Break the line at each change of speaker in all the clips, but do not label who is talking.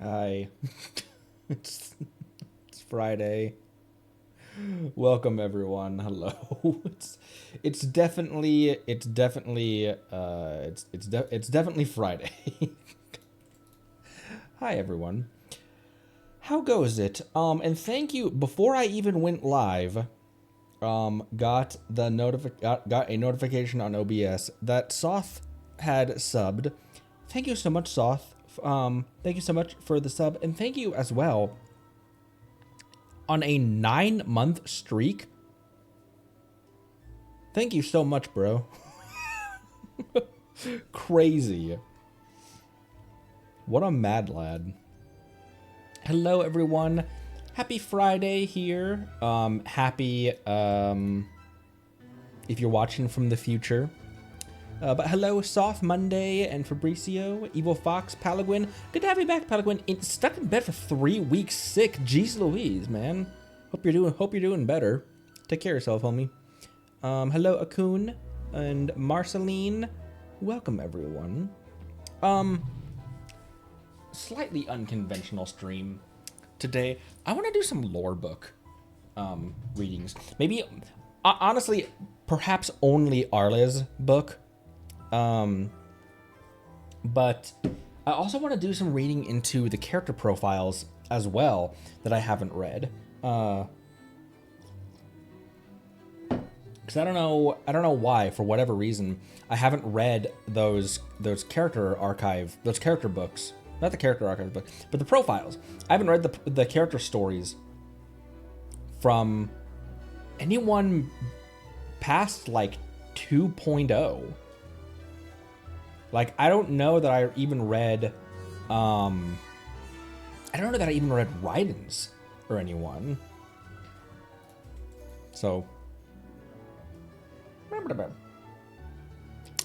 Hi. it's Friday. Welcome everyone. Hello. It's definitely Friday. Hi everyone. How goes it? And thank you. Before I even went live, got a notification on OBS that Soth had subbed. Thank you so much, Soth. Thank you so much for the sub, and thank you as well on a 9-month streak. Thank you so much, bro. Crazy. What a mad lad. Hello, everyone. Happy Friday here. Happy, if you're watching from the future. But hello, Soft Monday and Fabricio, Evil Fox, Palaguin. Good to have you back, Palaguin. Stuck in bed for 3 weeks sick. Jeez Louise, man. Hope you're doing better. Take care of yourself, homie. Hello, Akun and Marceline. Welcome, everyone. Slightly unconventional stream today. I want to do some lore book readings. Maybe, honestly, perhaps only Arle's book. But I also want to do some reading into the character profiles as well that I haven't read. Because I don't know why, for whatever reason, I haven't read those character books. Not the character archive book, but the profiles. I haven't read the character stories from anyone past like 2.0. Like, I don't know that I even read, Raiden's or anyone. So,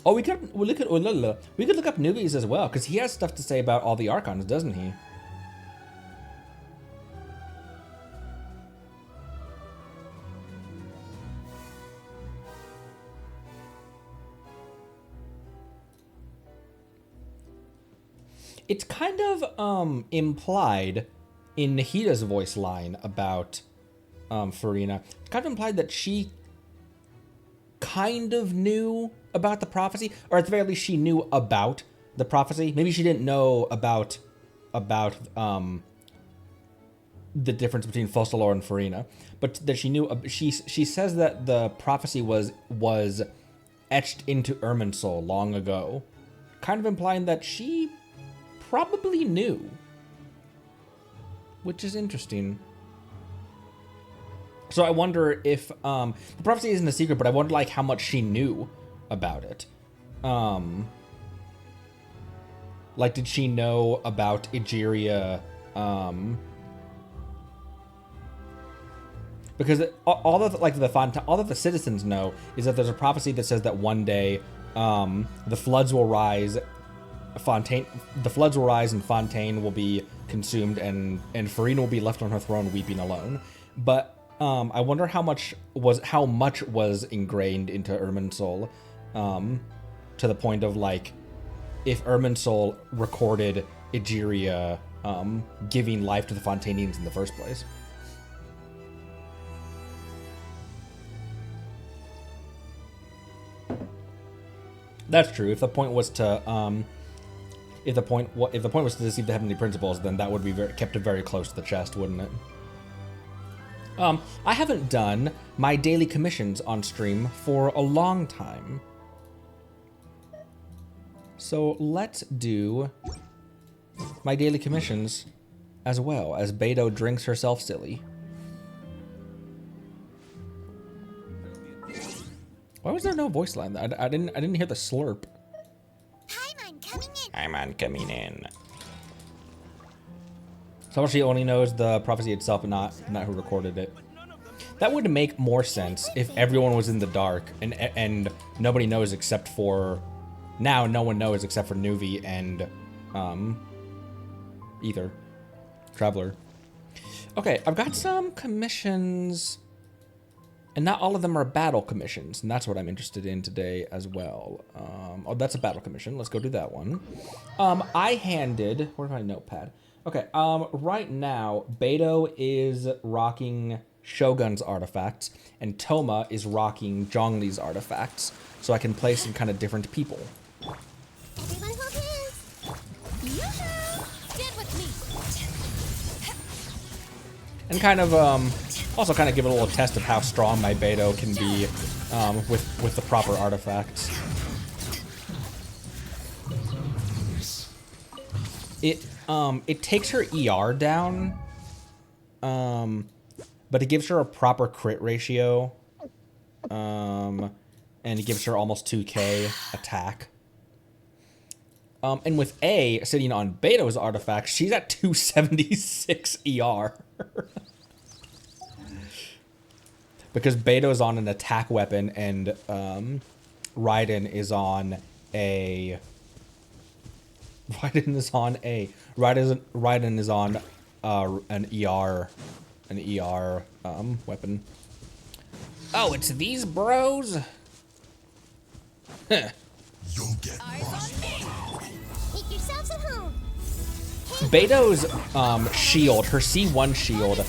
oh, we could look up Nuvi's as well, because he has stuff to say about all the Archons, doesn't he? It's kind of implied in Nahida's voice line about Farina. It's kind of implied that she kind of knew about the prophecy, or at the very least she knew about the prophecy. Maybe she didn't know about the difference between Fossilor and Farina, but that she knew. She says that the prophecy was etched into Irminsul long ago, kind of implying that she probably knew, which is interesting. So I wonder if the prophecy isn't a secret, but I wonder like how much she knew about it. Like, did she know about Egeria? Because all that the citizens know is that there's a prophecy that says that one day the floods will rise. The floods will rise and Fontaine will be consumed, and Farina will be left on her throne weeping alone. But I wonder how much was ingrained into Irminsul, to the point of like, if Irminsul recorded Egeria giving life to the Fontainians in the first place. That's true. If the point was to If the point was to deceive the heavenly principles, then that would be kept very close to the chest, wouldn't it? I haven't done my daily commissions on stream for a long time. So let's do my daily commissions as well, as Beto drinks herself silly. Why was there no voice line? I didn't hear the slurp. I'm coming in. So she only knows the prophecy itself, but not who recorded it. That would make more sense if everyone was in the dark and nobody knows except for now. No one knows except for Nuvi and Ether, Traveler. Okay, I've got some commissions, and not all of them are battle commissions, and that's what I'm interested in today as well. Oh, that's a battle commission. Let's go do that one. I handed, where's my notepad? Okay, right now, Beto is rocking Shogun's artifacts, and Toma is rocking Zhongli's artifacts, so I can play some kind of different people.
Everyone hold hands. Yoo-hoo! Stand with me.
And kind of, also kind of give it a little test of how strong my Beto can be, with the proper artifacts. It takes her ER down, but it gives her a proper crit ratio, and it gives her almost 2k attack. And with A sitting on Beto's artifact, she's at 276 ER. Because Beto's on an attack weapon and Raiden is on a... Raiden is on an ER weapon. Oh, it's these bros? Huh.
You'll get
Make yourselves at home.
Beto's shield, her C1 shield,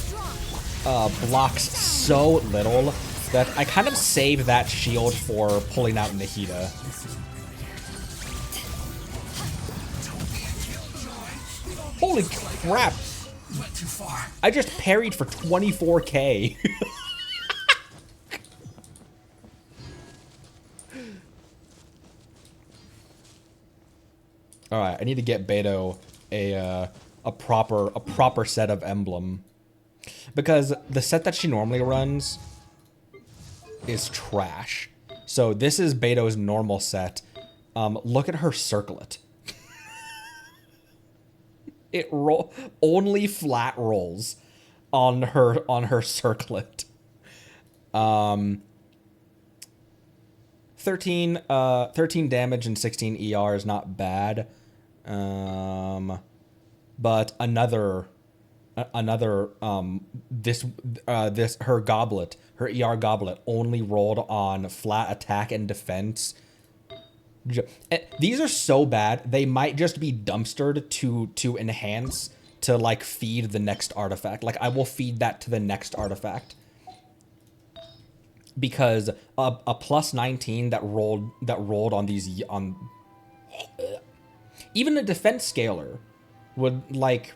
blocks so little that I kind of save that shield for pulling out Nahida. Holy crap!
went too far.
I just parried for 24k. All right, I need to get Beto a proper set of emblem, because the set that she normally runs is trash. So this is Beto's normal set. Look at her circlet. It only flat rolls on her circlet. 13 damage and 16 ER is not bad. But her goblet, her ER goblet only rolled on flat attack and defense. These are so bad, they might just be dumpstered to enhance, to like feed the next artifact. Like I will feed that to the next artifact. Because a plus 19 that rolled on these even a defense scaler would like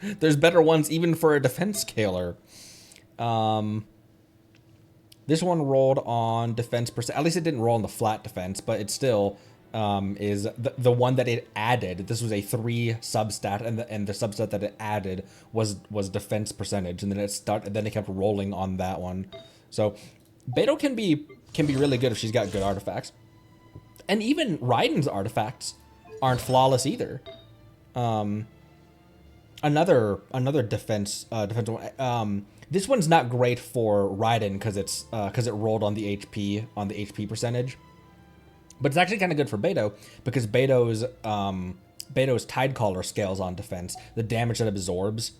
there's better ones even for a defense scaler. This one rolled on defense percent. At least it didn't roll on the flat defense, but it still is the one that it added. This was a 3 substat, and the substat that it added was defense percentage, and then it kept rolling on that one. So Beto can be really good if she's got good artifacts, and even Raiden's artifacts aren't flawless either. Another defense one. This one's not great for Raiden because it rolled on the HP percentage, but it's actually kind of good for Beto because Beto's Tide Caller scales on defense. The damage that absorbs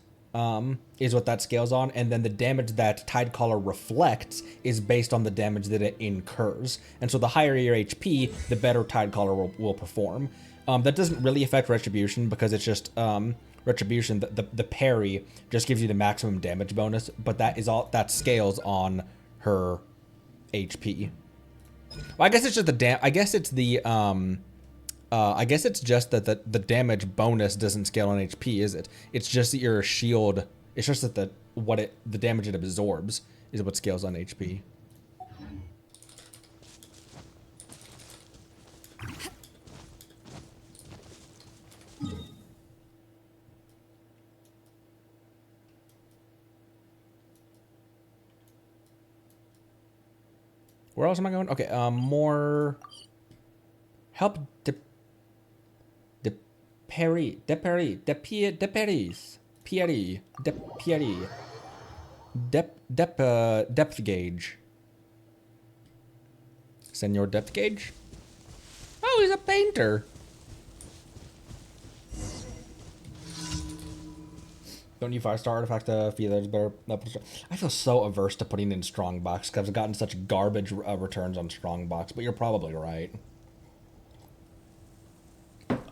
is what that scales on, and then the damage that Tide Caller reflects is based on the damage that it incurs. And so the higher your HP, the better Tide Caller will perform. That doesn't really affect Retribution because it's just Retribution, the parry just gives you the maximum damage bonus, but that is all that scales on her HP. Well, I guess it's just I guess it's just that the damage bonus doesn't scale on HP, is it? It's just that your shield. It's just that the damage it absorbs is what scales on HP. Where else am I going? Okay, more help Depierris, depth gauge. Senor Depth Gauge? Oh, he's a painter. Don't you 5-star artifact to feel there's better? I feel so averse to putting in Strongbox because I've gotten such garbage returns on Strongbox, but you're probably right.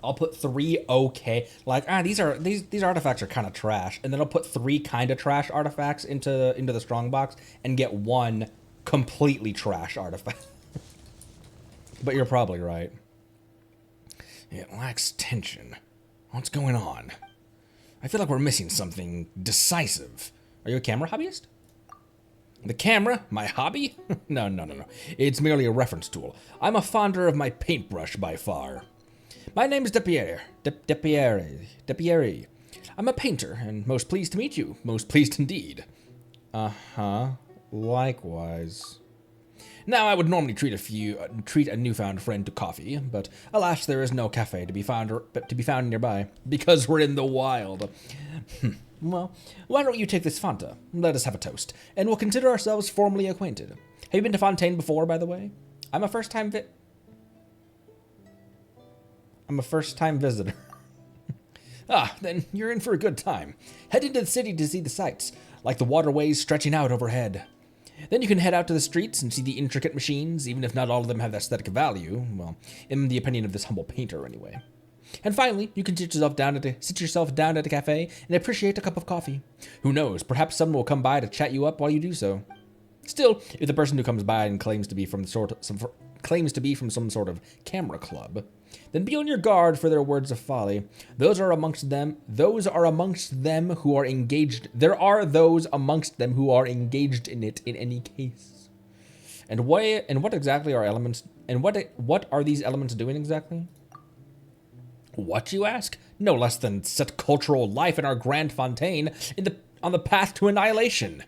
I'll put 3 okay. Like, these artifacts are kind of trash. And then I'll put 3 kind of trash artifacts into the strong box and get 1 completely trash artifact. But you're probably right. It lacks tension. What's going on? I feel like we're missing something decisive. Are you a camera hobbyist? The camera? My hobby? No. It's merely a reference tool. I'm a fonder of my paintbrush by far. My name is Depierris. Depierris. I'm a painter, and most pleased to meet you. Most pleased indeed. Uh-huh. Likewise. Now, I would normally treat a newfound friend to coffee, but alas, there is no cafe to be found nearby, because we're in the wild. Well, why don't you take this Fanta? Let us have a toast, and we'll consider ourselves formally acquainted. Have you been to Fontaine before, by the way? I'm a first-time visitor. Then you're in for a good time. Head into the city to see the sights, like the waterways stretching out overhead. Then you can head out to the streets and see the intricate machines, even if not all of them have aesthetic value. Well, in the opinion of this humble painter, anyway. And finally, you can sit yourself down at a cafe and appreciate a cup of coffee. Who knows, perhaps someone will come by to chat you up while you do so. Still, if the person who comes by and claims to be from some sort of camera club, then be on your guard for their words of folly. There are those amongst them who are engaged in it in any case. And what exactly are elements? And what are these elements doing exactly? What, you ask? No less than set cultural life in our Grand Fontaine on the path to annihilation.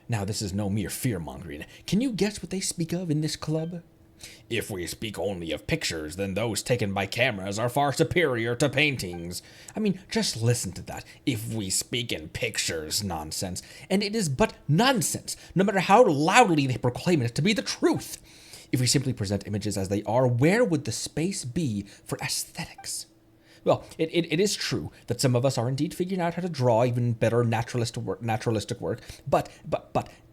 Now, this is no mere fear-mongering. Can you guess what they speak of in this club? If we speak only of pictures, then those taken by cameras are far superior to paintings. I mean, just listen to that. If we speak in pictures, nonsense. And it is but nonsense, no matter how loudly they proclaim it to be the truth. If we simply present images as they are, where would the space be for aesthetics? Well, it is true that some of us are indeed figuring out how to draw even better naturalistic work, but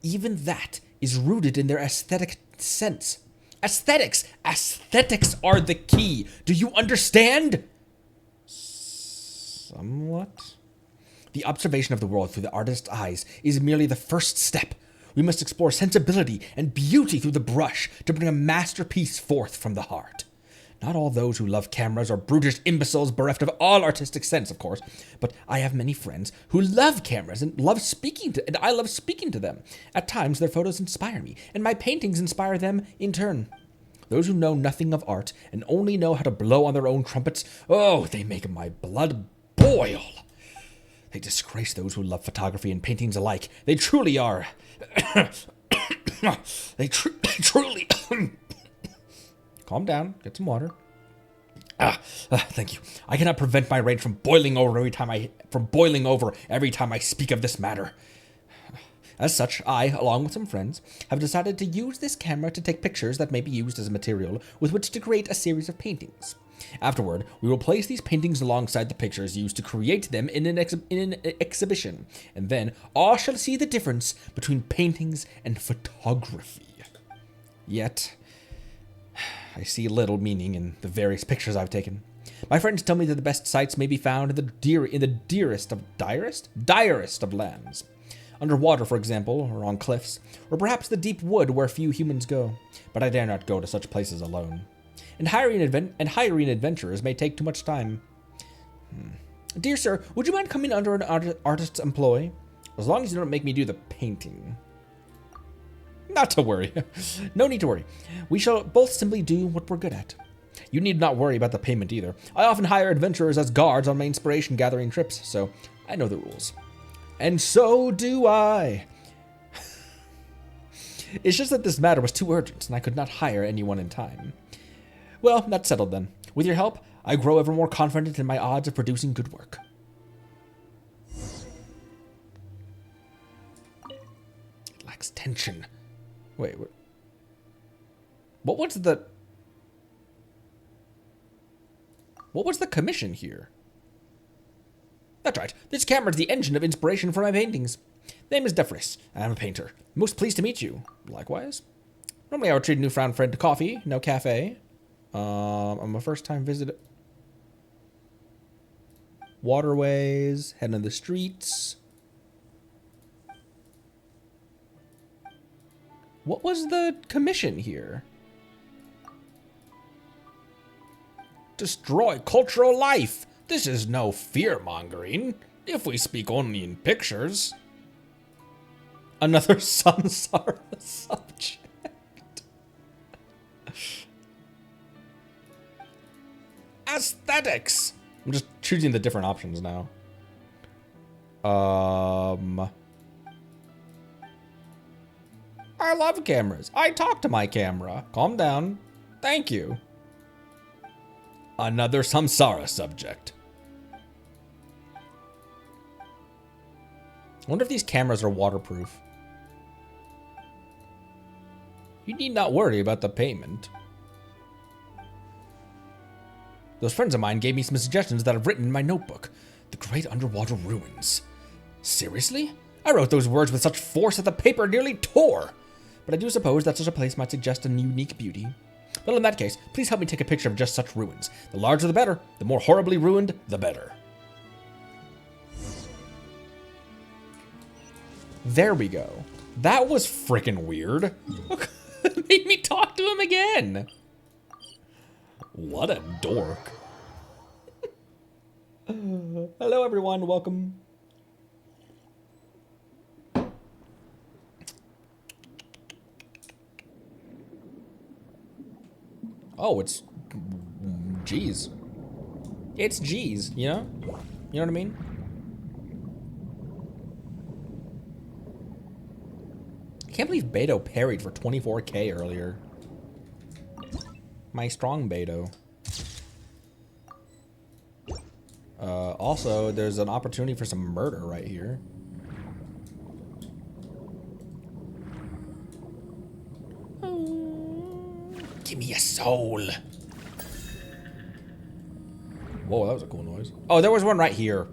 even that is rooted in their aesthetic sense. Aesthetics are the key. Do you understand? Somewhat. The observation of the world through the artist's eyes is merely the first step. We must explore sensibility and beauty through the brush to bring a masterpiece forth from the heart. Not all those who love cameras are brutish imbeciles bereft of all artistic sense, of course, but I have many friends who love cameras and I love speaking to them. At times, their photos inspire me, and my paintings inspire them in turn. Those who know nothing of art and only know how to blow on their own trumpets, they make my blood boil. They disgrace those who love photography and paintings alike. They truly are. They truly. Calm down. Get some water. Thank you. I cannot prevent my rage from boiling over every time I speak of this matter. As such, I, along with some friends, have decided to use this camera to take pictures that may be used as a material with which to create a series of paintings. Afterward, we will place these paintings alongside the pictures used to create them in an exhibition, and then all shall see the difference between paintings and photography. Yet, I see little meaning in the various pictures I've taken. My friends tell me that the best sights may be found in the direst of lands. Underwater, for example, or on cliffs, or perhaps the deep wood where few humans go. But I dare not go to such places alone. And hiring adventurers may take too much time. Dear sir, would you mind coming under an artist's employ? As long as you don't make me do the painting. Not to worry. No need to worry. We shall both simply do what we're good at. You need not worry about the payment either. I often hire adventurers as guards on my inspiration gathering trips, so I know the rules. And so do I. It's just that this matter was too urgent, and I could not hire anyone in time. Well, that's settled then. With your help, I grow ever more confident in my odds of producing good work. It lacks tension. Wait. What was the commission here? That's right. This camera is the engine of inspiration for my paintings. Name is Depierris. I'm a painter. Most pleased to meet you. Likewise. Normally I would treat a newfound friend to coffee, no cafe. I'm a first-time visitor. Waterways, heading to the streets. What was the commission here? Destroy cultural life. This is no fear-mongering, if we speak only in pictures. Another samsara subject. Aesthetics. I'm just choosing the different options now. I love cameras. I talk to my camera. Calm down. Thank you. Another samsara subject. I wonder if these cameras are waterproof. You need not worry about the payment. Those friends of mine gave me some suggestions that I've written in my notebook. The Great Underwater Ruins. Seriously? I wrote those words with such force that the paper nearly tore. But I do suppose that such a place might suggest a unique beauty. Well, in that case, please help me take a picture of just such ruins. The larger the better. The more horribly ruined, the better. There we go. That was freaking weird. It made me talk to him again. What a dork. Hello, everyone. Welcome. Oh, it's G's. It's G's, you know? You know what I mean? I can't believe Beto parried for 24k earlier. My strong Beto. Also, there's an opportunity for some murder right here. Give me a soul. Whoa, that was a cool noise. Oh, there was one right here.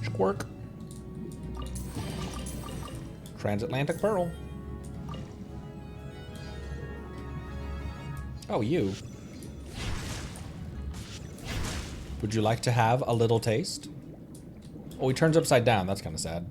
Squirk. Transatlantic Pearl. Oh, you. Would you like to have a little taste? Oh, he turns upside down. That's kind of sad.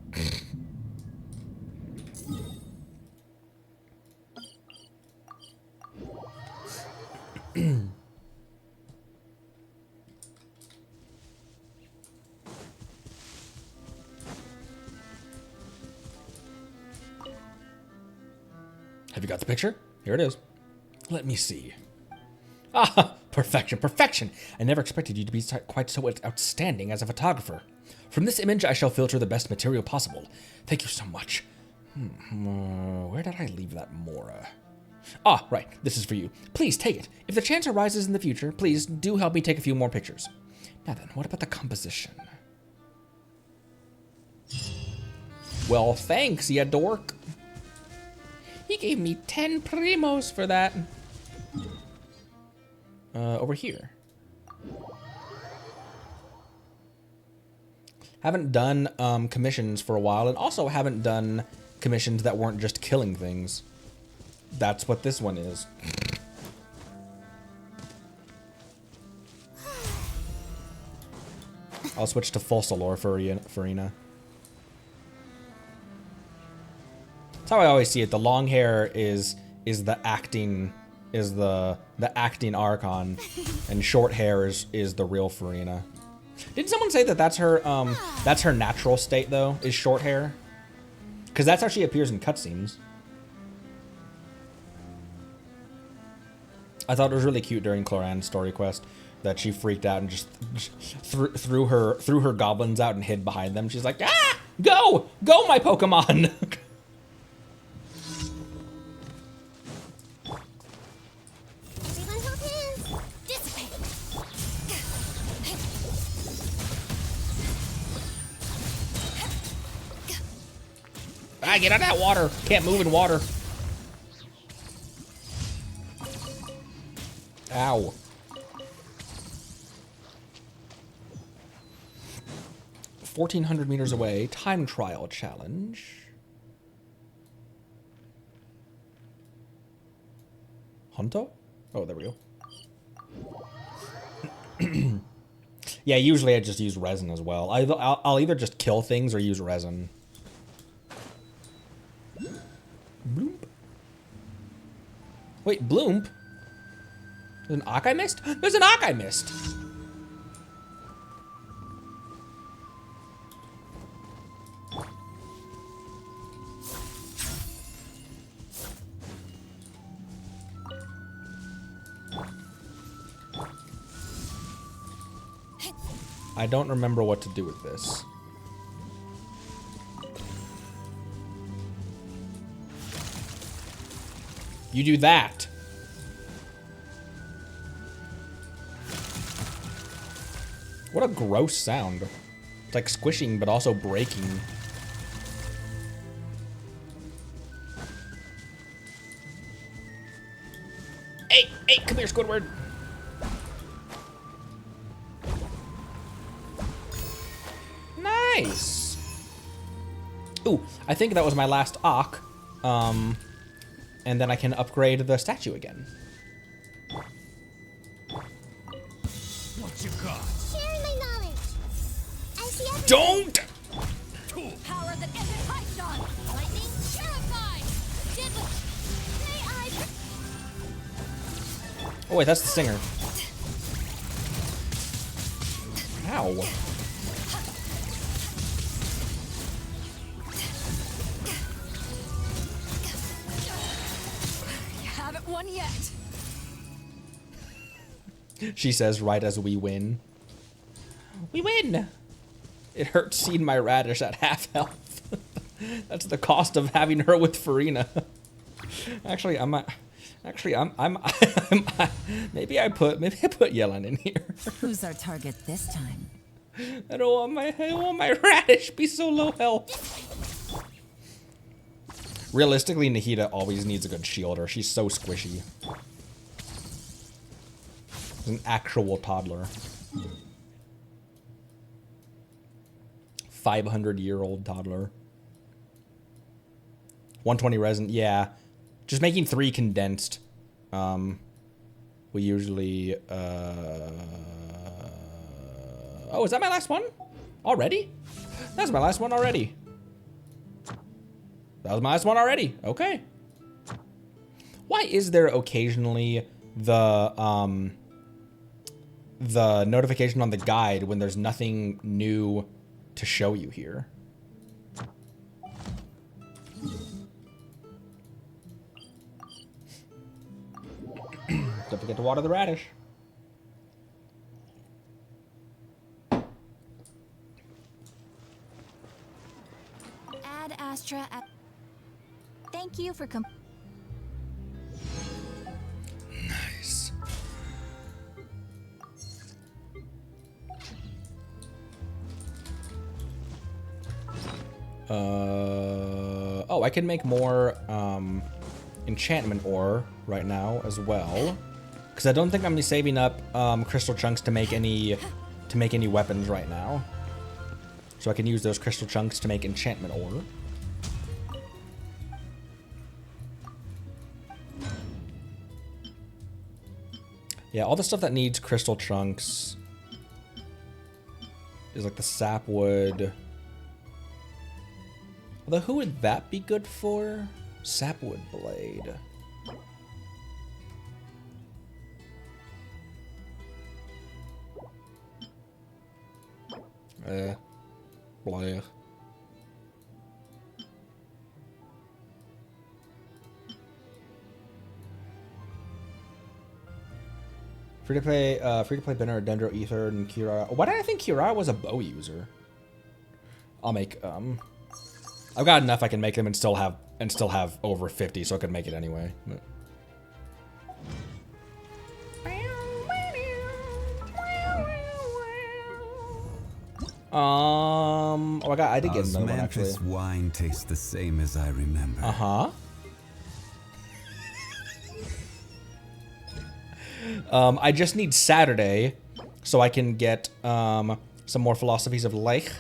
Have you got the picture? Here it is. Let me see. Ah, perfection, perfection. I never expected you to be quite so outstanding as a photographer. From this image, I shall filter the best material possible. Thank you so much. Where did I leave that Mora? Ah, right. This is for you. Please take it. If the chance arises in the future, please do help me take a few more pictures. Now then, what about the composition? Well, thanks, ya dork. He gave me 10 primos for that. Over here. Haven't done commissions for a while, and also haven't done commissions that weren't just killing things. That's what this one is. I'll switch to Fossilor Farina. That's how I always see it. The long hair is the acting the acting Archon, and short hair is the real Farina. Did someone say that that's her natural state though, is short hair? Because that's how she appears in cutscenes. I thought it was really cute during Cloran's story quest that she freaked out and just threw her goblins out and hid behind them. She's like, ah, go my Pokemon. Ah, get out of that water. Can't move in water. Ow. 1,400 meters away. Time trial challenge. Hunto? Oh, there we go. Yeah, usually I just use resin as well. I'll either just kill things or use resin. Bloomp. Wait, Bloomp? There's an Ock I missed? There's an Ock I missed! I don't remember what to do with this. You do that. What a gross sound. It's like squishing, but also breaking. Hey, come here, Squidward. Nice. Ooh, I think that was my last Ock. And then I can upgrade the statue again.
What you got?
Sharing my knowledge. I see everything.
Don't!
Power that isn't Python. Lightning, purify. Deadly. May I...
Oh wait, that's the singer. Ow.
Haven't won yet.
She says right as we win. We win! It hurts seeing my radish at half health. That's the cost of having her with Farina. Actually, maybe I put Yellen in here.
Who's our target this time?
I don't want my radish be so low health. Realistically, Nahida always needs a good shielder. She's so squishy. She's an actual toddler. 500-year-old toddler. 120 resin, yeah. Just making 3 condensed. We usually, oh, is that my last one? Already? That's my last one already. That was my last one already. Okay. Why is there occasionally the notification on the guide when there's nothing new to show you here? Don't forget to water the radish.
Ad Astra. Thank you for
Nice. Oh, I can make more enchantment ore right now as well, because I don't think I'm saving up crystal chunks to make any weapons right now. So I can use those crystal chunks to make enchantment ore. Yeah, all the stuff that needs crystal chunks is like the sapwood. Although, who would that be good for? Sapwood blade. Blade. Free to play Banner, Dendro, Ether, and Kira. Why did I think Kira was a bow user? I'll make I've got enough I can make them and still have over 50, so I can make it anyway. Oh my god, I did get another one actually.
Osmanthus wine tastes the same as I remember.
Uh-huh. I just need Saturday so I can get some more philosophies of Lech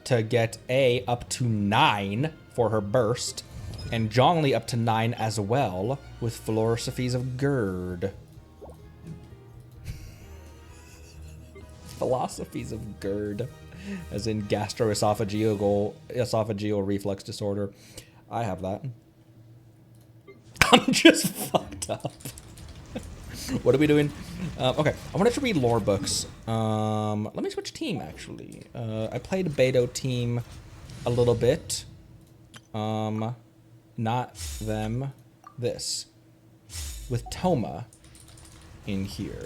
to get A up to 9 for her burst, and Zhongli up to 9 as well with Philosophies of Gerd. Philosophies of Gerd, as in esophageal reflux disorder. I have that. I'm just fucked up. What are we doing? Okay, I wanted to read lore books. Let me switch team, actually. I played Beto team a little bit. Not them. This. With Toma in here.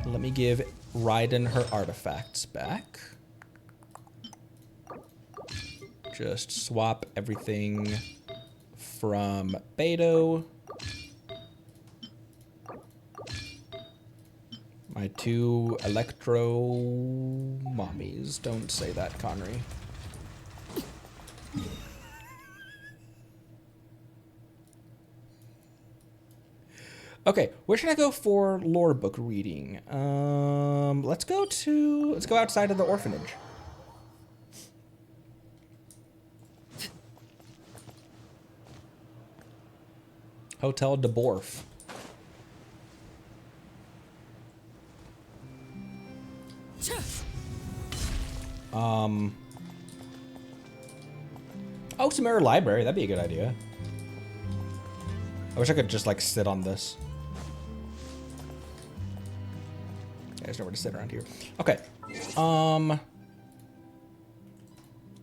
Let me give Raiden her artifacts back. Just swap everything from Beto. My 2 electro mommies. Don't say that, Connery. Okay, where should I go for lore book reading? Let's go outside of the orphanage. Hotel de Borf. Oh, Samara Library. That'd be a good idea. I wish I could just like sit on this. There's nowhere to sit around here. Okay.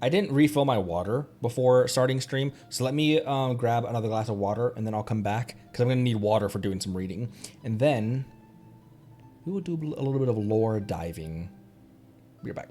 I didn't refill my water before starting stream, so let me grab another glass of water and then I'll come back because I'm gonna need water for doing some reading, and then we will do a little bit of lore diving. Be right back.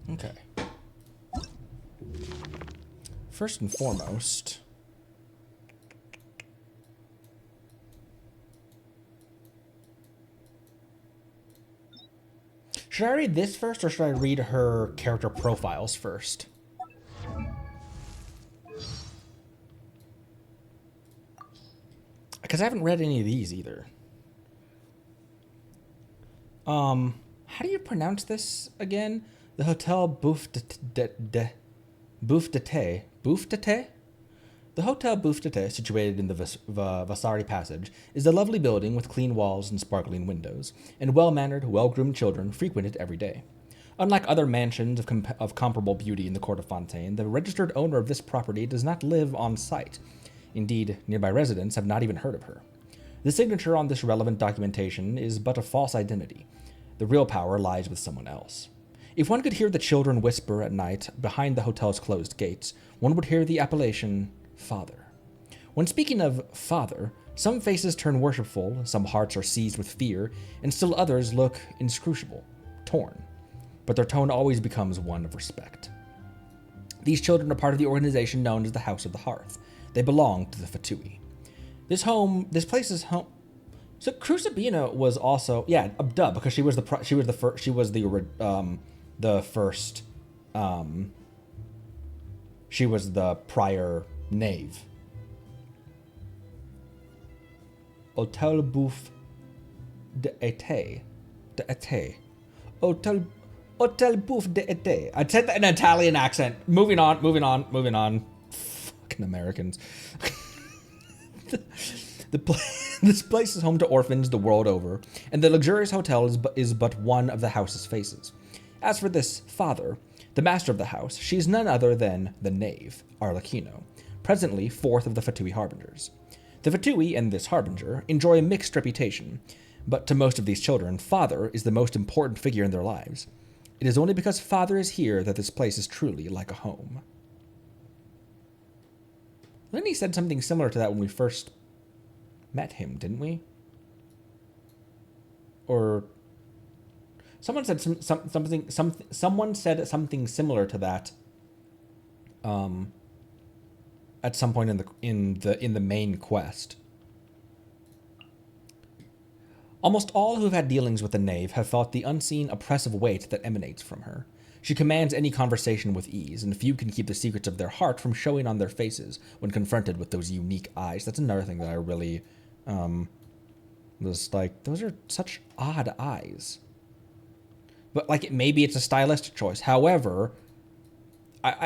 Okay. First and foremost, should I read this first or should I read her character profiles first? Because I haven't read any of these either. How do you pronounce this again? The Hotel Bouffe de Té. Bouffe de Té? The Hotel Bouffe de Té, situated in the Vasari Passage, is a lovely building with clean walls and sparkling windows, and well-mannered, well-groomed children frequent it every day. Unlike other mansions of comparable beauty in the court of Fontaine, the registered owner of this property does not live on site. Indeed, nearby residents have not even heard of her. The signature on this relevant documentation is but a false identity. The real power lies with someone else. If one could hear the children whisper at night behind the hotel's closed gates, one would hear the appellation Father. When speaking of Father, some faces turn worshipful, some hearts are seized with fear, and still others look inscrutable, torn. But their tone always becomes one of respect. These children are part of the organization known as the House of the Hearth. They belong to the Fatui. This place is home. So Crucibina was also, yeah, duh, because she was the prior knave. Hotel Bouffe d'Été. Hotel Bouffe d'Été. I said that in an Italian accent. Moving on. Fucking Americans. This place is home to orphans the world over, and the luxurious hotel is but one of the house's faces. As for this Father, the master of the house, she is none other than the knave, Arlecchino, presently fourth of the Fatui Harbingers. The Fatui and this Harbinger enjoy a mixed reputation, but to most of these children, Father is the most important figure in their lives. It is only because Father is here that this place is truly like a home. Lenny said something similar to that when we first met him, didn't we? Or someone said someone said something similar to that at some point in the main quest. Almost all who've had dealings with the knave have felt the unseen oppressive weight that emanates from her. She commands any conversation with ease, and few can keep the secrets of their heart from showing on their faces when confronted with those unique eyes. That's another thing that I really was like, those are such odd eyes. But like, maybe it's a stylistic choice. However,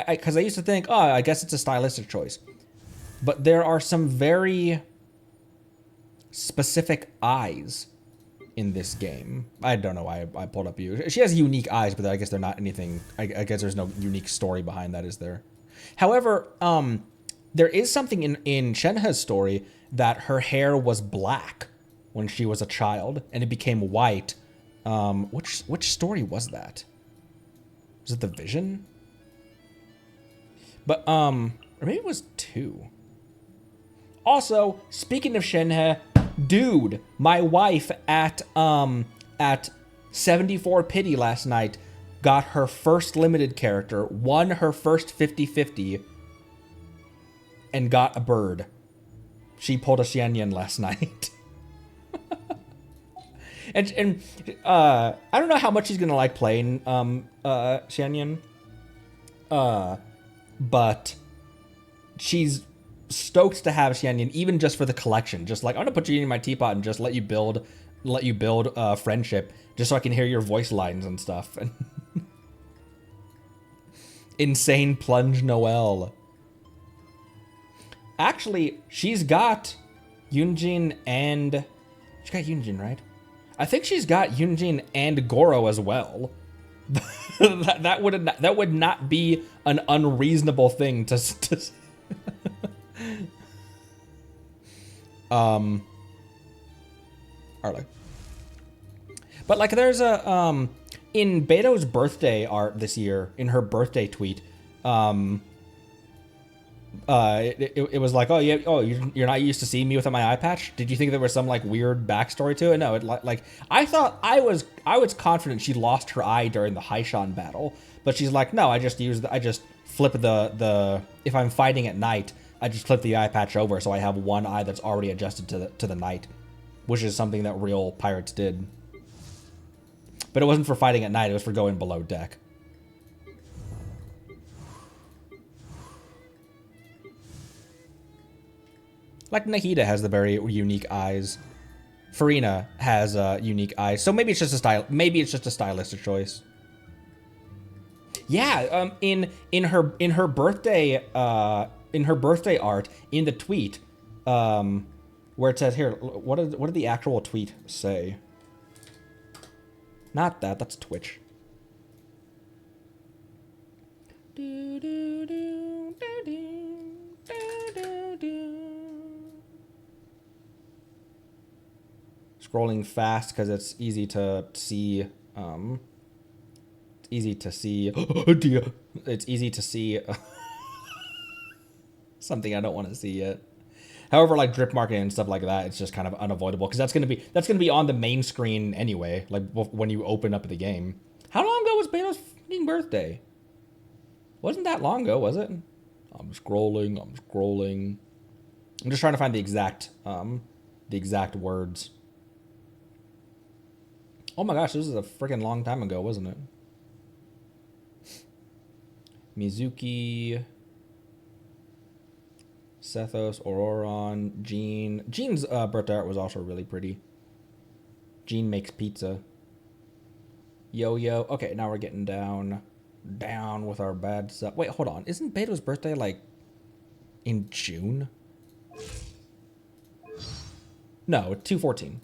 because I used to think, oh, I guess it's a stylistic choice. But there are some very specific eyes in this game. I don't know why I pulled up you. She has unique eyes, but I guess they're not anything. I guess there's no unique story behind that, is there? However, there is something in Shenhe's story that her hair was black when she was a child, and it became white. Which story was that? Was it the Vision? But or maybe it was 2. Also, speaking of Shenhe, dude, my wife at 74 Pity last night got her first limited character, won her first 50-50, and got a bird. She pulled a Xianyan last night. and I don't know how much she's gonna like playing Xianyan. But she's stoked to have Xianyan, even just for the collection. Just like, I'm gonna put you in my teapot and just let you build friendship, just so I can hear your voice lines and stuff. And insane plunge Noel. Actually, she's got Yunjin and she got Yunjin, right? I think she's got Yunjin and Goro as well. that would not be an unreasonable thing to Arlo. But like, there's a in Beto's birthday art this year, in her birthday tweet, it was like, oh yeah, oh, you're not used to seeing me without my eye patch? Did you think there was some like weird backstory to it? No, it like, I thought I was confident she lost her eye during the Haishan battle, but she's like, no, I just flip the if I'm fighting at night, I just flip the eye patch over so I have one eye that's already adjusted to the night, which is something that real pirates did. But it wasn't for fighting at night, it was for going below deck. Like, Nahida has the very unique eyes. Farina has unique eyes. So maybe it's just a stylistic choice. Yeah, in her birthday art in the tweet, where it says here, what did the actual tweet say? Not that. That's Twitch. Scrolling fast because it's easy to see. It's easy to see. Oh dear. It's easy to see something I don't want to see yet. However, like drip marketing and stuff like that, it's just kind of unavoidable because that's gonna be on the main screen anyway. Like when you open up the game. How long ago was Beto's fucking birthday? Wasn't that long ago, was it? I'm scrolling. I'm just trying to find the exact words. Oh my gosh, this is a freaking long time ago, wasn't it? Mizuki, Sethos, Auroron, Jean. Jean's birthday art was also really pretty. Jean makes pizza. Yo-Yo. Okay, now we're getting down with our bad stuff. Wait, hold on. Isn't Beto's birthday like in June? No, 2/14.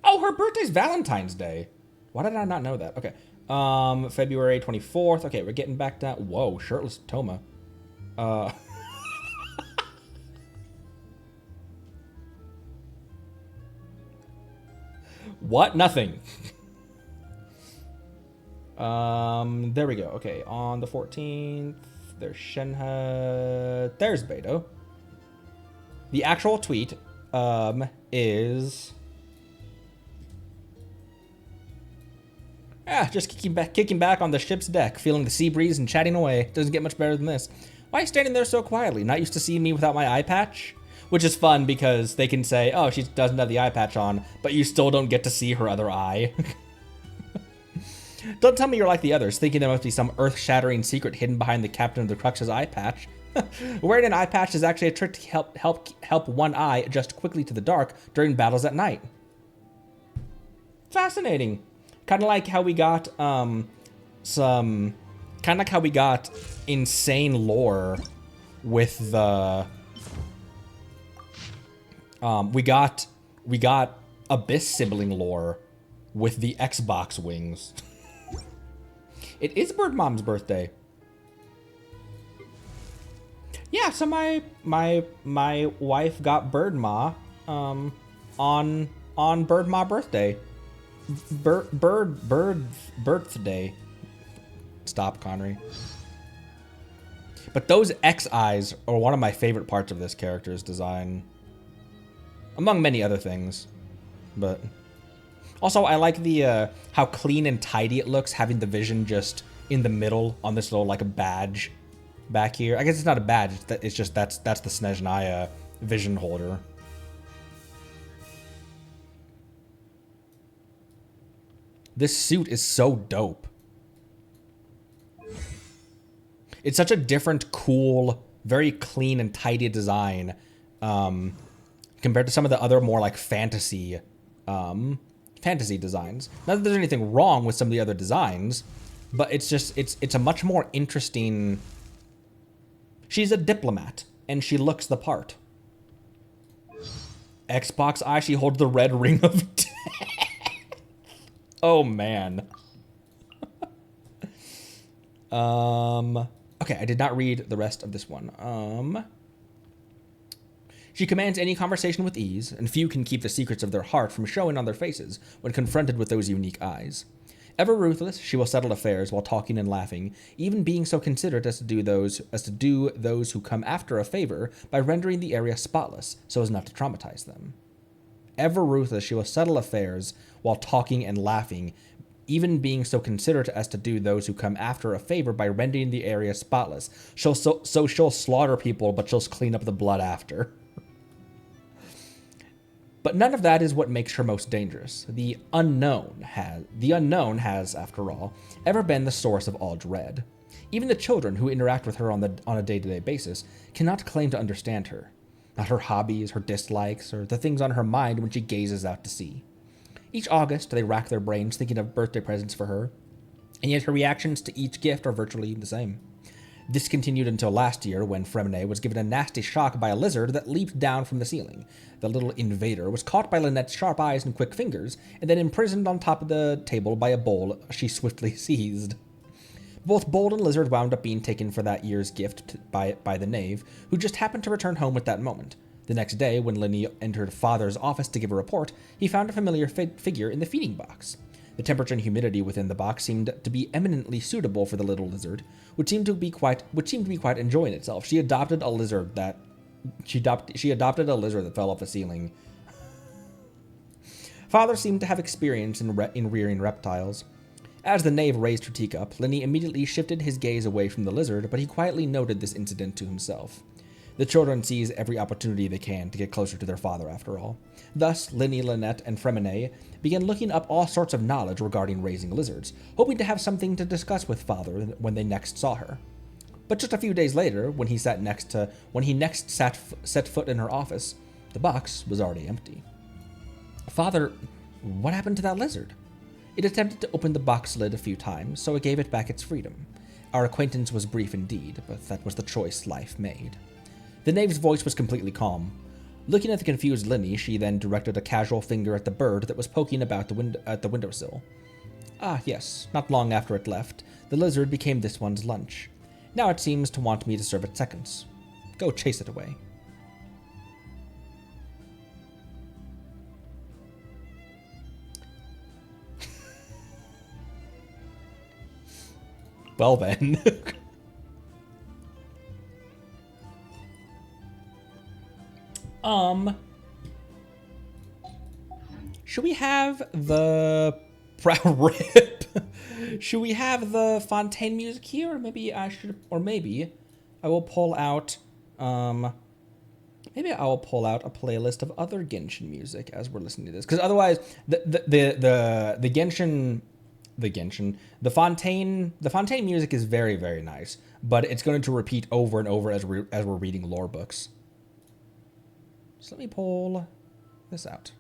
Oh, her birthday's Valentine's Day. Why did I not know that? Okay. February 24th. Okay, we're getting back down. Whoa, shirtless Toma. What? Nothing. There we go. Okay, on the 14th, there's Shenhe. There's Beto. The actual tweet, is... just kicking back on the ship's deck, feeling the sea breeze and chatting away. Doesn't get much better than this. Why are you standing there so quietly? Not used to seeing me without my eye patch? Which is fun because they can say, oh, she doesn't have the eye patch on, but you still don't get to see her other eye. Don't tell me you're like the others, thinking there must be some earth-shattering secret hidden behind the captain of the Crux's eye patch. Wearing an eye patch is actually a trick to help one eye adjust quickly to the dark during battles at night. Fascinating. Kind of like how we got insane lore with the we got Abyss sibling lore with the Xbox wings. It is Bird Mom's birthday. Yeah, so my wife got Bird Ma on Bird Ma birthday. Birthday. Stop, Connery. But those X eyes are one of my favorite parts of this character's design. Among many other things. But also I like the how clean and tidy it looks, having the vision just in the middle on this little like a badge back here. I guess it's not a badge, it's just that's the Snezhnaya vision holder. This suit is so dope. It's such a different, cool, very clean and tidy design compared to some of the other more like fantasy designs. Not that there's anything wrong with some of the other designs, but it's just, it's a much more interesting... She's a diplomat, and she looks the part. Xbox eye, she holds the red ring of death. Oh, man. Okay, I did not read the rest of this one. She commands any conversation with ease, and few can keep the secrets of their heart from showing on their faces when confronted with those unique eyes. Ever ruthless, she will settle affairs while talking and laughing, even being so considerate as to do those who come after a favor by rendering the area spotless so as not to traumatize them. Ever ruthless, she will settle affairs while talking and laughing, even being so considerate as to do those who come after a favor by rendering the area spotless. She'll slaughter people, but she'll clean up the blood after. But none of that is what makes her most dangerous. The unknown has, after all, ever been the source of all dread. Even the children who interact with her on a day-to-day basis cannot claim to understand her. Not her hobbies, her dislikes, or the things on her mind when she gazes out to sea. Each August, they rack their brains thinking of birthday presents for her. and yet her reactions to each gift are virtually the same. This continued until last year when Fremine was given a nasty shock by a lizard that leaped down from the ceiling. The little invader was caught by Lynette's sharp eyes and quick fingers, and then imprisoned on top of the table by a bowl she swiftly seized. Both Bold and Lizard wound up being taken for that year's gift by the knave, who just happened to return home at that moment. The next day, when Linny entered Father's office to give a report, he found a familiar figure in the feeding box. The temperature and humidity within the box seemed to be eminently suitable for the little lizard, which seemed to be quite enjoying itself. She adopted a lizard that fell off the ceiling. Father seemed to have experience in rearing reptiles. As the knave raised her teacup, Linny immediately shifted his gaze away from the lizard, but he quietly noted this incident to himself. The children seize every opportunity they can to get closer to their father, after all. Thus, Linny, Lynette, and Fremine began looking up all sorts of knowledge regarding raising lizards, hoping to have something to discuss with Father when they next saw her. But just a few days later, when he next set foot in her office, the box was already empty. Father, what happened to that lizard? It attempted to open the box lid a few times, so I gave it back its freedom. Our acquaintance was brief indeed, but that was the choice life made. The knave's voice was completely calm. Looking at the confused Linny, she then directed a casual finger at the bird that was poking about at the windowsill. Ah, yes, not long after it left, the lizard became this one's lunch. Now it seems to want me to serve it seconds. Go chase it away. Well then. Should we have the rip? Should we have the Fontaine music here? Or maybe I will pull out maybe I will pull out a playlist of other Genshin music as we're listening to this, because otherwise the Fontaine music is very, very nice, but it's going to repeat over and over as we're reading lore books. So let me pull this out.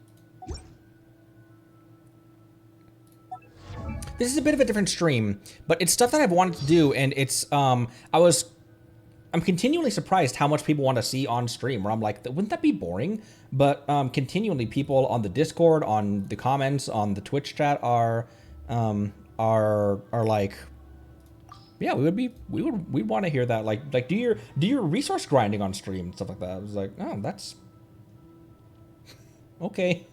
This is a bit of a different stream, but it's stuff that I've wanted to do, and it's I'm continually surprised how much people want to see on stream, where I'm like, wouldn't that be boring? But continually people on the Discord, on the comments, on the Twitch chat are like, yeah, we'd want to hear that. Like do your resource grinding on stream and stuff like that. I was like, oh, that's okay.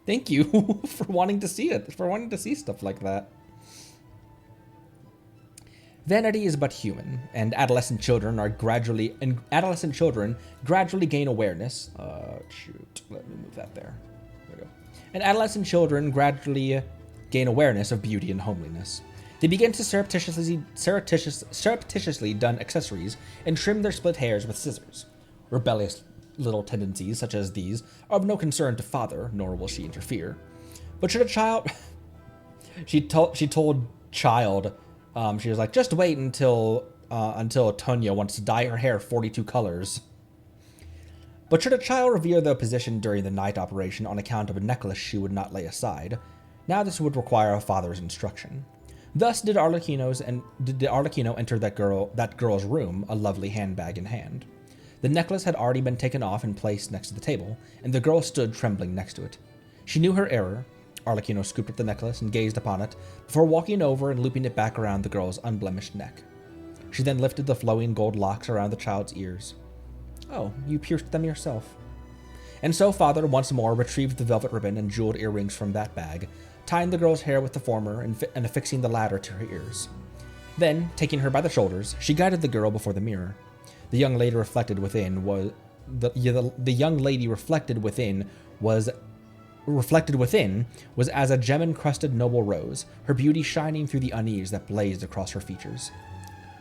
Thank you for wanting to see it, for wanting to see stuff like that. Vanity is but human, and adolescent children gradually gain awareness. Shoot, let me move that there. There we go. And adolescent children gradually gain awareness of beauty and homeliness. They begin to surreptitiously don accessories and trim their split hairs with scissors. Rebellious little tendencies such as these are of no concern to Father, nor will she interfere. But should a child... she told Child, she was like, just wait until Tonya wants to dye her hair 42 colors. But should a child revere their position during the night operation on account of a necklace she would not lay aside, now this would require a father's instruction. Thus did Arlecchino enter that girl's room, a lovely handbag in hand. The necklace had already been taken off and placed next to the table, and the girl stood trembling next to it. She knew her error. Arlecchino scooped up the necklace and gazed upon it, before walking over and looping it back around the girl's unblemished neck. She then lifted the flowing gold locks around the child's ears. Oh, you pierced them yourself. And so Father once more retrieved the velvet ribbon and jeweled earrings from that bag, tying the girl's hair with the former and affixing the latter to her ears. Then, taking her by the shoulders, she guided the girl before the mirror. The young lady reflected within was as a gem-encrusted noble rose, her beauty shining through the unease that blazed across her features.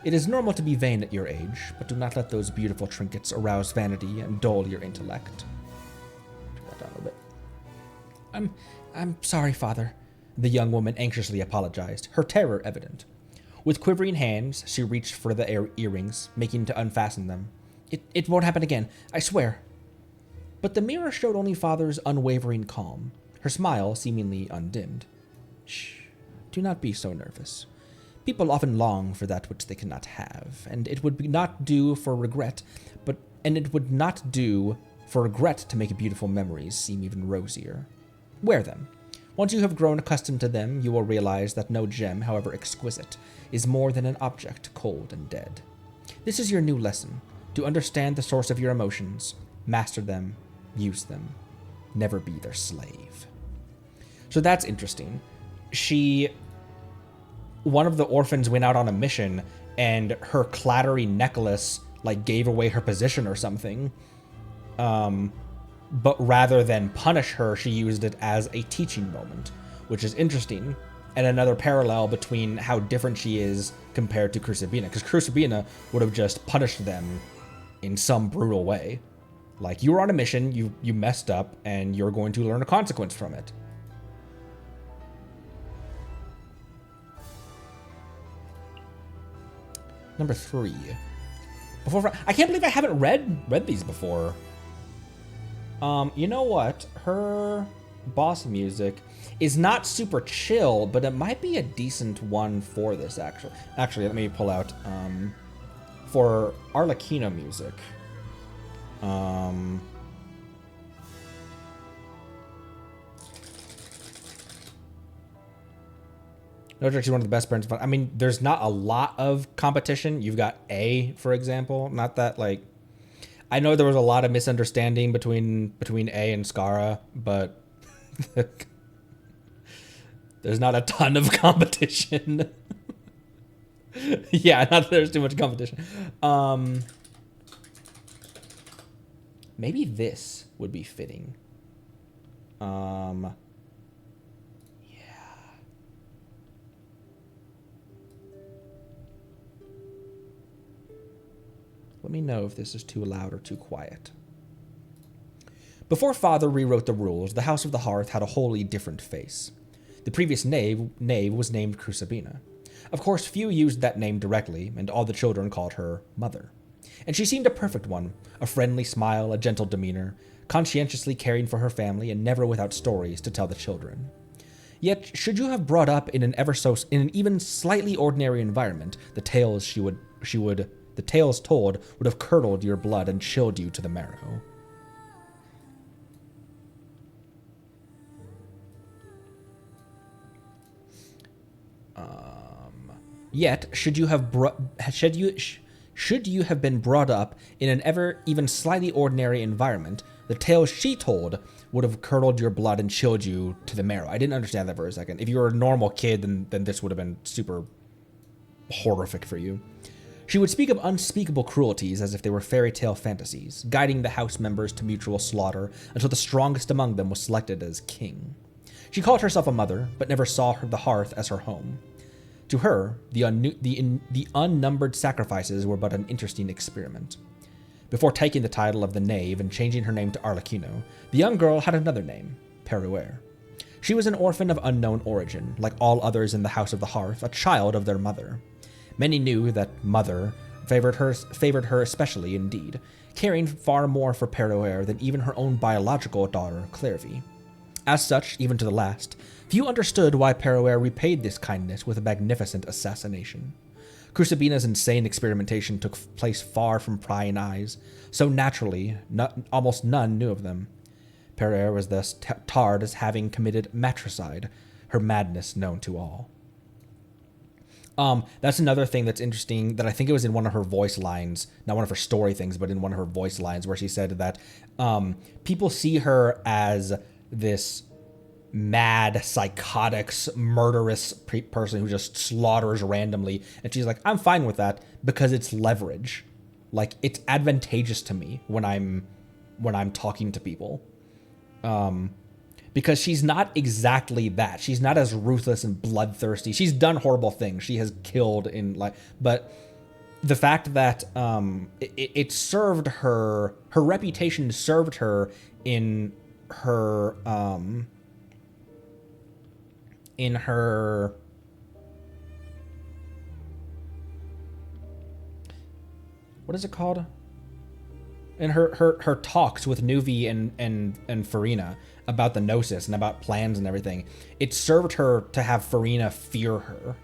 It is normal to be vain at your age, but do not let those beautiful trinkets arouse vanity and dull your intellect. Turn that down a little bit. I'm sorry, Father. The young woman anxiously apologized, her terror evident. With quivering hands, she reached for the earrings, making to unfasten them. It won't happen again, I swear. But the mirror showed only Father's unwavering calm, her smile seemingly undimmed. Shh. Do not be so nervous. People often long for that which they cannot have, and it would not do for regret, it would not do for regret to make beautiful memories seem even rosier. Wear them. Once you have grown accustomed to them, you will realize that no gem, however exquisite, is more than an object cold and dead. This is your new lesson, to understand the source of your emotions, master them, use them, never be their slave. So that's interesting. One of the orphans went out on a mission, and her clattery necklace like gave away her position or something. But rather than punish her, she used it as a teaching moment, which is interesting, and another parallel between how different she is compared to Crucibina, because Crucibina would have just punished them in some brutal way. Like, you were on a mission, you messed up, and you're going to learn a consequence from it. Number 3. I can't believe I haven't read these before. You know what? Her boss music is not super chill, but it might be a decent one for this, actually. Actually, let me pull out, for Arlecchino music. No, it's actually one of the best parents. I mean, there's not a lot of competition. You've got A, for example. Not that, like... I know there was a lot of misunderstanding between A and Skara, but there's not a ton of competition. Yeah, not that there's too much competition. Maybe this would be fitting. Yeah. Let me know if this is too loud or too quiet. Before Father rewrote the rules, the House of the Hearth had a wholly different face. The previous knave was named Crucibina. Of course, few used that name directly, and all the children called her Mother. And she seemed a perfect one, a friendly smile, a gentle demeanor, conscientiously caring for her family, and never without stories to tell the children. Yet, should you have brought up in an even slightly ordinary environment, the tales the tales told would have curdled your blood and chilled you to the marrow. Yet, should you have been brought up in an even slightly ordinary environment, the tales she told would have curdled your blood and chilled you to the marrow. I didn't understand that for a second. If you were a normal kid, then this would have been super horrific for you. She would speak of unspeakable cruelties as if they were fairy tale fantasies, guiding the house members to mutual slaughter until the strongest among them was selected as king. She called herself a mother, but never saw the hearth as her home. To her, the unnumbered sacrifices were but an interesting experiment. Before taking the title of the knave and changing her name to Arlecchino, the young girl had another name, Peruer. She was an orphan of unknown origin, like all others in the House of the Hearth, a child of their mother. Many knew that Mother favored her especially indeed, caring far more for Peruer than even her own biological daughter, Clairvy. As such, even to the last, few understood why Peruer repaid this kindness with a magnificent assassination. Crucibina's insane experimentation took place far from prying eyes, so naturally, almost none knew of them. Peruer was thus tarred as having committed matricide, her madness known to all. That's another thing that's interesting, that I think it was in one of her voice lines, not one of her story things, but in one of her voice lines, where she said that people see her as this mad, psychotic, murderous person who just slaughters randomly, and she's like, I'm fine with that because it's leverage. Like, it's advantageous to me when I'm talking to people. Because she's not exactly that. She's not as ruthless and bloodthirsty. She's done horrible things. She has killed but the fact that it served her reputation served her in her what is it called? In her talks with Nuvi and Farina, about the Gnosis and about plans and everything, it served her to have Farina fear her.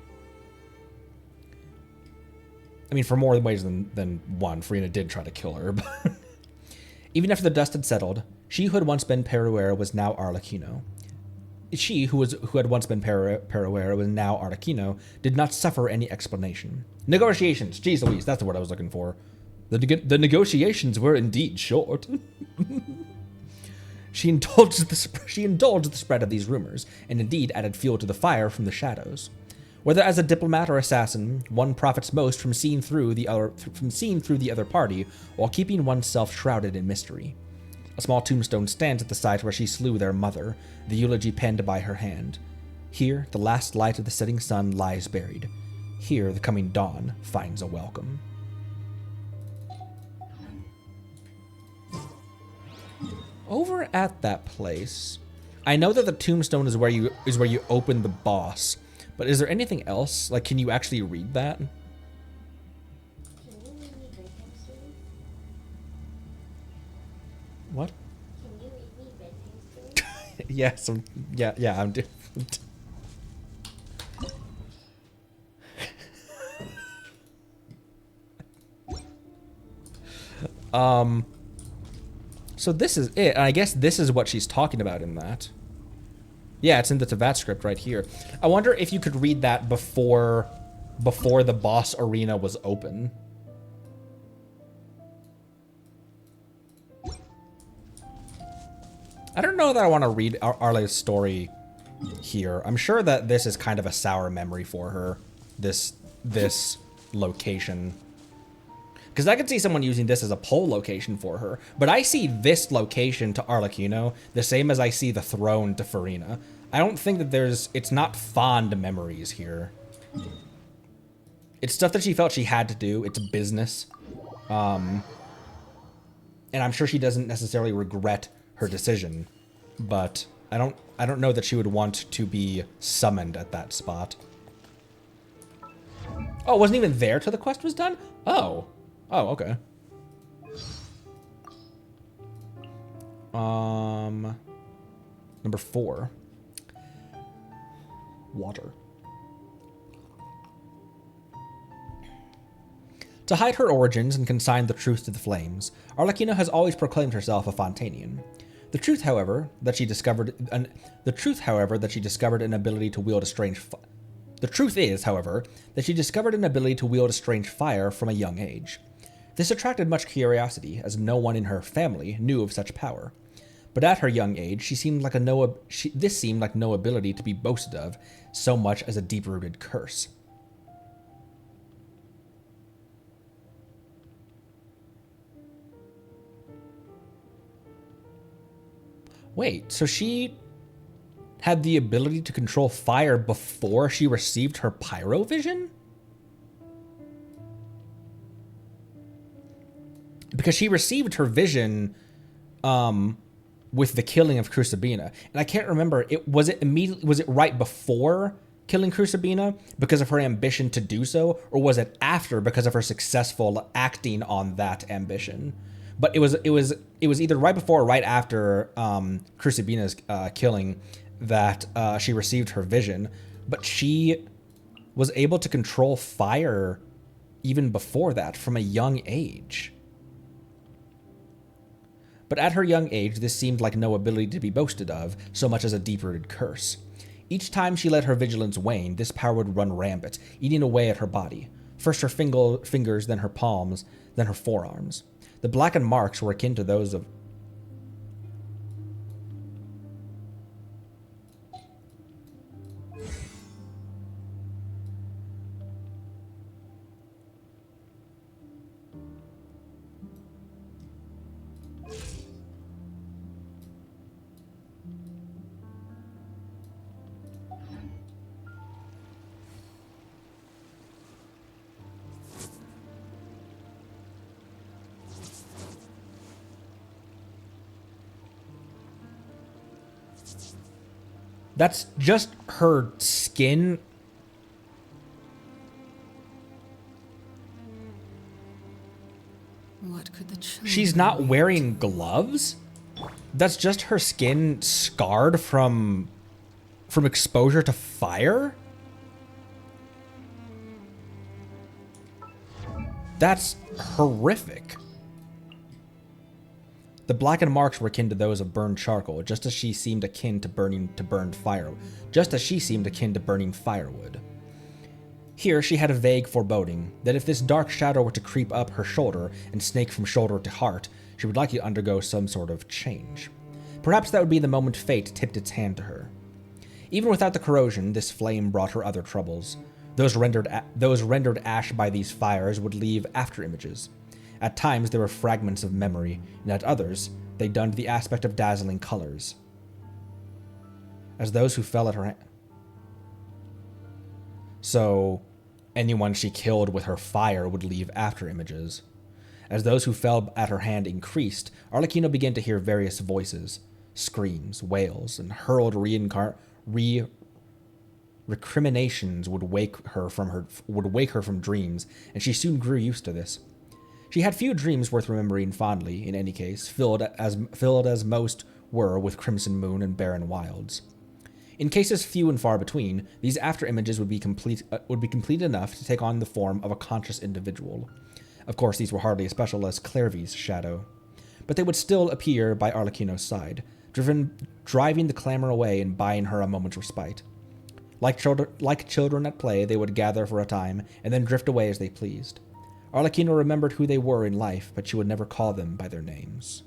I mean, for more ways than one. Farina did try to kill her. But even after the dust had settled, she who had once been Peruera was now Arlecchino. She who had once been Peruera was now Arlecchino did not suffer any explanation. Negotiations. Jeez Louise, that's the word I was looking for. The negotiations were indeed short. She indulged the spread of these rumors, and indeed added fuel to the fire from the shadows. Whether as a diplomat or assassin, one profits most from seeing through the other party while keeping oneself shrouded in mystery. A small tombstone stands at the site where she slew their mother, the eulogy penned by her hand. Here, the last light of the setting sun lies buried. Here, the coming dawn finds a welcome. Over at that place, I know that the tombstone is where you open the boss, but is there anything else? Like, can you actually read that? What?
Can you read me bedtime stories?
Yes, yeah, I'm doing. So this is it, and I guess this is what she's talking about in that. Yeah, it's in the Tevat script right here. I wonder if you could read that before the boss arena was open. I don't know that I want to read Arle's story here. I'm sure that this is kind of a sour memory for her, this location. Because I could see someone using this as a poll location for her, but I see this location to Arlecchino the same as I see the throne to Farina. I don't think that it's not fond memories here. It's stuff that she felt she had to do. It's business. And I'm sure she doesn't necessarily regret her decision, but I don't know that she would want to be summoned at that spot. Oh, it wasn't even there till the quest was done? Oh, okay. Number 4. Water. To hide her origins and consign the truth to the flames, Arlecchino has always proclaimed herself a Fontanian. The truth, however, that she discovered an ability to wield a strange The truth is, however, that she discovered an ability to wield a strange fire from a young age. This attracted much curiosity, as no one in her family knew of such power. But at her young age, this seemed like no ability to be boasted of, so much as a deep-rooted curse. Wait, so she had the ability to control fire before she received her pyro vision? Because she received her vision with the killing of Crucibina. And I can't remember, was it right before killing Crucibina because of her ambition to do so, or was it after because of her successful acting on that ambition? But it was either right before or right after Crucibina's killing that she received her vision. But she was able to control fire even before that from a young age. But at her young age, this seemed like no ability to be boasted of, so much as a deep-rooted curse. Each time she let her vigilance wane, this power would run rampant, eating away at her body. First her fingers, then her palms, then her forearms. The blackened marks were akin to those of... That's just her skin.
What could the
She's not wearing gloves? That's just her skin scarred from exposure to fire? That's horrific. The blackened marks were akin to those of burned charcoal, just as she seemed akin to burning firewood. Here she had a vague foreboding that if this dark shadow were to creep up her shoulder and snake from shoulder to heart, she would likely undergo some sort of change. Perhaps that would be the moment fate tipped its hand to her. Even without the corrosion, this flame brought her other troubles. Those rendered ash by these fires would leave afterimages. At times, there were fragments of memory, and at others, they dunned the aspect of dazzling colors. As those who fell at her hand. So, anyone she killed with her fire would leave afterimages. As those who fell at her hand increased, Arlecchino began to hear various voices, screams, wails, and hurled recriminations would wake her from dreams, and she soon grew used to this. She had few dreams worth remembering fondly, in any case, filled as most were with Crimson Moon and barren wilds. In cases few and far between, these afterimages would be complete enough to take on the form of a conscious individual. Of course, these were hardly as special as Clairvy's shadow, but they would still appear by Arlecchino's side, driving the clamor away and buying her a moment's respite. Like children at play, they would gather for a time and then drift away as they pleased. Arlecchino remembered who they were in life, but she would never call them by their names.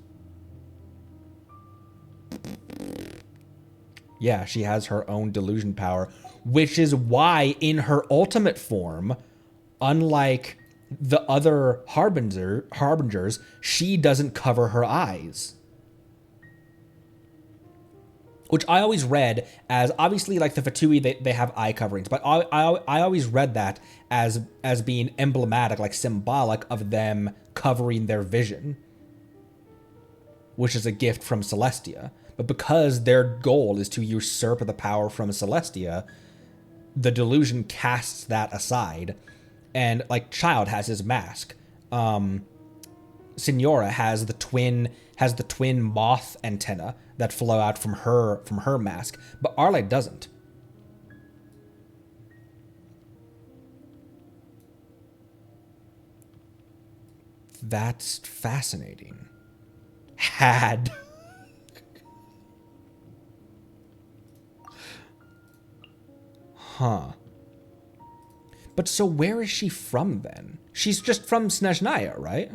Yeah, she has her own delusion power, which is why in her ultimate form, unlike the other harbingers, she doesn't cover her eyes. Which I always read as, obviously, like the Fatui, they have eye coverings, but I always read that as being emblematic, like symbolic of them covering their vision, which is a gift from Celestia. But because their goal is to usurp the power from Celestia, the delusion casts that aside. And like Child has his mask. Signora has the twin moth antenna that flow out from her mask, but Arle doesn't. That's fascinating. Had. Huh. But so where is she from then? She's just from Snezhnaya, right?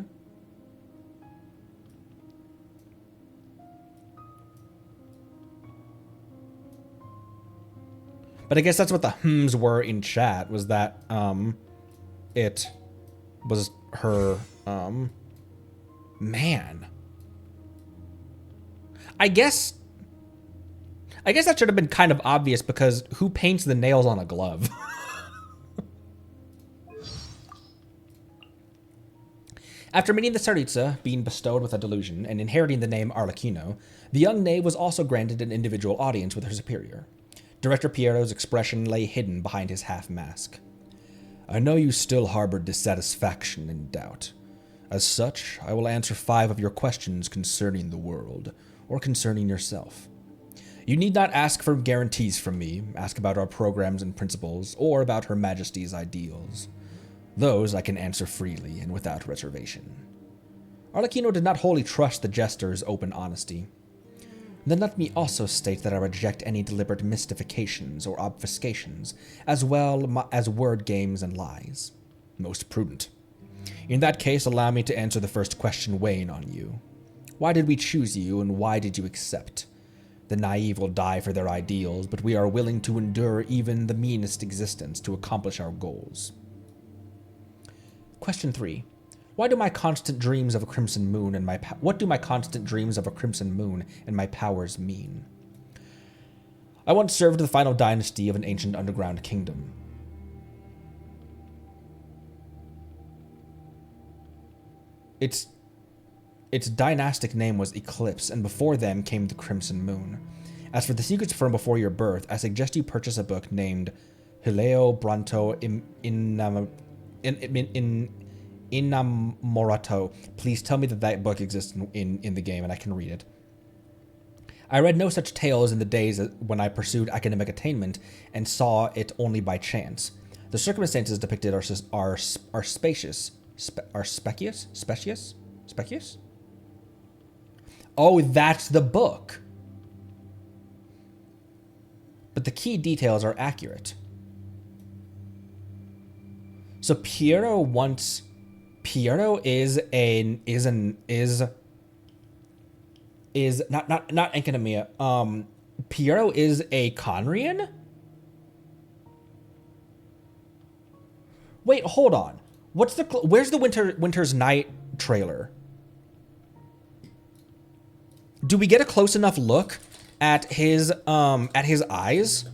But I guess that's what the hms were in chat, was that it was her man. I guess that should have been kind of obvious, because who paints the nails on a glove? After meeting the Tsaritsa, being bestowed with a delusion, and inheriting the name Arlecchino, the young knave was also granted an individual audience with her superior. Director Piero's expression lay hidden behind his half-mask. I know you still harbor dissatisfaction and doubt. As such, I will answer 5 of your questions concerning the world, or concerning yourself. You need not ask for guarantees from me, ask about our programs and principles, or about Her Majesty's ideals. Those I can answer freely and without reservation. Arlecchino did not wholly trust the jester's open honesty. Then let me also state that I reject any deliberate mystifications or obfuscations, as well as word games and lies. Most prudent. In that case, allow me to answer the first question weighing on you. Why did we choose you, and why did you accept? The naive will die for their ideals, but we are willing to endure even the meanest existence to accomplish our goals. Question 3. What do my constant dreams of a crimson moon and my powers mean? I once served the final dynasty of an ancient underground kingdom. Its dynastic name was Eclipse, and before them came the Crimson Moon. As for the secrets from before your birth, I suggest you purchase a book named Hileo Branto Inamorato. Please tell me that book exists in the game and I can read it. I read no such tales in the days when I pursued academic attainment and saw it only by chance. The circumstances depicted are spacious. Specious? Oh, that's the book. But the key details are accurate. So Piero is not Enkanomiya. Piero is a Conrian? Wait, hold on. Where's the Winter's Night trailer? Do we get a close enough look at his eyes?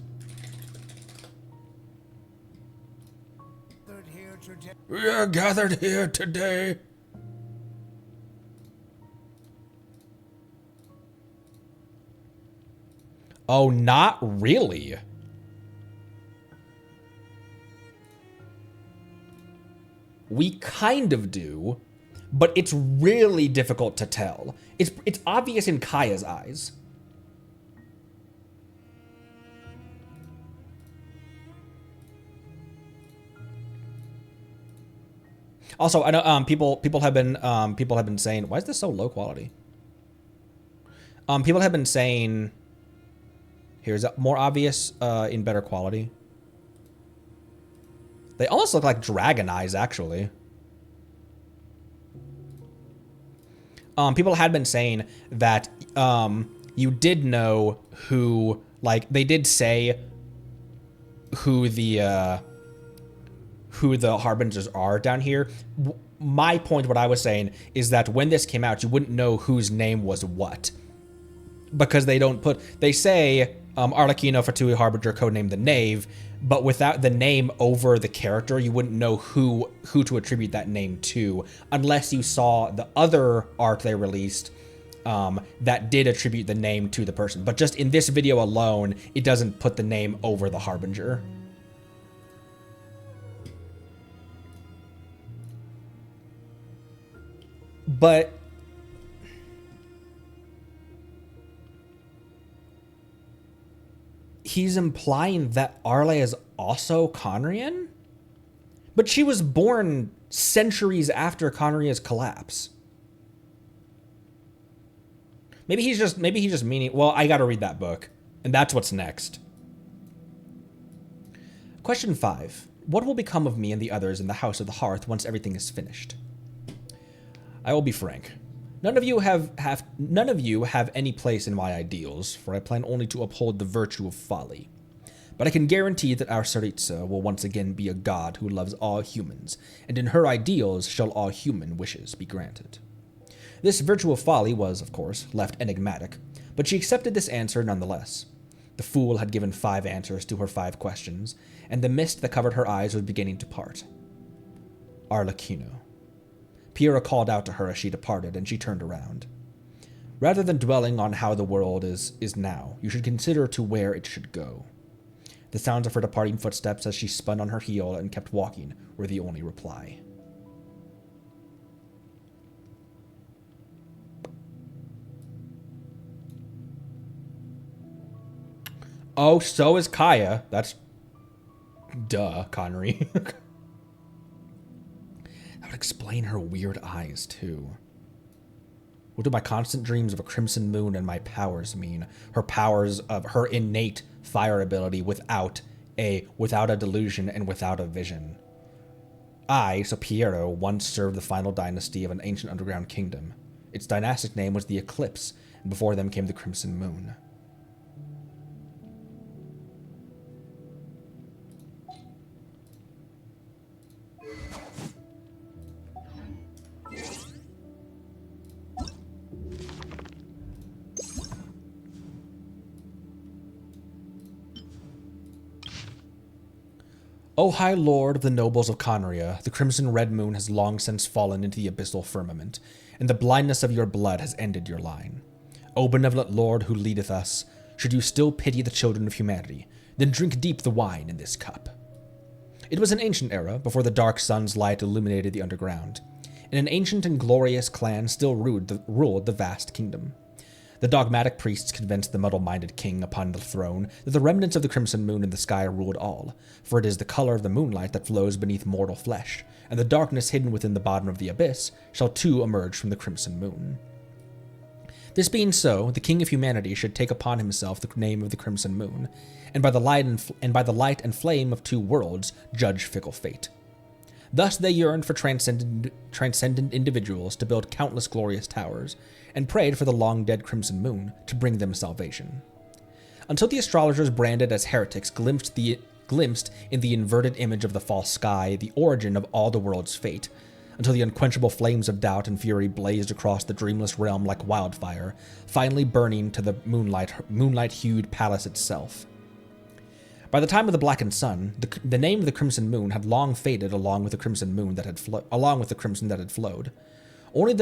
We are gathered here today. Oh, not really. We kind of do, but it's really difficult to tell. It's obvious in Kaya's eyes. Also, I know people have been saying, why is this so low quality? People have been saying, here's more obvious in better quality. They almost look like dragon eyes, actually. People had been saying that you did know who, like, they did say who the Harbingers are down here. My point, what I was saying, is that when this came out, you wouldn't know whose name was what. Because they don't put, they say Arlecchino, Fatui, Harbinger, codename the Knave, but without the name over the character, you wouldn't know who to attribute that name to, unless you saw the other art they released that did attribute the name to the person. But just in this video alone, it doesn't put the name over the Harbinger. But he's implying that Arle is also Conrian? But she was born centuries after Conria's collapse. Maybe he's just meaning, well, I gotta read that book. And that's what's next. Question 5. What will become of me and the others in the House of the Hearth once everything is finished? I will be frank. None of you have any place in my ideals, for I plan only to uphold the virtue of folly. But I can guarantee that our Tsaritsa will once again be a god who loves all humans, and in her ideals shall all human wishes be granted. This virtue of folly was, of course, left enigmatic, but she accepted this answer nonetheless. The fool had given 5 answers to her 5 questions, and the mist that covered her eyes was beginning to part. Arlecchino. Piera called out to her as she departed, and she turned around. Rather than dwelling on how the world is now, you should consider to where it should go. The sounds of her departing footsteps as she spun on her heel and kept walking were the only reply. Oh, so is Kaya. That's... duh, Connery. That would explain her weird eyes, too. What do my constant dreams of a crimson moon and my powers mean? Her powers of her innate fire ability without a delusion and without a vision. I, so Piero, once served the final dynasty of an ancient underground kingdom. Its dynastic name was the Eclipse, and before them came the Crimson Moon. O High Lord of the nobles of Conria, the crimson red moon has long since fallen into the abyssal firmament, and the blindness of your blood has ended your line. O benevolent Lord who leadeth us, should you still pity the children of humanity, then drink deep the wine in this cup. It was an ancient era, before the dark sun's light illuminated the underground, and an ancient and glorious clan still ruled the vast kingdom. The dogmatic priests convinced the muddle-minded king upon the throne that the remnants of the crimson moon in the sky ruled all, for it is the color of the moonlight that flows beneath mortal flesh, and the darkness hidden within the bottom of the abyss shall too emerge from the crimson moon. This being so, the king of humanity should take upon himself the name of the crimson moon, and by the light and flame of two worlds judge fickle fate. Thus they yearned for transcendent individuals to build countless glorious towers, and prayed for the long-dead crimson moon to bring them salvation. Until the astrologers branded as heretics glimpsed in the inverted image of the false sky the origin of all the world's fate, until the unquenchable flames of doubt and fury blazed across the dreamless realm like wildfire, finally burning to the moonlight-hued palace itself. By the time of the blackened sun, the name of the crimson moon had long faded along with the crimson moon that had flowed. Only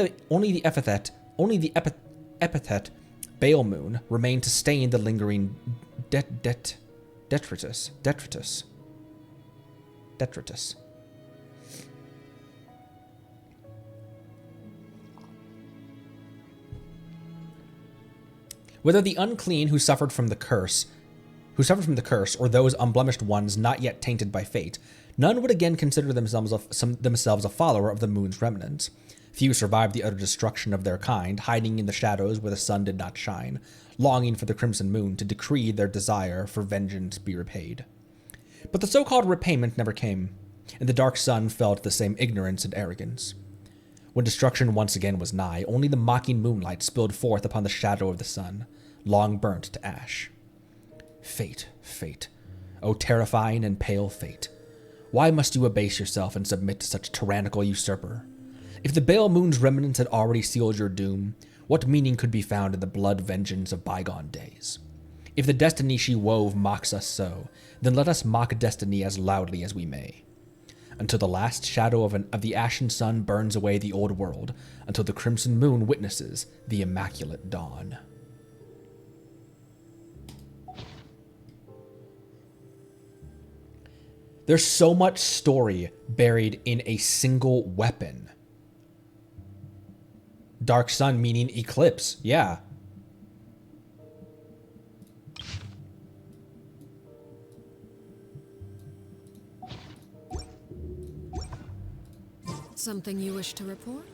the epithet Bale Moon remained to stain the lingering detritus. Whether the unclean who suffered from the curse, or those unblemished ones not yet tainted by fate, none would again consider themselves a follower of the moon's remnants. Few survived the utter destruction of their kind, hiding in the shadows where the sun did not shine, longing for the crimson moon to decree their desire for vengeance be repaid. But the so-called repayment never came, and the dark sun felt the same ignorance and arrogance. When destruction once again was nigh, only the mocking moonlight spilled forth upon the shadow of the sun, long burnt to ash. Fate, fate, O terrifying and pale fate, why must you abase yourself and submit to such tyrannical usurper? If the Bale Moon's remnants had already sealed your doom, what meaning could be found in the blood vengeance of bygone days? If the destiny she wove mocks us so, then let us mock destiny as loudly as we may. Until the last shadow of the ashen sun burns away the old world, until the crimson moon witnesses the immaculate dawn. There's so much story buried in a single weapon. Dark sun meaning eclipse, yeah.
Something you wish to report?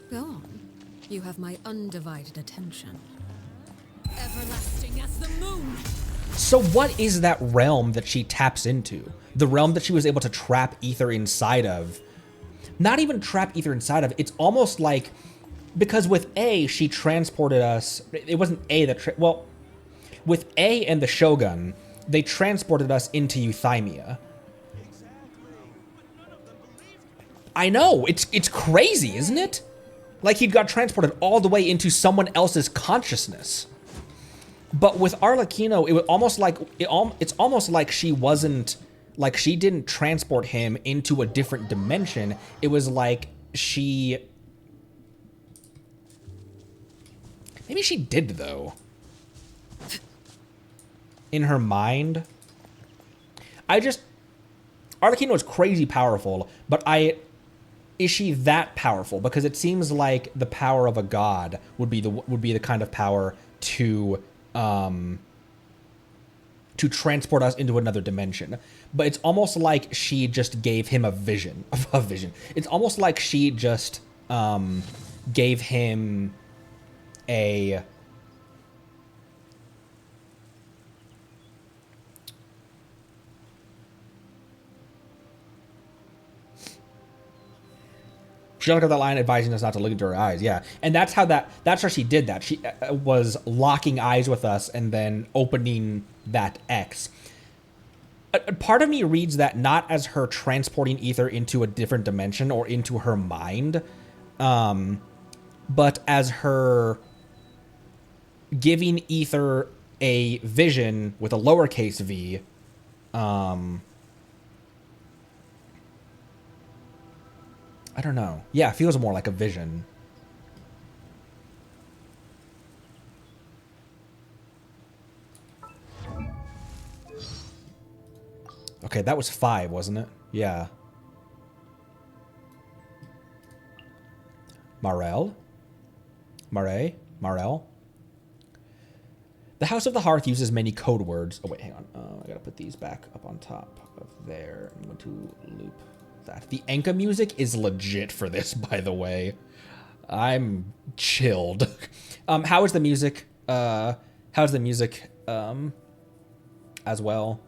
Go on. You have my undivided attention.
Everlasting as the moon.
So what is that realm that she taps into? The realm that she was able to trap ether inside of? Not even trap ether inside of, it's almost like, because with A, she transported us, it wasn't A that, well, with A and the Shogun, they transported us into Euthymia. I know, it's crazy, isn't it? Like he got transported all the way into someone else's consciousness. But with Arlecchino, it was almost like it's almost like she wasn't, like she didn't transport him into a different dimension. It was like she, maybe she did though. In her mind, Arlecchino is crazy powerful, but is she that powerful? Because it seems like the power of a god would be the kind of power to transport us into another dimension. But it's almost like she just gave him a vision. It's almost like she just gave him a she looked at that line advising us not to look into her eyes. Yeah. And that's how she did that. She was locking eyes with us and then opening that X. Part of me reads that not as her transporting ether into a different dimension or into her mind, but as her giving ether a vision with a lowercase v, I don't know. Yeah, it feels more like a vision. Okay, that was 5, wasn't it? Yeah. Marel? Marel? The House of the Hearth uses many code words. Oh, wait, hang on. I gotta put these back up on top of there. I'm going to loop that. The Enka music is legit for this, by the way. I'm chilled. How is the music? How's the music as well?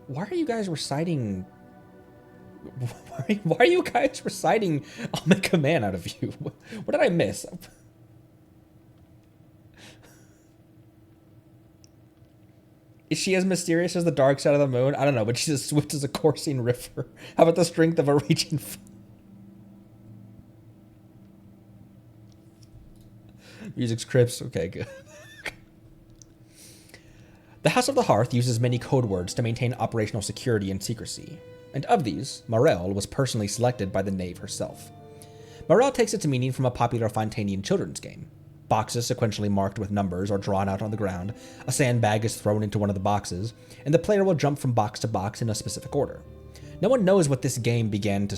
Why are you guys reciting? Why are you guys reciting I'll make a man out of you? What did I miss? Is she as mysterious as the dark side of the moon? I don't know, but she's as swift as a coursing river. How about the strength of a raging Music's crisp. Okay, good. The House of the Hearth uses many code words to maintain operational security and secrecy, and of these, Morel was personally selected by the knave herself. Morel takes its meaning from a popular Fontanian children's game. Boxes sequentially marked with numbers are drawn out on the ground, a sandbag is thrown into one of the boxes, and the player will jump from box to box in a specific order. No one knows when this game began to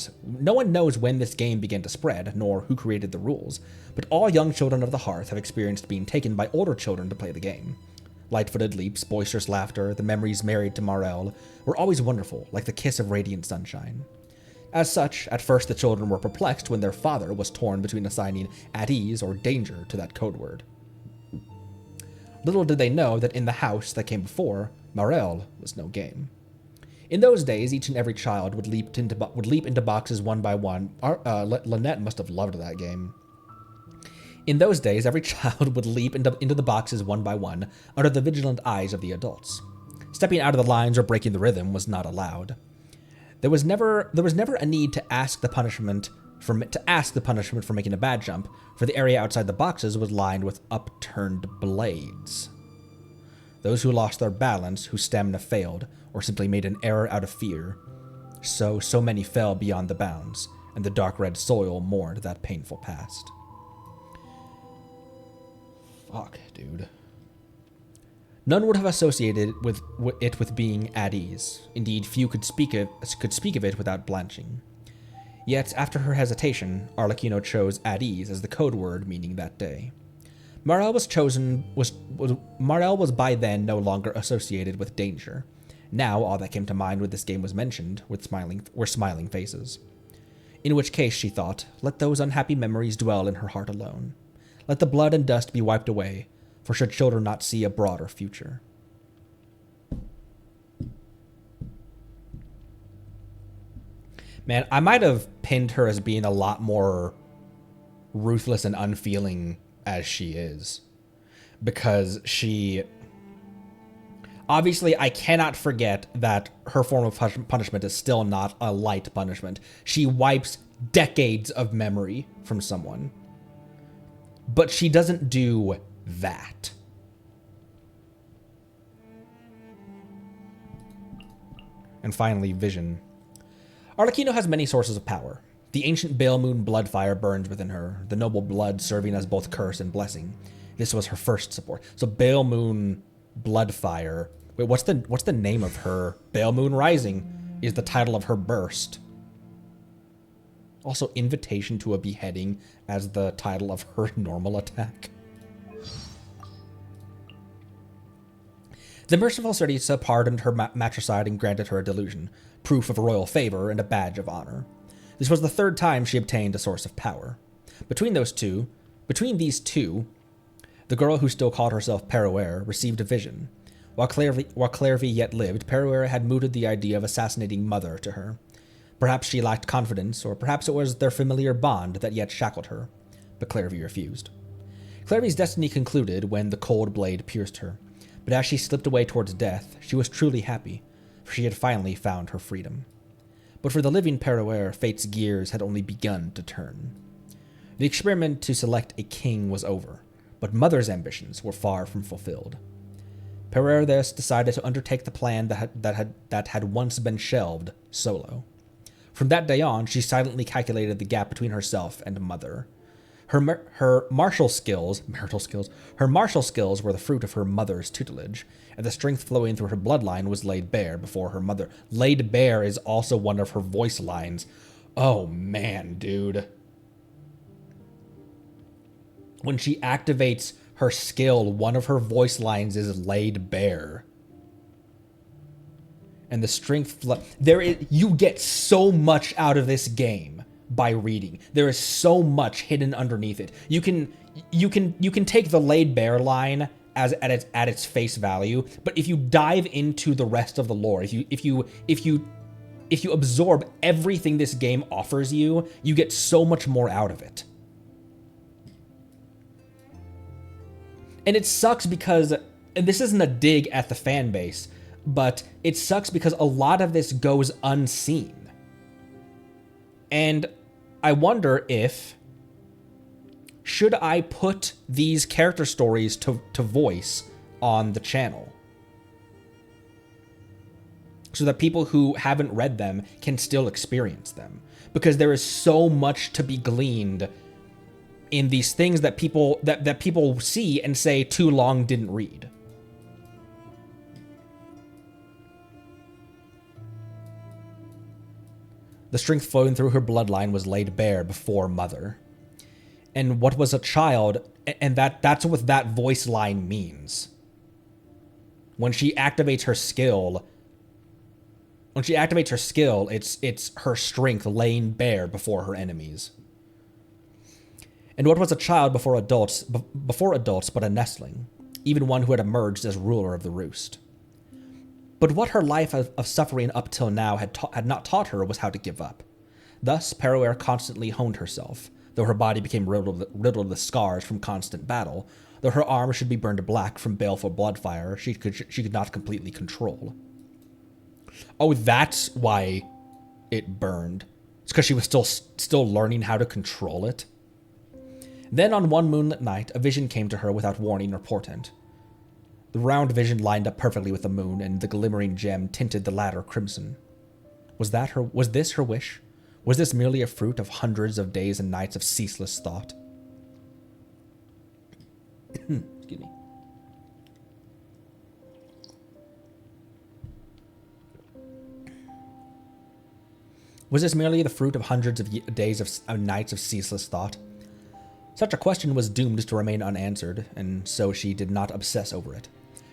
spread, nor who created the rules, but all young children of the Hearth have experienced being taken by older children to play the game. Light-footed leaps, boisterous laughter, the memories married to Morel were always wonderful, like the kiss of radiant sunshine. As such, at first the children were perplexed when their father was torn between assigning at ease or danger to that code word. Little did they know that in the house that came before, Morel was no game. In those days, each and every child would leap into boxes one by one. Lynette must have loved that game. In those days, every child would leap into the boxes one by one under the vigilant eyes of the adults. Stepping out of the lines or breaking the rhythm was not allowed. There was never a need to ask the punishment for making a bad jump, for the area outside the boxes was lined with upturned blades. Those who lost their balance, whose stamina failed, or simply made an error out of fear, so many fell beyond the bounds, and the dark red soil mourned that painful past. Fuck, dude. None would have associated it with being at ease. Indeed, few could speak of it without blanching. Yet, after her hesitation, Arlecchino chose at ease as the code word meaning that day. Morel was by then no longer associated with danger. Now, all that came to mind when this game was mentioned were smiling faces. In which case, she thought, let those unhappy memories dwell in her heart alone. Let the blood and dust be wiped away, for should children not see a broader future. Man, I might have pinned her as being a lot more ruthless and unfeeling as she is. Because she... Obviously, I cannot forget that her form of punishment is still not a light punishment. She wipes decades of memory from someone. But she doesn't do that. And finally, vision. Arlecchino has many sources of power. The ancient Bale Moon blood fire burns within her, the noble blood serving as both curse and blessing. This was her first support. So Bale Moon blood fire. Wait, what's the name of her? Bale Moon Rising is the title of her burst. Also, Invitation to a Beheading as the title of her normal attack. The merciful Cerdisa pardoned her matricide and granted her a delusion, proof of royal favor and a badge of honor. This was the third time she obtained a source of power. Between these two, the girl who still called herself Perouer received a vision. While Clairvy yet lived, Perouer had mooted the idea of assassinating Mother to her. Perhaps she lacked confidence, or perhaps it was their familiar bond that yet shackled her, but Clairvy refused. Clairvy's destiny concluded when the cold blade pierced her, but as she slipped away towards death, she was truly happy, for she had finally found her freedom. But for the living Perouer, fate's gears had only begun to turn. The experiment to select a king was over, but Mother's ambitions were far from fulfilled. Perouer thus decided to undertake the plan that had once been shelved solo. From that day on, she silently calculated the gap between herself and Mother. Her martial skills were the fruit of her mother's tutelage, and the strength flowing through her bloodline was laid bare before her mother. Laid bare is also one of her voice lines. Oh man, dude. When she activates her skill, one of her voice lines is laid bare. And the strength you get so much out of this game by reading. There is so much hidden underneath it. You can take the laid bare line as at its face value, but if you dive into the rest of the lore, if you absorb everything this game offers you, you get so much more out of it. And it sucks because, and this isn't a dig at the fan base, but it sucks because a lot of this goes unseen. And I wonder if, should I put these character stories to voice on the channel? So that people who haven't read them can still experience them. Because there is so much to be gleaned in these things that people that people see and say too long didn't read. The strength flowing through her bloodline was laid bare before Mother. And what was a child, and that's what that voice line means. When she activates her skill, it's her strength laying bare before her enemies. And what was a child before adults, but a nestling, even one who had emerged as ruler of the roost. But what her life of suffering up till now had not taught her was how to give up. Thus, Perouer constantly honed herself, though her body became riddled with scars from constant battle, though her arms should be burned black from baleful bloodfire she could not completely control. Oh, that's why it burned. It's because she was still learning how to control it. Then on one moonlit night, a vision came to her without warning or portent. The round vision lined up perfectly with the moon, and the glimmering gem tinted the latter crimson. Was this her wish? Was this merely a fruit of hundreds of days and nights of ceaseless thought? Excuse me. Was this merely the fruit of hundreds of days of nights of ceaseless thought? Such a question was doomed to remain unanswered, and so she did not obsess over it.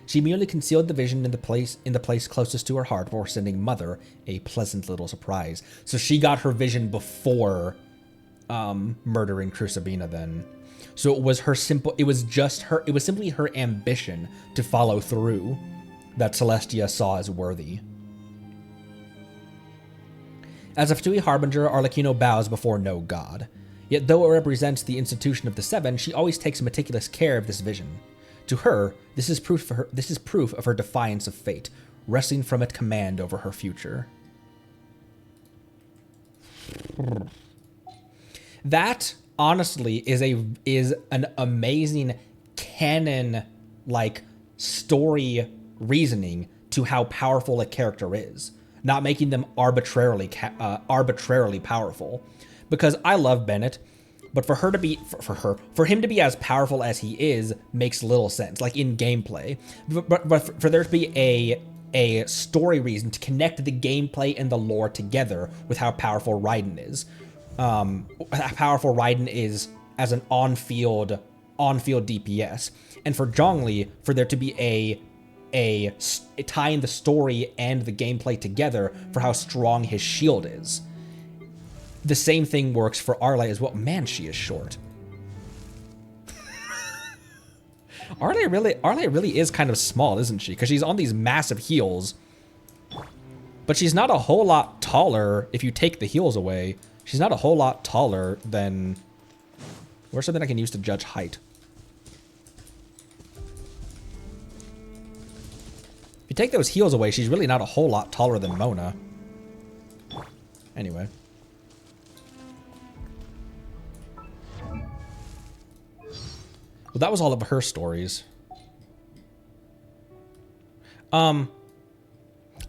She merely concealed the vision in the place closest to her heart before sending Mother a pleasant little surprise. So she got her vision before murdering Crucibina then. So it was simply her ambition to follow through that Celestia saw as worthy. As a Fatui Harbinger, Arlecchino bows before no god. Yet though it represents the institution of the Seven, she always takes meticulous care of this vision. To her, this is proof of her defiance of fate, wresting from it command over her future. That honestly is an amazing canon story reasoning to how powerful a character is, not making them arbitrarily powerful. Because I love Bennett, but for him to be as powerful as he is makes little sense, in gameplay. But for there to be a story reason to connect the gameplay and the lore together with how powerful Raiden is. How powerful Raiden is as an on-field DPS. And for Zhongli, for there to be a tying the story and the gameplay together for how strong his shield is. The same thing works for Arle as well. Man, she is short. Arle really is kind of small, isn't she? Because she's on these massive heels. But she's not a whole lot taller if you take the heels away. She's not a whole lot taller than... Where's something I can use to judge height? If you take those heels away, she's really not a whole lot taller than Mona. Anyway. Well, that was all of her stories. I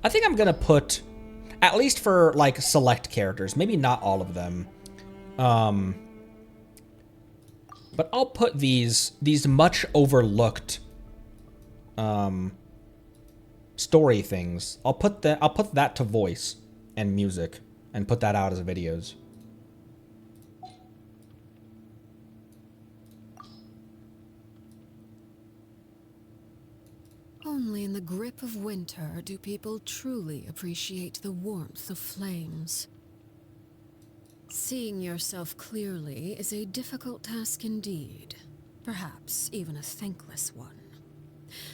think I'm gonna put, at least for select characters, maybe not all of them. But I'll put these much overlooked story things. I'll put that to voice and music and put that out as videos.
Only in the grip of winter do people truly appreciate the warmth of flames. Seeing yourself clearly is a difficult task indeed, perhaps even a thankless one.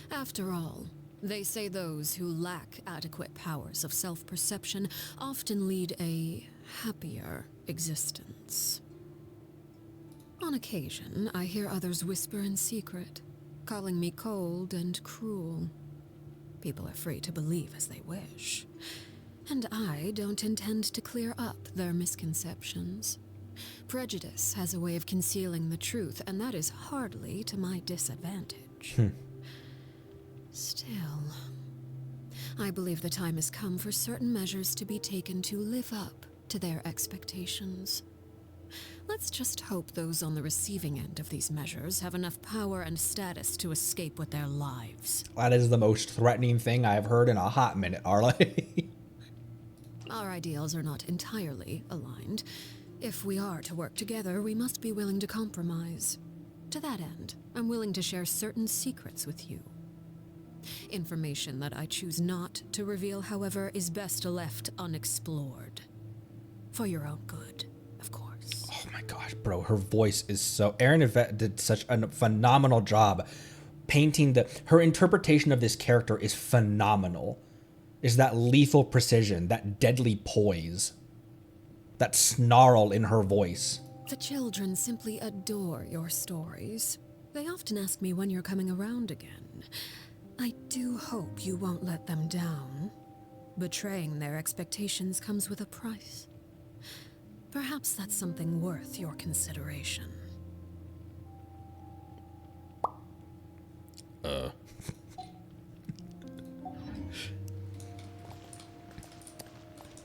After all, they say those who lack adequate powers of self-perception often lead a happier existence. On occasion, I hear others whisper in secret, calling me cold and cruel. People are free to believe as they wish. And I don't intend to clear up their misconceptions. Prejudice has a way of concealing the truth, and that is hardly to my disadvantage. Still, I believe the time has come for certain measures to be taken to live up to their expectations. Let's just hope those on the receiving end of these measures have enough power and status to escape with their lives.
That is the most threatening thing I've heard in a hot minute, Arle.
Our ideals are not entirely aligned. If we are to work together, we must be willing to compromise. To that end, I'm willing to share certain secrets with you. Information that I choose not to reveal, however, is best left unexplored. For your own good, of course.
Oh my gosh, bro, her voice is so... Erin Yvette did such a phenomenal job painting her interpretation of this character is phenomenal. Is that lethal precision, that deadly poise, that snarl in her voice.
The children simply adore your stories. They often ask me when you're coming around again. I do hope you won't let them down. Betraying their expectations comes with a price. Perhaps that's something worth your consideration.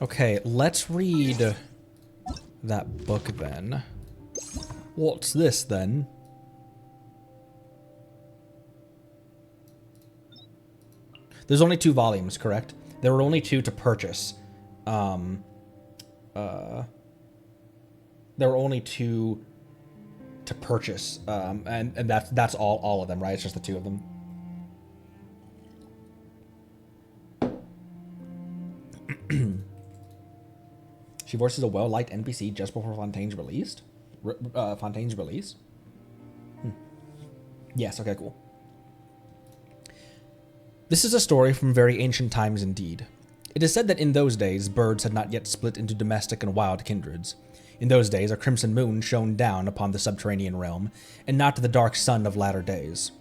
Okay, let's read that book then. What's this then? There's only 2 volumes, correct? There were only 2 to purchase. There were only 2 to purchase, and that's all of them, right? It's just the 2 of them. She voices a well-liked NPC just before Fontaine's release. Yes. Okay. Cool. This is a story from very ancient times indeed. It is said that in those days, birds had not yet split into domestic and wild kindreds. In those days, a crimson moon shone down upon the subterranean realm, and not the dark sun of latter days.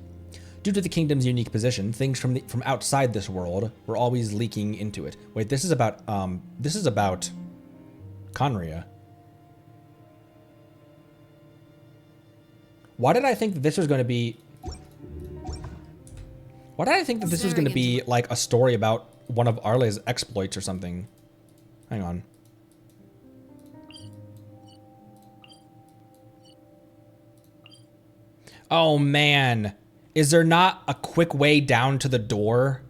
Due to the kingdom's unique position, things from outside this world were always leaking into it. Wait, this is about Conria. Why did I think that this was going to be... Why did I think that this was going to be like a story about one of Arle's exploits or something? Hang on. Oh man. Is there not a quick way down to the door?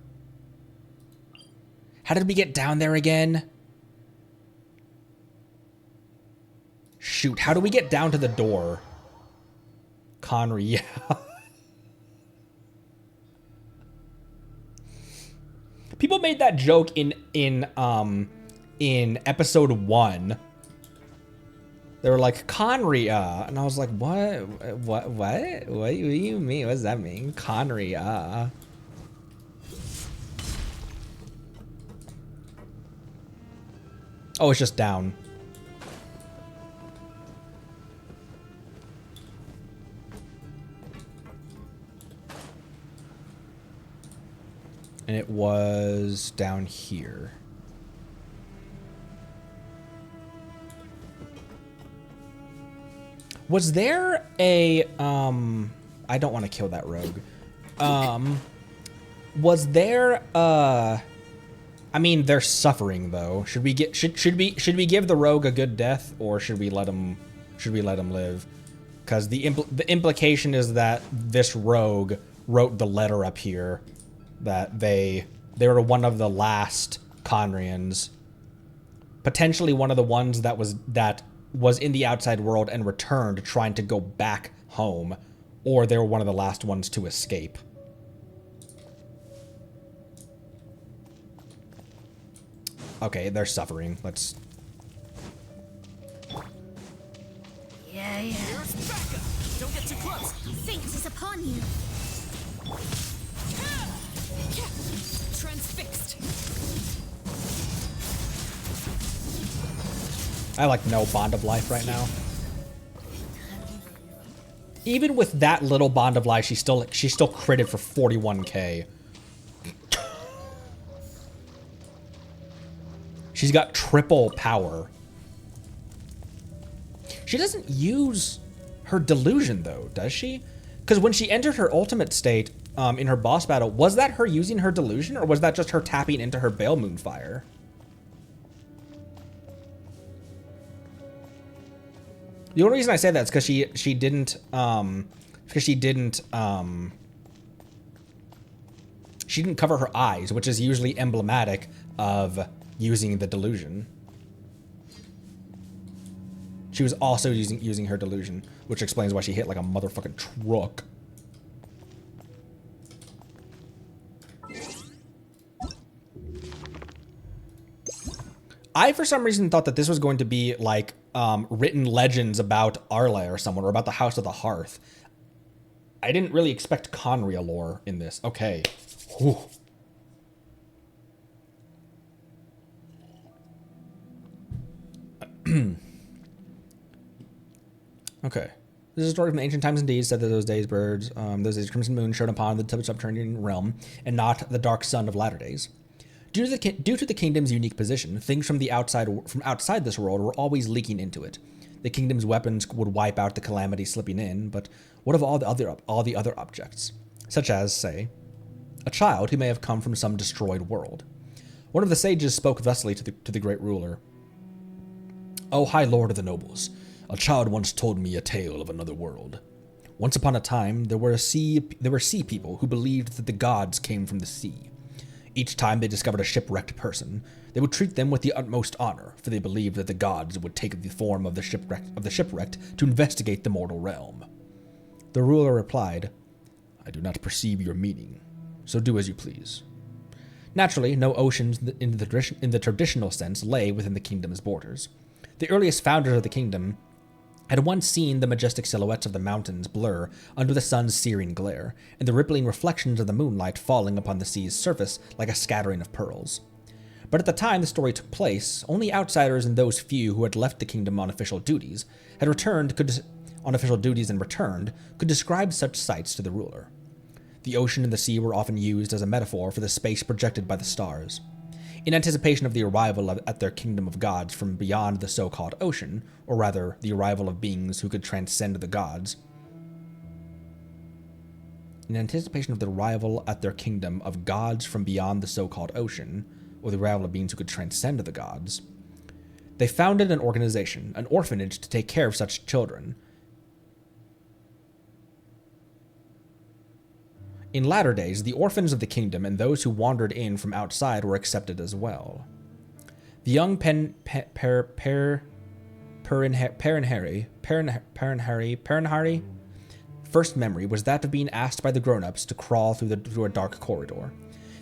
How did we get down there again? Shoot, how do we get down to the door? Conry, yeah. People made that joke in episode 1. They were like, Conria. And I was like, what do you mean? What does that mean? Conria. Oh, it's just down. And it was down here. Was there a, I don't want to kill that rogue. Was there, I mean, they're suffering though. Should we give the rogue a good death, or should we let him live? Because the implication is that this rogue wrote the letter up here, that they were one of the last Conrians, potentially one of the ones that was in the outside world and returned trying to go back home, or they were one of the last ones to escape. Okay, they're suffering. Let's...
Yeah.
Here's backup. Don't get too close.
Fate is upon you. Transfixed.
I like no bond of life right now. Even with that little bond of life, she's still critted for 41k. She's got triple power. She doesn't use her delusion though, does she? Because when she entered her ultimate state in her boss battle, was that her using her delusion, or was that just her tapping into her Bale Moonfire? The only reason I say that is because she didn't cover her eyes, which is usually emblematic of using the delusion. She was also using her delusion, which explains why she hit like a motherfucking truck. I, for some reason, thought that this was going to be like written legends about Arle or someone, or about the House of the Hearth. I didn't really expect Conria lore in this. Okay. Whew. Okay. This is a story from ancient times indeed, said that those days Crimson Moon shone upon the subterranean realm, and not the dark sun of latter days. Due to the kingdom's unique position, things from outside this world were always leaking into it. The kingdom's weapons would wipe out the calamity slipping in, but what of all the other objects? Such as, say, a child who may have come from some destroyed world. One of the sages spoke thusly to the great ruler. "O high lord of the nobles, a child once told me a tale of another world. Once upon a time, there were sea people who believed that the gods came from the sea. Each time they discovered a shipwrecked person, they would treat them with the utmost honor, for they believed that the gods would take the form of the shipwrecked to investigate the mortal realm." The ruler replied, "I do not perceive your meaning, so do as you please." Naturally, no oceans in the traditional sense lay within the kingdom's borders. The earliest founders of the kingdom had once seen the majestic silhouettes of the mountains blur under the sun's searing glare, and the rippling reflections of the moonlight falling upon the sea's surface like a scattering of pearls. But at the time the story took place, only outsiders and those few who had left the kingdom on official duties and returned could describe such sights to the ruler. The ocean and the sea were often used as a metaphor for the space projected by the stars. In anticipation of the arrival at their kingdom of gods from beyond the so-called ocean, or rather, the arrival of beings who could transcend the gods. In anticipation of the arrival at their kingdom of gods from beyond the so-called ocean, or the arrival of beings who could transcend the gods, they founded an organization, an orphanage, to take care of such children. In latter days, the orphans of the kingdom and those who wandered in from outside were accepted as well. The young Perenhari first memory was that of being asked by the grown-ups to crawl through a dark corridor.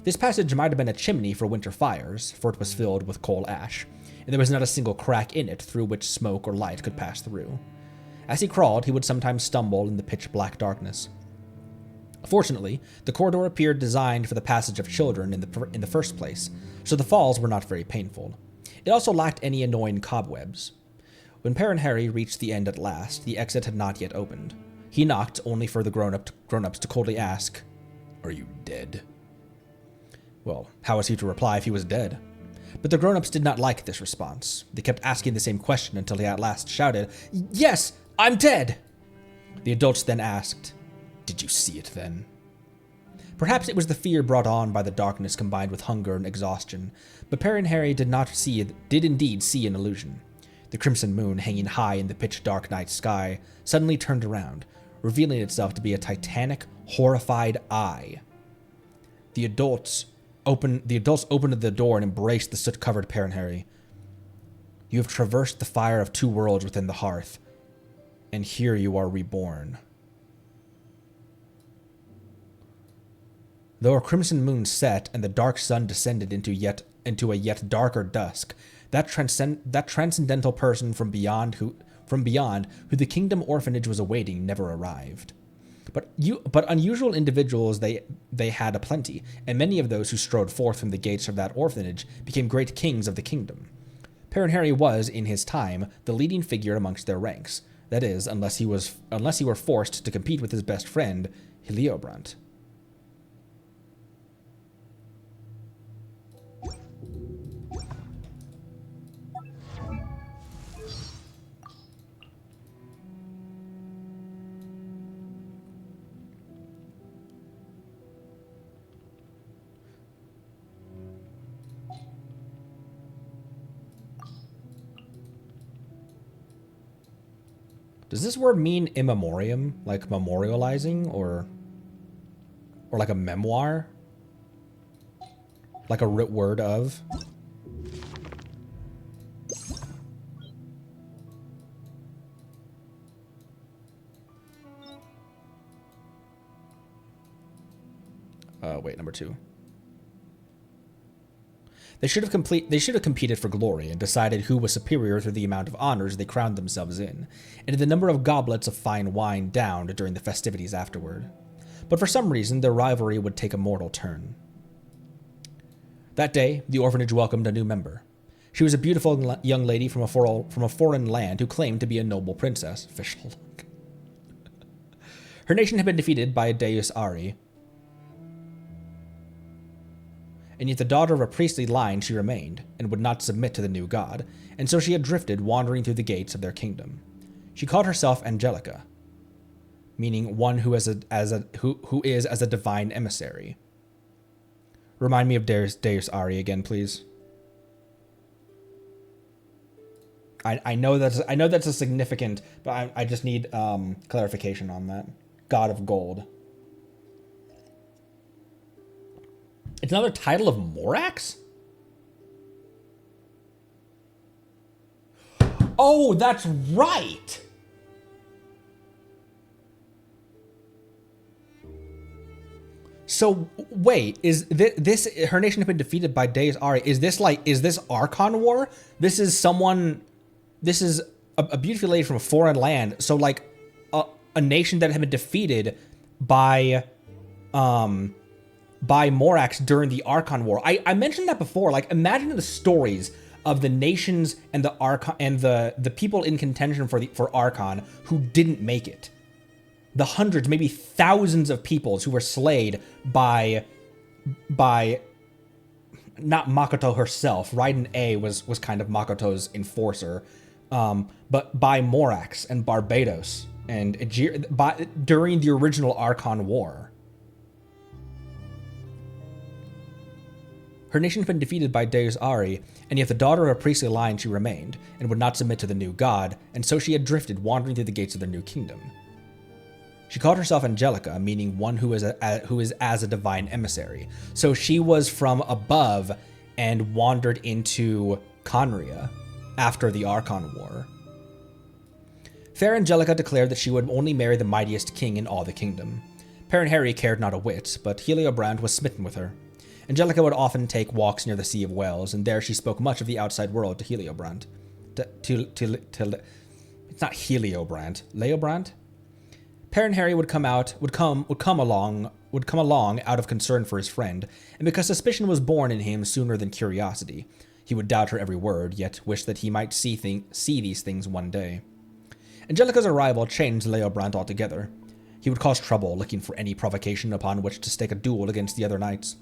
This passage might have been a chimney for winter fires, for it was filled with coal ash, and there was not a single crack in it through which smoke or light could pass through. As he crawled, he would sometimes stumble in the pitch-black darkness. Fortunately, the corridor appeared designed for the passage of children in the first place, so the falls were not very painful. It also lacked any annoying cobwebs. When Perenhari reached the end at last, the exit had not yet opened. He knocked, only for the grown-ups to coldly ask, "Are you dead?" Well, how was he to reply if he was dead? But the grown-ups did not like this response. They kept asking the same question until he at last shouted, "Yes, I'm dead!" The adults then asked, "Did you see it then?" Perhaps it was the fear brought on by the darkness combined with hunger and exhaustion, but Perenhari did indeed see an illusion. The crimson moon, hanging high in the pitch-dark night sky, suddenly turned around, revealing itself to be a titanic, horrified eye. The adults opened the door and embraced the soot-covered Perenhari. "You have traversed the fire of two worlds within the hearth, and here you are reborn." Though a crimson moon set and the dark sun descended into yet into a yet darker dusk. That transcendental person from beyond who the kingdom orphanage was awaiting never arrived. But unusual individuals they had aplenty, and many of those who strode forth from the gates of that orphanage became great kings of the kingdom. Baron Harry was, in his time, the leading figure amongst their ranks. That is, unless he were forced to compete with his best friend, Heliobrandt. Does this word mean in memoriam, like memorializing, or like a memoir? Like a writ word of? Wait, number 2. They should have competed for glory and decided who was superior through the amount of honors they crowned themselves in, and the number of goblets of fine wine downed during the festivities afterward. But for some reason, their rivalry would take a mortal turn. That day, the orphanage welcomed a new member. She was a beautiful young lady from a foreign land who claimed to be a noble princess. Official. Her nation had been defeated by Deus Ari, and yet the daughter of a priestly line she remained, and would not submit to the new god, and so she had drifted, wandering through the gates of their kingdom. She called herself Angelica, meaning one who is as a divine emissary. Remind me of Deus Ari again, please. I know that's a significant, but I just need clarification on that. God of Gold. It's another title of Morax? Oh, that's right! So, wait, is this her nation had been defeated by Deus Ari? Is this Archon War? This is a beautiful lady from a foreign land. So, like, a nation that had been defeated by Morax during the Archon War. I mentioned that before. Like, imagine the stories of the nations and the Archon and the people in contention for Archon who didn't make it. The hundreds, maybe thousands of peoples who were slayed by not Makoto herself. Raiden A was kind of Makoto's enforcer, but by Morax and Barbados and during the original Archon War. Her nation had been defeated by Deus Ari, and yet the daughter of a priestly line she remained, and would not submit to the new god, and so she had drifted, wandering through the gates of their new kingdom. She called herself Angelica, meaning one who is as a divine emissary. So she was from above and wandered into Conria after the Archon War. Fair Angelica declared that she would only marry the mightiest king in all the kingdom. Baron Harry cared not a whit, but Heliobrandt was smitten with her. Angelica would often take walks near the Sea of Wells, and there she spoke much of the outside world to Heliobrandt. It's not Heliobrandt. Leobrandt? Baron Harry would come along out of concern for his friend, and because suspicion was born in him sooner than curiosity. He would doubt her every word, yet wish that he might see these things one day. Angelica's arrival changed Leobrandt altogether. He would cause trouble, looking for any provocation upon which to stake a duel against the other knights.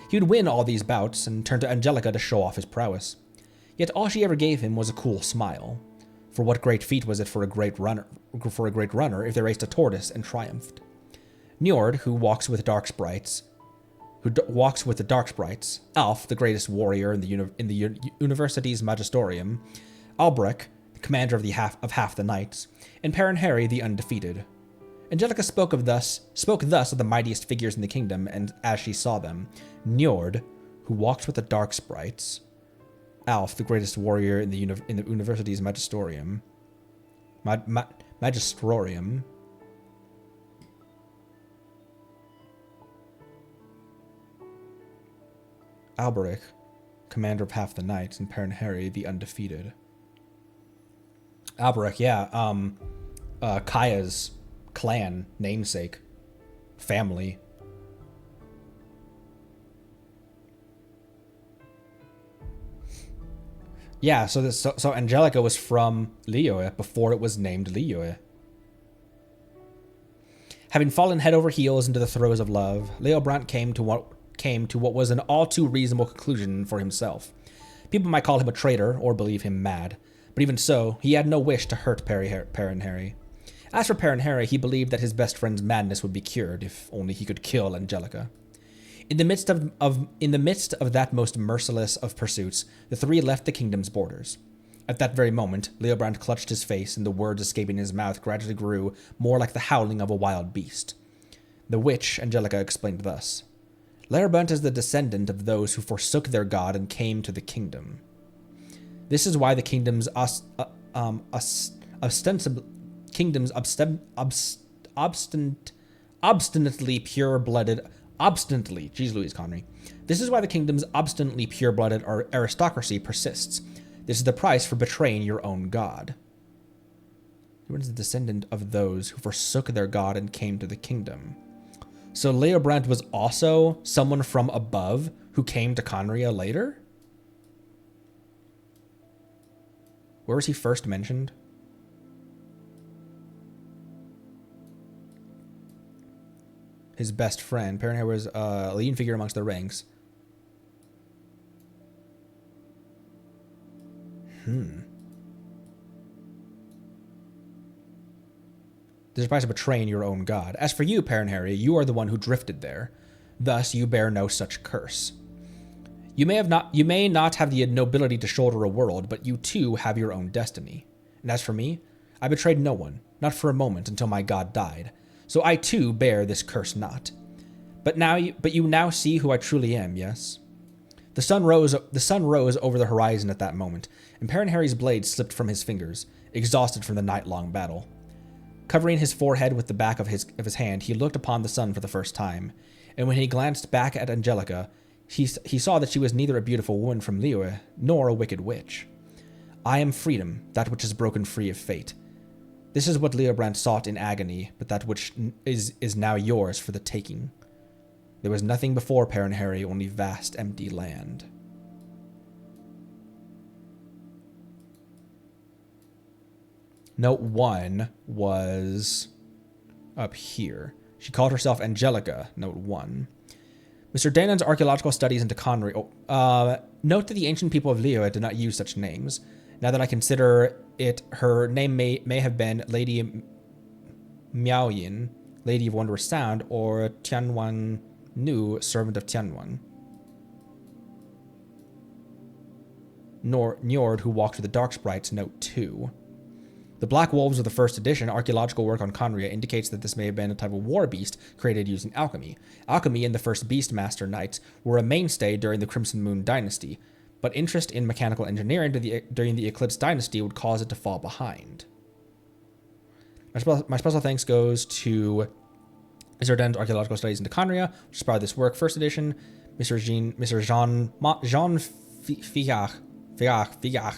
He would win all these bouts and turn to Angelica to show off his prowess. Yet all she ever gave him was a cool smile. For what great feat was it for a great runner if they raced a tortoise and triumphed? Njord, who walks with the dark sprites, Alf, the greatest warrior in the university's magisterium, Albrecht, commander of half the knights, and Baron Harry, the undefeated. Angelica spoke thus of the mightiest figures in the kingdom, and as she saw them, Njord, who walks with the dark sprites, Alf, the greatest warrior in the university's magisterium, Albrecht, commander of half the knights, and Perenheri the undefeated. Albrecht, yeah. Kaya's clan, namesake, family. Yeah, so Angelica was from Liyue before it was named Liyue. Having fallen head over heels into the throes of love, Leobrant came to what was an all too reasonable conclusion for himself. People might call him a traitor or believe him mad, but even so, he had no wish to hurt Perenheri. As for Perenheri, he believed that his best friend's madness would be cured if only he could kill Angelica. In the midst of that most merciless of pursuits, the three left the kingdom's borders. At that very moment, Leobrant clutched his face, and the words escaping his mouth gradually grew more like the howling of a wild beast. The witch, Angelica, explained thus. Leobrant is the descendant of those who forsook their god and came to the kingdom. This is why the kingdom's obstinately pure-blooded... Obstinately, geez Louise Connery. This is why the kingdom's obstinately pure-blooded aristocracy persists. This is the price for betraying your own god. What is the descendant of those who forsook their god and came to the kingdom? So Leobrant was also someone from above who came to Conria later? Where was he first mentioned? His best friend. Perenheri was a leading figure amongst the ranks. There's a price of betraying your own god. As for you, Perenheri, you are the one who drifted there. Thus, you bear no such curse. You may not have the nobility to shoulder a world, but you too have your own destiny. And as for me, I betrayed no one, not for a moment until my god died. So I too bear this curse not. But you now see who I truly am, yes? The sun rose over the horizon at that moment, and Perenheri's blade slipped from his fingers, exhausted from the night-long battle. Covering his forehead with the back of his hand, he looked upon the sun for the first time, and when he glanced back at Angelica, he saw that she was neither a beautiful woman from Liyue, nor a wicked witch. I am freedom, that which is broken free of fate. This is what Leobrant sought in agony, but that which is now yours for the taking. There was nothing before Perenheri, only vast empty land. Note 1 was up here. She called herself Angelica, note 1. Mr. Danon's archaeological studies into Conry... note that the ancient people of Liyue did not use such names. Now that I consider it, her name may have been Lady Miaoyin, Lady of Wondrous Sound, or Tianwan Nu, Servant of Tianwan. Njord, who walked with the Dark Sprites, note 2. The Black Wolves of the first edition, archaeological work on Conria, indicates that this may have been a type of war beast created using alchemy. Alchemy and the first Beastmaster Knights were a mainstay during the Crimson Moon Dynasty, but interest in mechanical engineering during the Eclipse Dynasty would cause it to fall behind. My special thanks goes to Mr. Den's Archaeological Studies into Conria, which inspired this work, first edition. Mr. Jean Fiach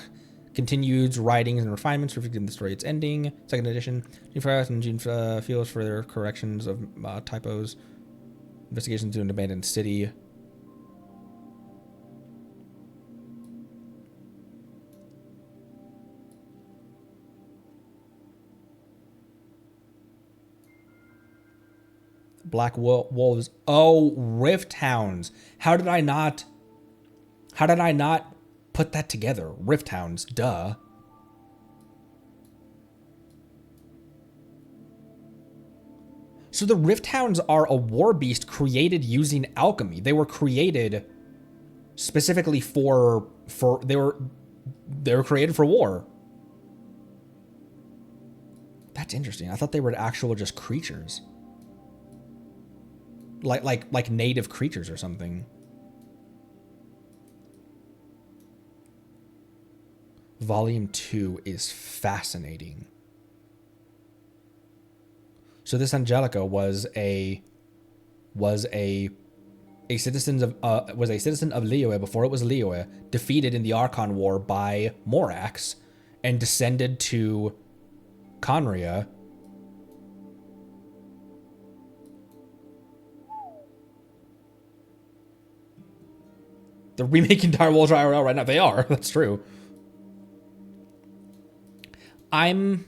continued writings and refinements, reflecting the story its ending. Second edition. Jean Fiach and Jean Fields for their corrections of typos. Investigations into an abandoned city. Black Wolves. Oh, Rift Hounds. How did I not put that together? Rift Hounds, duh. So the Rift Hounds are a war beast created using alchemy. They were created specifically for they were created for war. That's interesting. I thought they were actual just creatures. Like native creatures or something. Volume 2 is fascinating. So this Angelica was a a citizen of Liyue before it was Liyue, defeated in the Archon War by Morax, and descended to Conria. They're remaking Dire Wolves IRL right now. They are. That's true. I need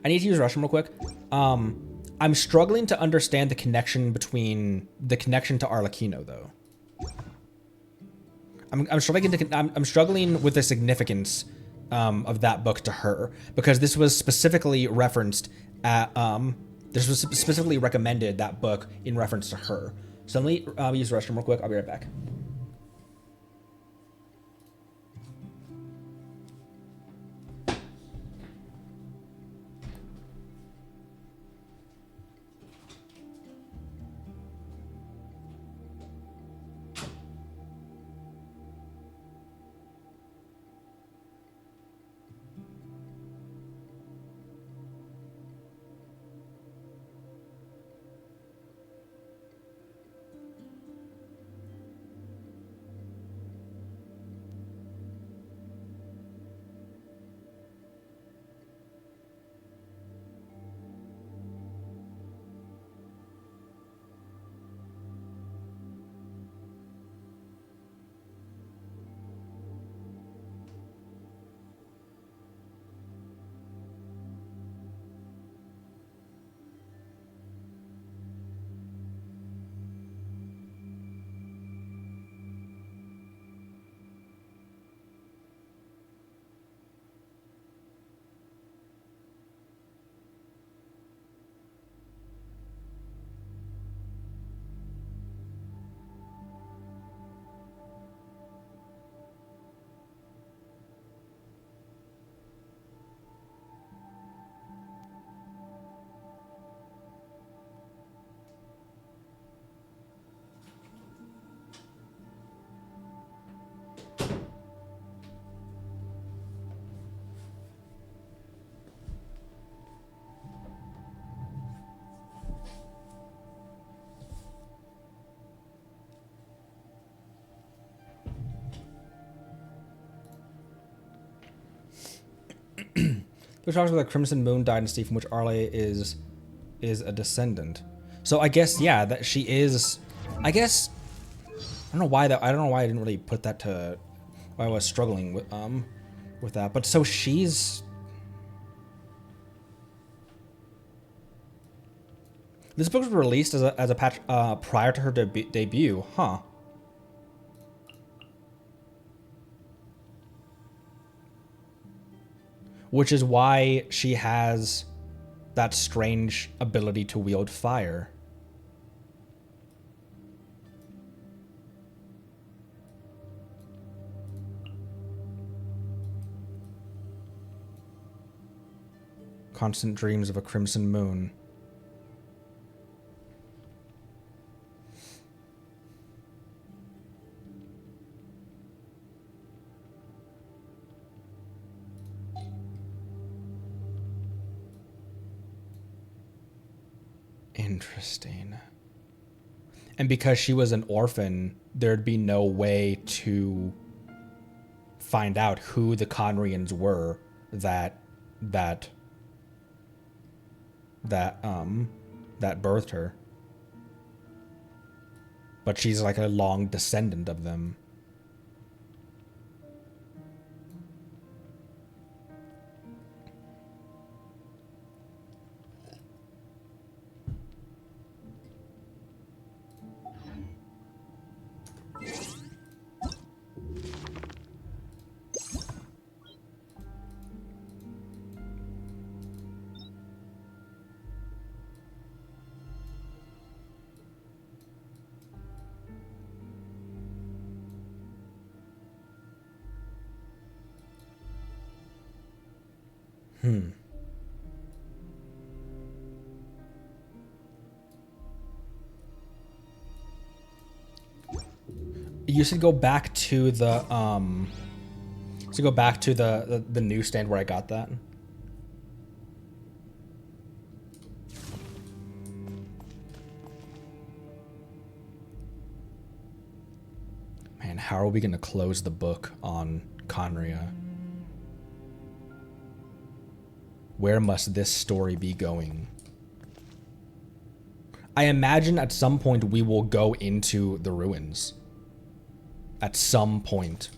to use Russian real quick. I'm struggling to understand the connection to Arlecchino, though. I'm struggling with the significance of that book to her, because this was specifically referenced at this was specifically recommended, that book, in reference to her. So let me use the restroom real quick. I'll be right back. Which talks about the Crimson Moon dynasty from which Arle is a descendant. So I guess, yeah, that she is. I guess I don't know why I didn't really put that to why I was struggling with that. But so she's. This book was released as a patch prior to her debut, huh? Which is why she has that strange ability to wield fire. Constant dreams of a crimson moon. Interesting. And because she was an orphan, there'd be no way to find out who the Conrians were that birthed her. But she's like a long descendant of them. You should go back to the the newsstand where I got that. Man, how are we going to close the book on Conria? Where must this story be going? I imagine at some point we will go into the ruins. At some point.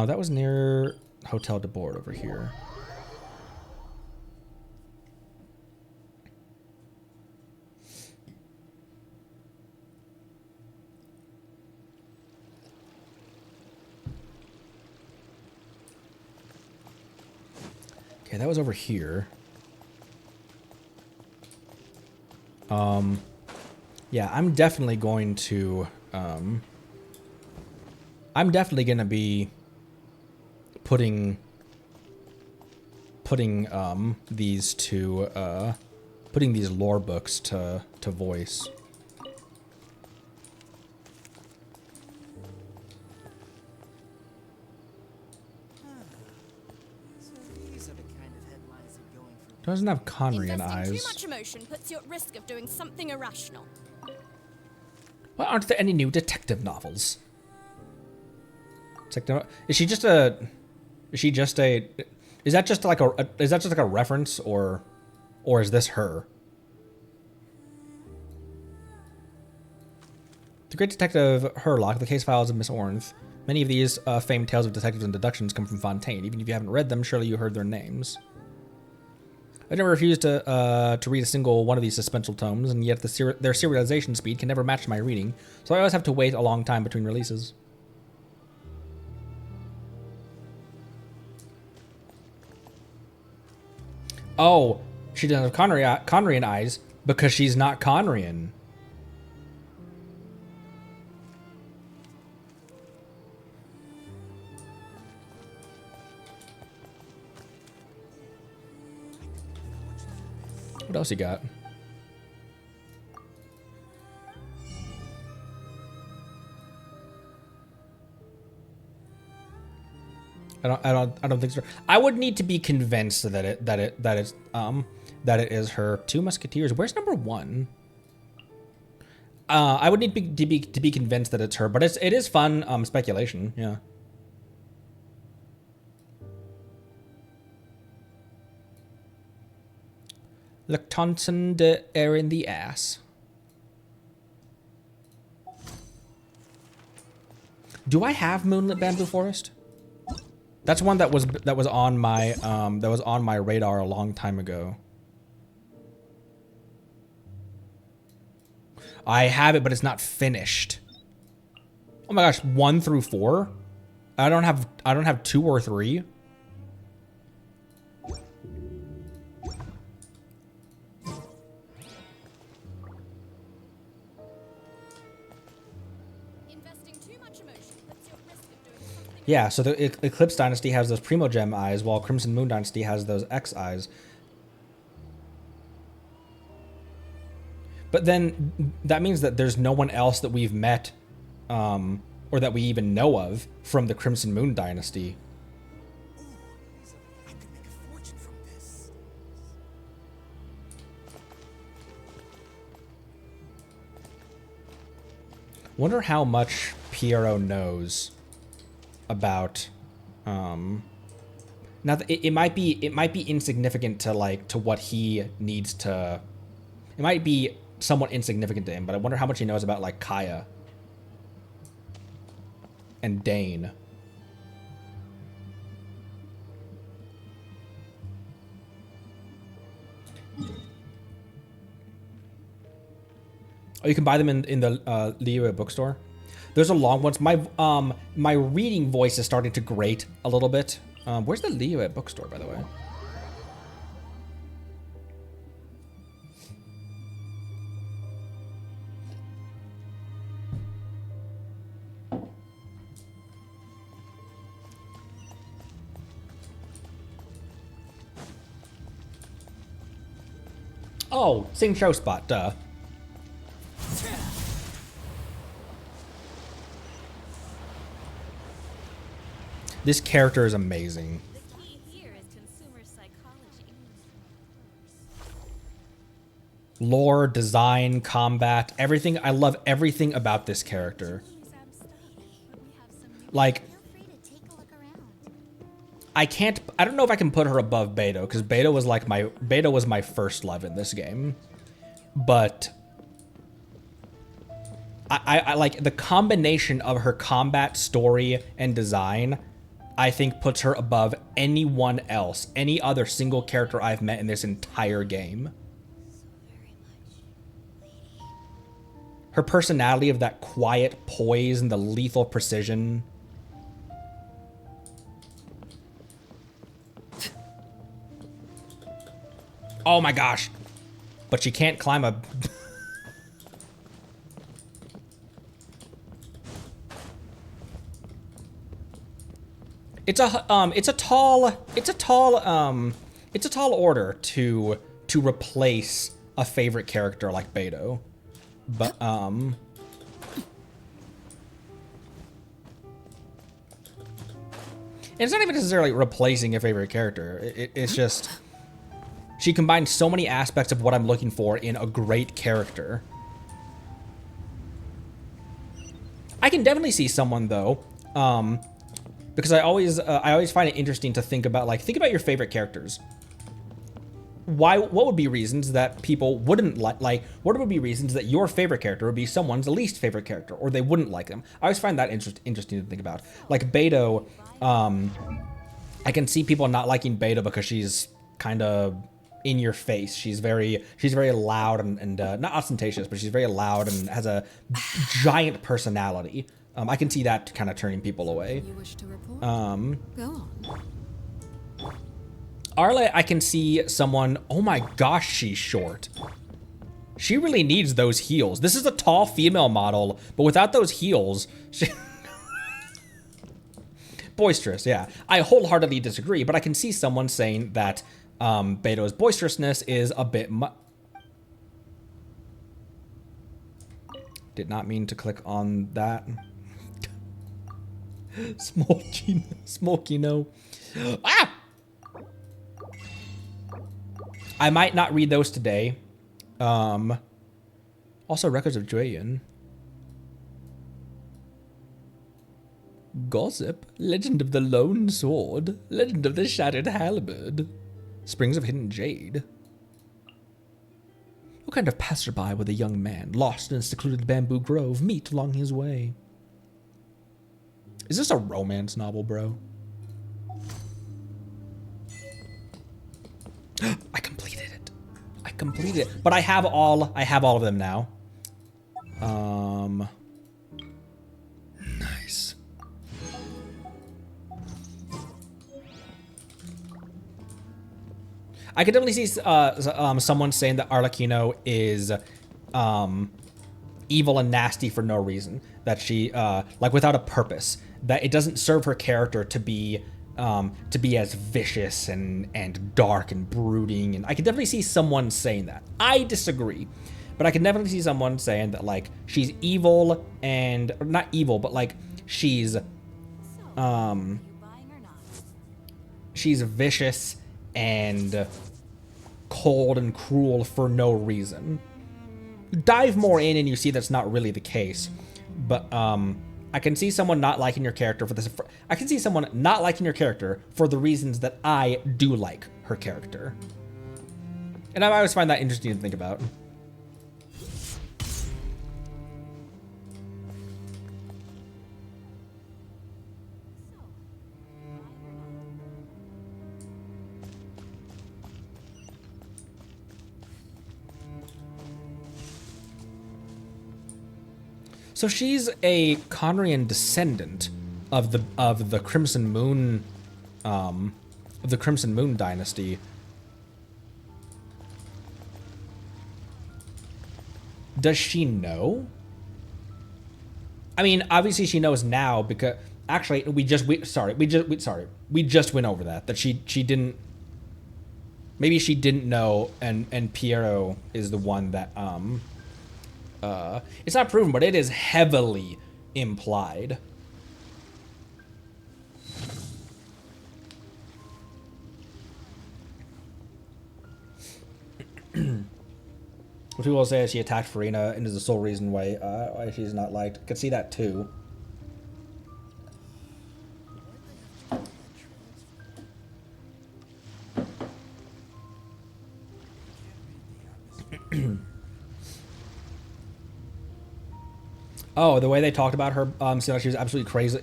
That was near Hotel de Board over here. Okay, that was over here. Yeah, I'm definitely going to, I'm definitely going to be putting these to, putting these lore books to voice. Doesn't have Conrian eyes.
Investing too much emotion puts you at risk of doing something irrational.
Why aren't there any new detective novels? Is she just a? Is she just a? Is that just like a? Is that just like a reference, or is this her? The Great Detective Herlock, the case files of Miss Ornth. Many of these famed tales of detectives and deductions come from Fontaine. Even if you haven't read them, surely you heard their names. I never refused to read a single one of these suspenseful tomes, and yet their serialization speed can never match my reading, so I always have to wait a long time between releases. Oh, she doesn't have Conrian eyes because she's not Conrian. What else you got? I don't think so. I would need to be convinced that it is her. Two Musketeers. Where's number one? I would need to be convinced that it's her, but it is fun speculation. Yeah. Le Tonson de Air in the Ass. Do I have Moonlit Bamboo Forest? That's one that was on my radar a long time ago. I have it, but it's not finished. Oh my gosh, 1 through 4? I don't have 2 or 3. Yeah, so the Eclipse Dynasty has those Primogem eyes, while Crimson Moon Dynasty has those X eyes. But then that means that there's no one else that we've met, or that we even know of from the Crimson Moon Dynasty.
I could make a fortune from this.
Wonder how much Piero knows about now it might be insignificant to what he needs to, it might be somewhat insignificant to him, but I wonder how much he knows about like Kaya and Dane. Oh, you can buy them in the Liyue bookstore. There's a long ones. My reading voice is starting to grate a little bit. Where's the Liyue bookstore, by the way? Oh, same show spot, duh. This character is amazing.
The key here is consumer psychology.
lore, design, combat, everything. I love everything about this character. Like, I don't know if I can put her above Beto, because Beto was my first love in this game. But I like the combination of her combat, story, and design, I think puts her above anyone else, any other single character I've met in this entire game. Her personality of that quiet poise and the lethal precision. Oh my gosh. But she can't climb a... It's a tall order to replace a favorite character like Beto. But and it's not even necessarily replacing a favorite character. It's just she combines so many aspects of what I'm looking for in a great character. I can definitely see someone though, because I always find it interesting to think about your favorite characters. What would be reasons that people wouldn't like? What would be reasons that your favorite character would be someone's least favorite character, or they wouldn't like them? I always find that interesting to think about. Like Beto, I can see people not liking Beto because she's kind of in your face. She's very loud and not ostentatious, but she's very loud and has a giant personality. I can see that kind of turning people away.
You wish to report? Go on.
Arle, I can see someone, oh my gosh, she's short. She really needs those heels. This is a tall female model, but without those heels, she... Boisterous, yeah. I wholeheartedly disagree, but I can see someone saying that Beto's boisterousness is a bit Did not mean to click on that. Smokino. Ah! I might not read those today. Also, Records of Julian. Gossip. Legend of the Lone Sword. Legend of the Shattered Halberd. Springs of Hidden Jade. What kind of passerby would a young man, lost in a secluded bamboo grove, meet along his way? Is this a romance novel, bro? I completed it. But I have all of them now. Nice. I could definitely see someone saying that Arlecchino is evil and nasty for no reason. That she like without a purpose. That it doesn't serve her character to be as vicious and dark and brooding. And I could definitely see someone saying that. I disagree, but I could definitely see someone saying that like she's evil and or not evil, but like she's vicious and cold and cruel for no reason. You dive more in and you see that's not really the case. But I can see someone not liking your character for this. I can see someone not liking your character for the reasons that I do like her character. And I always find that interesting to think about. So she's a Conrian descendant of the Crimson Moon, of the Crimson Moon dynasty. Does she know? I mean, obviously she knows now because actually we just went over that she didn't. Maybe she didn't know, and Piero is the one that it's not proven, but it is heavily implied. Which people will say she attacked Farina and is the sole reason why she's not liked. Could see that too. Oh, the way they talked about her, seemed like she was absolutely crazy,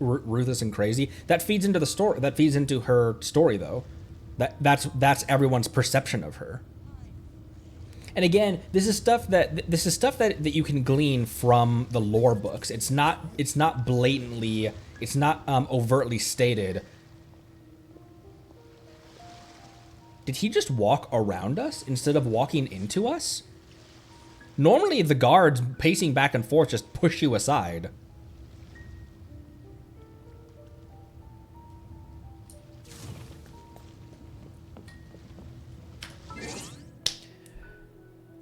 ruthless and crazy. That feeds into the story. That feeds into her story, though. That's everyone's perception of her. And again, this is stuff that you can glean from the lore books. It's not blatantly, it's not overtly stated. Did he just walk around us instead of walking into us? Normally, the guards pacing back and forth just push you aside.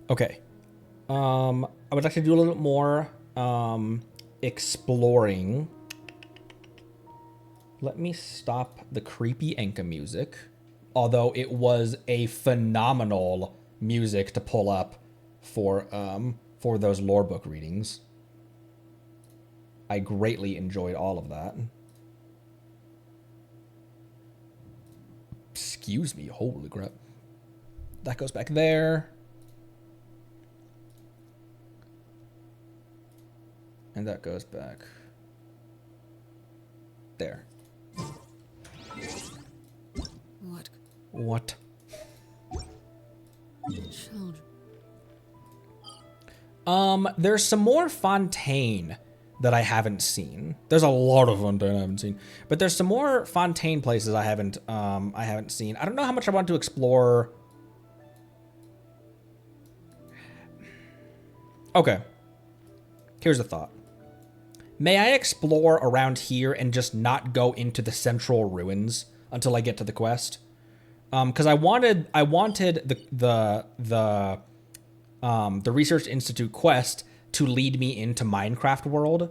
Okay. I would like to do a little bit more exploring. Let me stop the creepy Enka music. Although it was a phenomenal music to pull up for those lore book readings. I greatly enjoyed all of that. Excuse me, holy crap. That goes back there. And that goes back there. What?
Children.
There's some more Fontaine that I haven't seen. There's a lot of Fontaine I haven't seen, but there's some more Fontaine places I haven't seen. I don't know how much I want to explore. Okay. Here's a thought. May I explore around here and just not go into the central ruins until I get to the quest? Because I wanted the Research Institute quest to lead me into Minecraft world.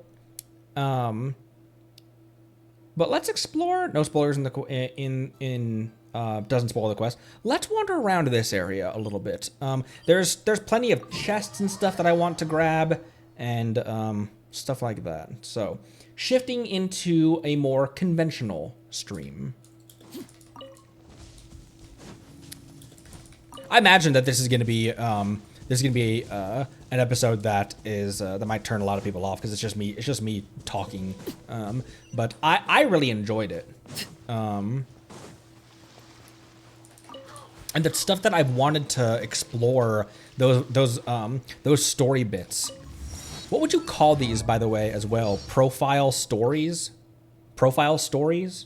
But let's explore. No spoilers in the doesn't spoil the quest. Let's wander around this area a little bit. There's plenty of chests and stuff that I want to grab and stuff like that. So shifting into a more conventional stream. I imagine that this is going to be an episode that is that might turn a lot of people off because it's just me talking. But I really enjoyed it. And the stuff that I've wanted to explore, those story bits. What would you call these, by the way, as well? Profile stories? Profile stories?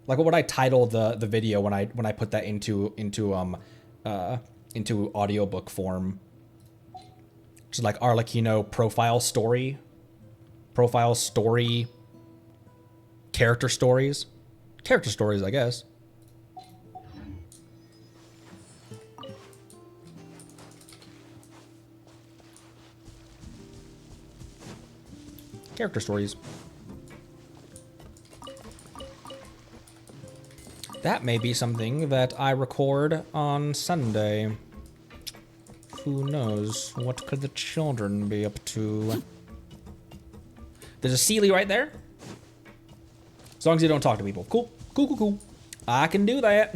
Like, what would I title the video when I put that into audiobook form? Just like Arlecchino profile story, character stories, I guess. Character stories. That may be something that I record on Sunday. Who knows? What could the children be up to? There's a Sealy right there. As long as you don't talk to people. Cool. Cool. I can do that.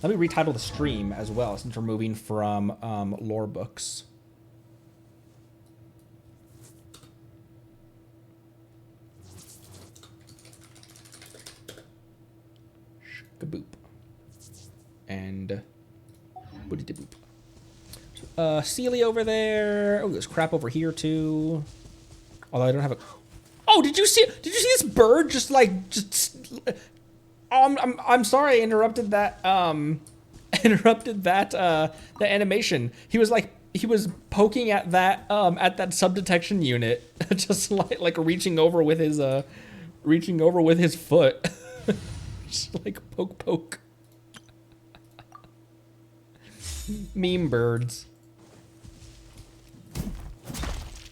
Let me retitle the stream as well, since we're moving from lore books. Kaboop. And booty de boop. Sealy over there. Oh, there's crap over here too. Although I don't have a. Oh, did you see this bird just? I'm sorry I interrupted that. The animation. He was poking at that subdetection unit, just like reaching over with his foot. Just like poke. Meme birds.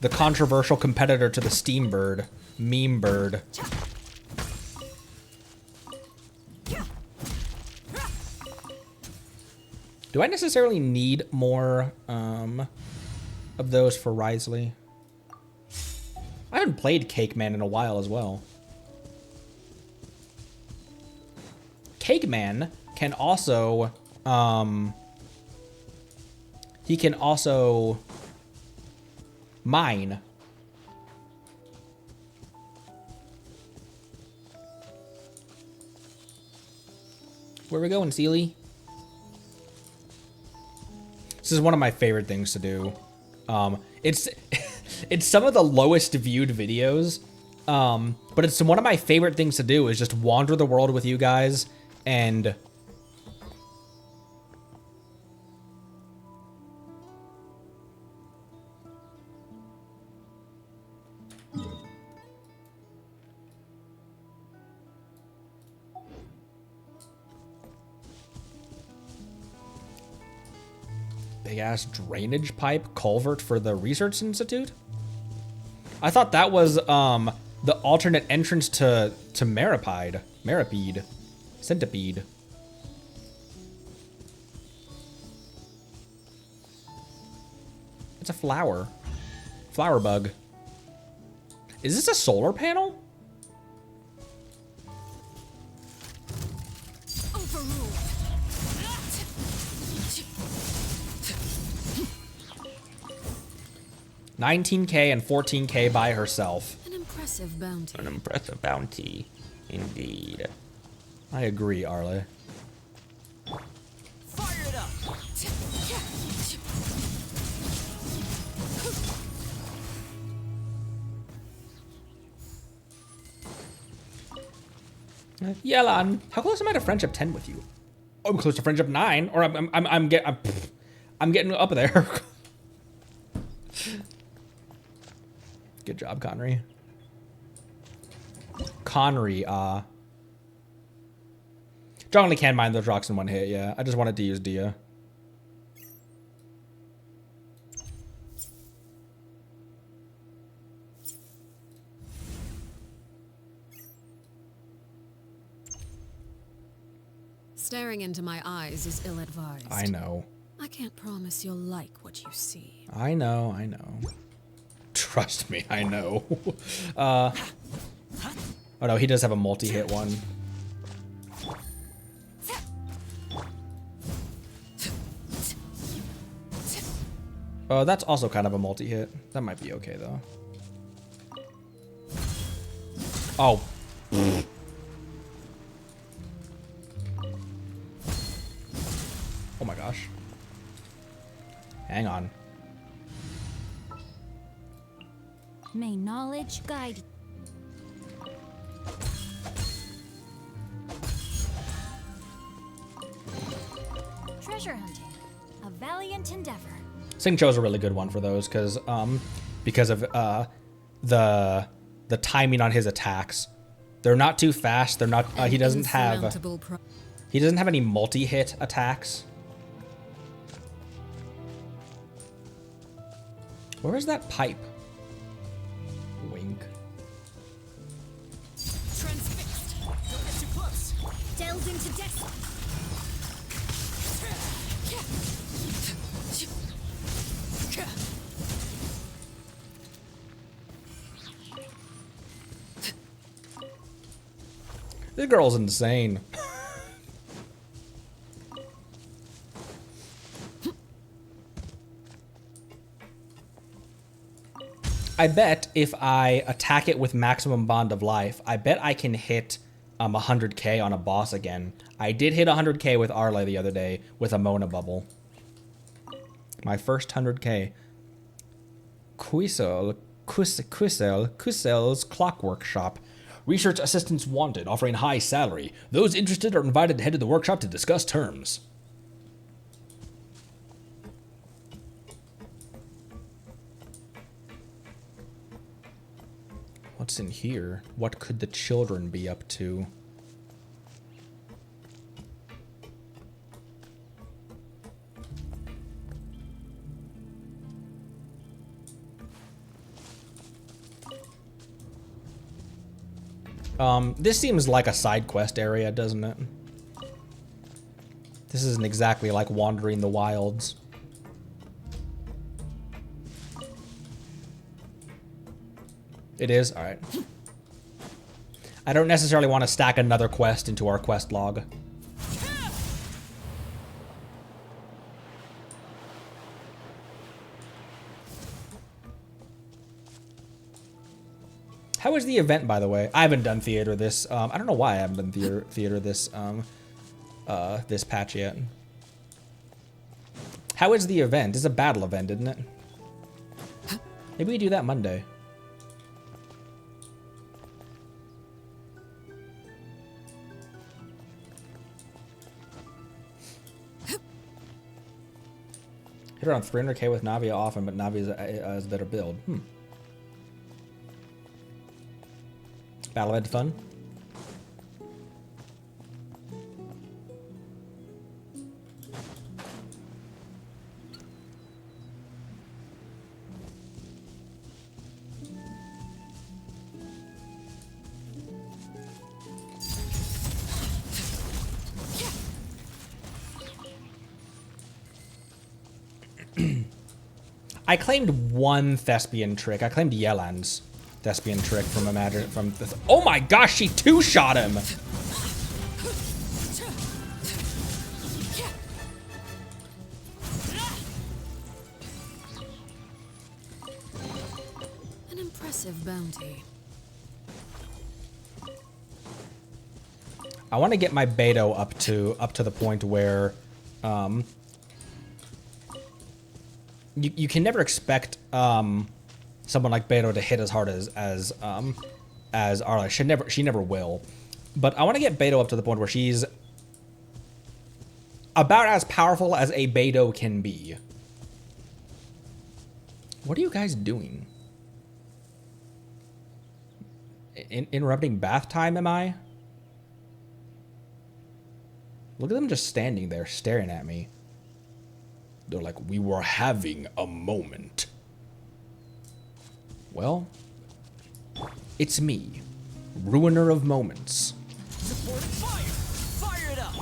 The controversial competitor to the Steam bird. Meme bird. Do I necessarily need more of those for Risley. I haven't played Cake Man in a while as well. Cake Man can also, he can also mine. Where we going, Sealy? This is one of my favorite things to do. It's it's some of the lowest viewed videos, but it's one of my favorite things to do is just wander the world with you guys and big ass drainage pipe culvert for the research institute. I thought that was the alternate entrance to Maripede, Centipede. It's a flower bug. Is this a solar panel?
Overruled.
19K and 14K by herself.
An impressive bounty.
An impressive bounty, indeed. I agree, Arle.
Fire it up!
Yelan, how close am I to friendship 10 with you? Oh, I'm close to friendship 9, or I'm getting up there. Good job, Connery. John only can mine those rocks in one hit, yeah. I just wanted to use Dia.
Staring into my eyes is ill-advised.
I know.
I can't promise you'll like what you see.
I know. Trust me, I know. Oh no, he does have a multi-hit one. That's also kind of a multi-hit. That might be okay, though. Oh. Oh my gosh. Hang on.
May knowledge guide. Treasure hunting, a valiant endeavor.
Sing Cho's a really good one for those because of the timing on his attacks. They're not too fast. They're not. He doesn't have any multi-hit attacks. Where is that pipe? Wink.
Transfixed! Don't get too close!
Delve into destiny.
This girl's insane. I bet if I attack it with maximum bond of life, I bet I can hit 100k on a boss again. I did hit 100k with Arle the other day with a Mona bubble. My first 100k. Quisel's Clockwork Shop. Research assistants wanted, offering high salary. Those interested are invited to head to the workshop to discuss terms. What's in here? What could the children be up to? This seems like a side quest area, doesn't it? This isn't exactly like wandering the wilds. It is? Alright. I don't necessarily want to stack another quest into our quest log. How was the event, by the way? I haven't done theater this. I don't know why I haven't done theater this this patch yet. How is the event? It's a battle event, isn't it? Maybe we do that Monday. Hit around 300k with Navi often, but Navi is a better build. Battle event fun. I claimed one thespian trick. I claimed Yelan's thespian trick from Imagine from the. Oh my gosh, she two-shot him.
An impressive bounty.
I want to get my Beto up to the point where you can never expect someone like Beto to hit as hard as Arla. She never will. But I want to get Beto up to the point where she's about as powerful as a Beto can be. What are you guys doing? Interrupting bath time, am I? Look at them just standing there staring at me. They're like, we were having a moment. Well, it's me, ruiner of moments.
Supported fire! Fire it up!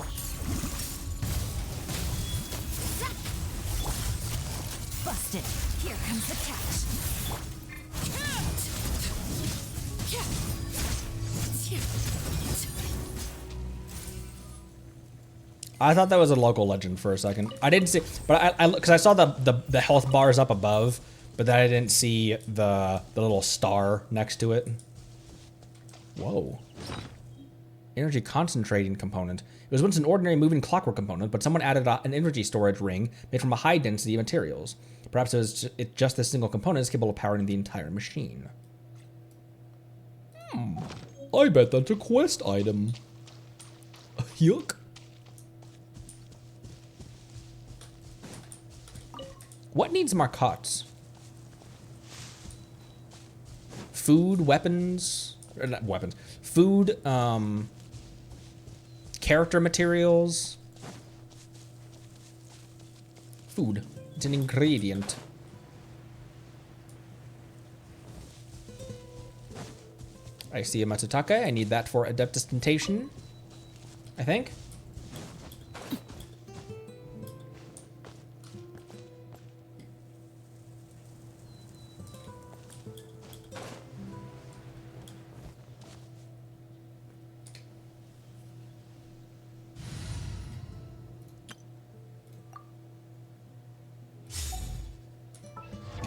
Busted. Here comes the catch.
I thought that was a local legend for a second. I didn't see, but because I saw the health bars up above, but then I didn't see the little star next to it. Whoa. Energy concentrating component. It was once an ordinary moving clockwork component, but someone added an energy storage ring made from a high density of materials. Perhaps it's just this single component is capable of powering the entire machine. I bet that's a quest item. Yuck. What needs marcottes? Food, weapons, or not weapons. Food, character materials. Food. It's an ingredient. I see a Matsutake. I need that for Adeptus Temptation, I think.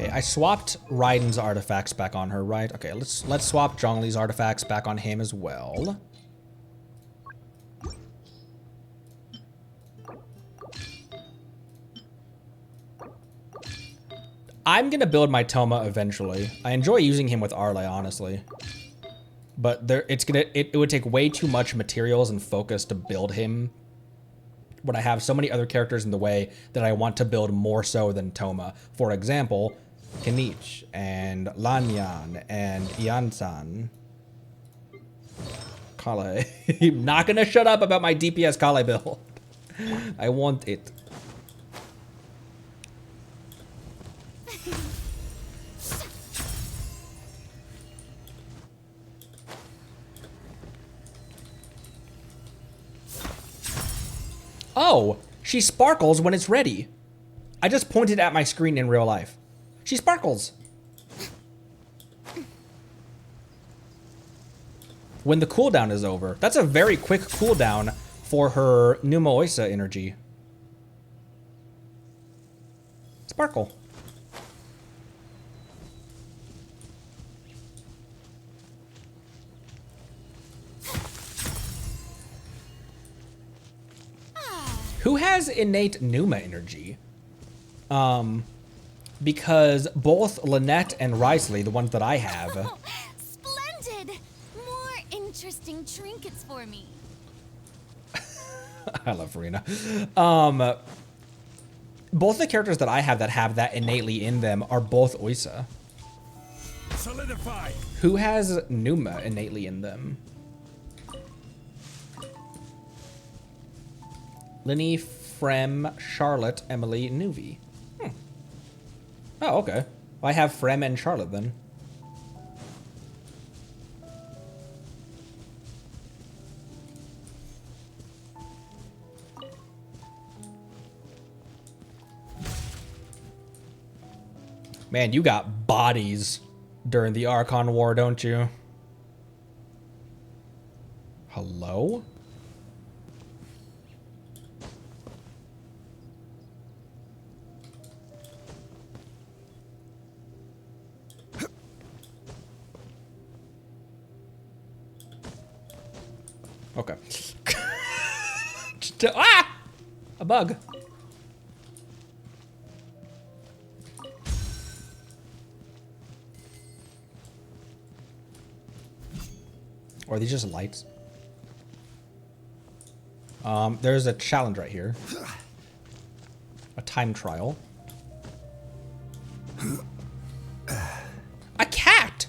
Okay, I swapped Raiden's artifacts back on her, right? Okay, let's swap Zhongli's artifacts back on him as well. I'm gonna build my Toma eventually. I enjoy using him with Arle, honestly. But it would take way too much materials and focus to build him when I have so many other characters in the way that I want to build more so than Toma. For example, Kanich and Lanyan and Iansan. Kale. I'm not gonna shut up about my DPS Kale build. I want it. Oh, she sparkles when it's ready. I just pointed at my screen in real life. She sparkles. when the cooldown is over. That's a very quick cooldown for her Numa Oisa energy. Sparkle. Who has innate Numa energy? Because both Lynette and Risley, the ones that I have.
Splendid! More interesting trinkets for me.
I love Farina. Both the characters that I have that innately in them are both Oisa.
Solidify.
Who has Numa innately in them? Linny, Frem, Charlotte, Emily, Nuvi. Oh, okay. Well, I have Frem and Charlotte then. Man, you got bodies during the Archon War, don't you? Hello? Okay. Ah! A bug. Or are these just lights? There's a challenge right here. A time trial. A cat!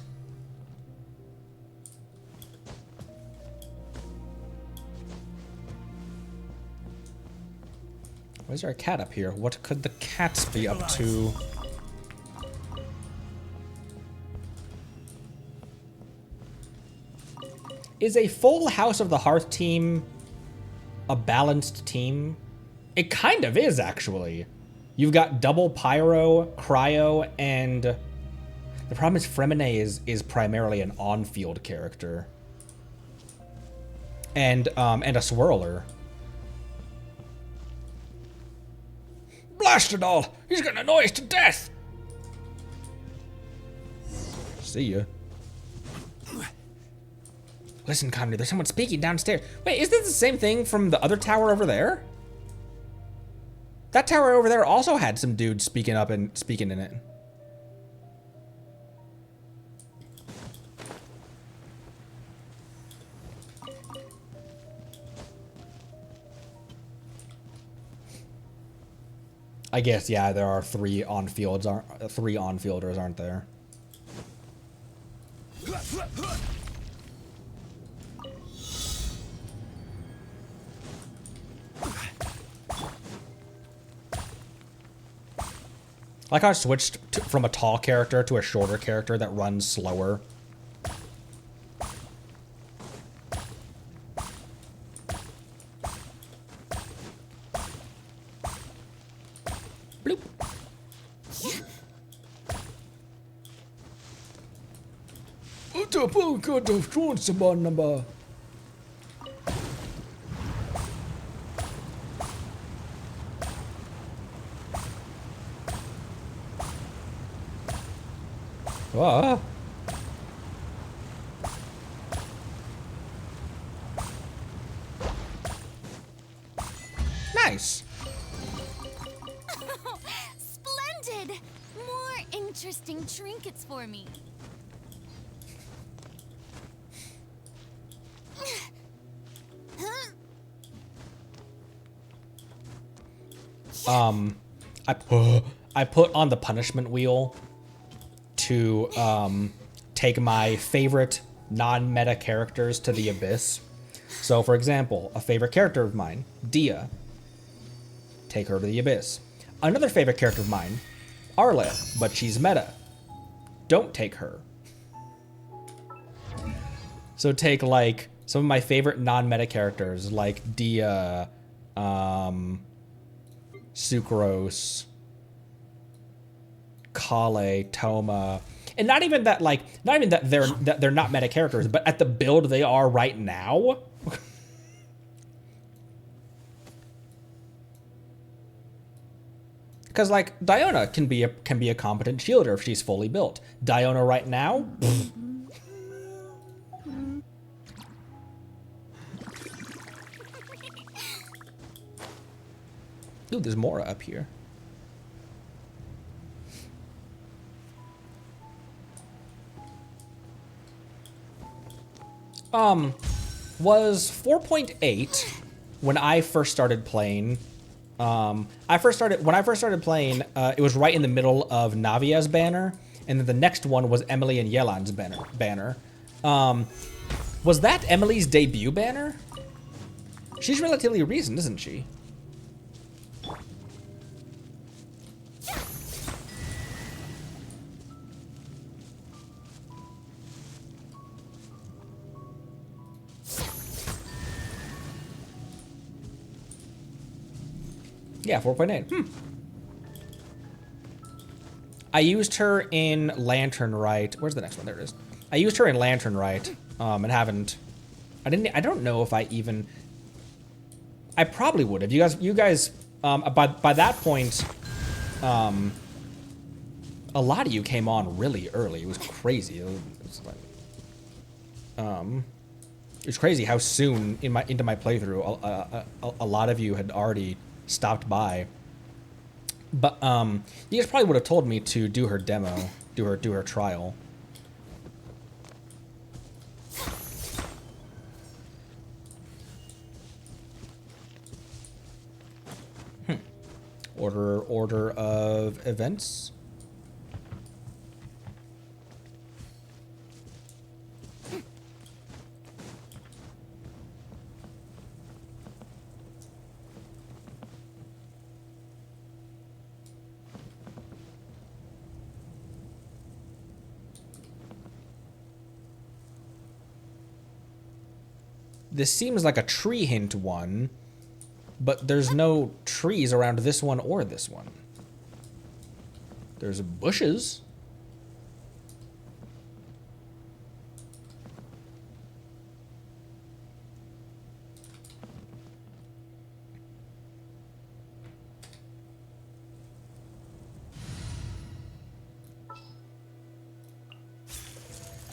Why is there a cat up here? What could the cats be up to? Is a full House of the Hearth team a balanced team? It kind of is, actually. You've got double Pyro, Cryo, and... The problem is Fremine is primarily an on-field character. And a Swirler. Blast it all! He's gonna annoy us to death! See ya. Listen, Connery, there's someone speaking downstairs. Wait, is this the same thing from the other tower over there? That tower over there also had some dudes speaking up and speaking in it. I guess, yeah, there are three on-fielders, aren't there? I like how I switched from a tall character to a shorter character that runs slower. Bloop. Ah. Nice.
Splendid! More interesting trinkets for me.
I put on the punishment wheel to take my favorite non-meta characters to the abyss. So, for example, a favorite character of mine, Dia. Take her to the abyss. Another favorite character of mine, Arle, but she's meta. Don't take her. So take, like, some of my favorite non-meta characters, like Dia, Sucrose, Kale, Toma. And not even that they're not meta characters, but at the build they are right now. Because like Diona can be a competent shielder if she's fully built. Diona right now. Pfft. Ooh, there's Mora up here. Was 4.8 when I first started playing. When I first started playing, it was right in the middle of Navia's banner, and then the next one was Emily and Yelan's banner. Was that Emily's debut banner? She's relatively recent, isn't she? Yeah, 4.8. I used her in Lantern Rite. Where's the next one? There it is. I used her in Lantern Rite, and haven't. I don't know if I even. I probably would have. You guys. By that point, a lot of you came on really early. It was crazy. It was crazy how soon into my playthrough, a lot of you had already stopped by. But you guys probably would have told me to do her demo, do her trial. Order of events. This seems like a tree hint one, but there's no trees around this one or this one. There's bushes.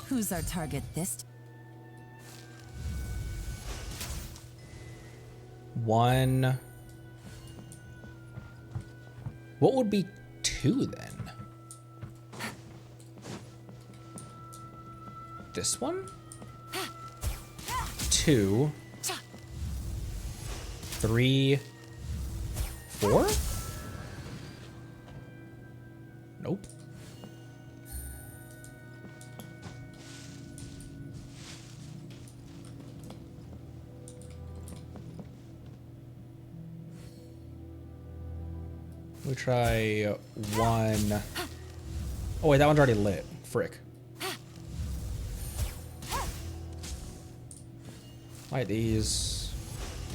Who's our target this time?
One. What would be two then? This one? 2, 3, 4? Nope. We try 1. Oh wait, that one's already lit. Frick. Light these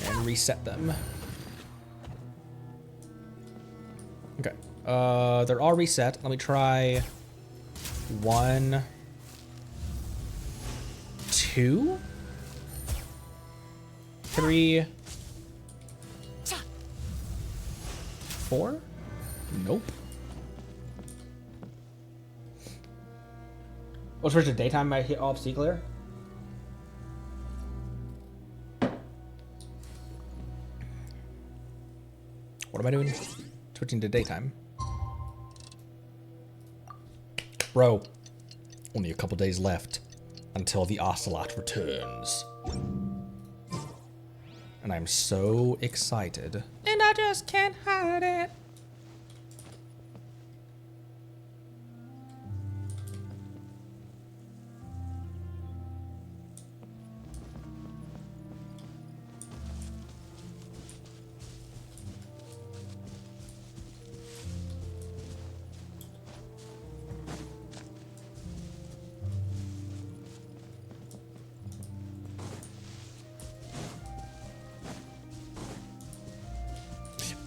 and reset them. Okay. They're all reset. Let me try 1, 2, 3, 4. Nope. Oh, switch to daytime. I hit all C clear. What am I doing? Switching to daytime. Bro, only a couple days left until the Ocelot returns. And I'm so excited. And I just can't hide it.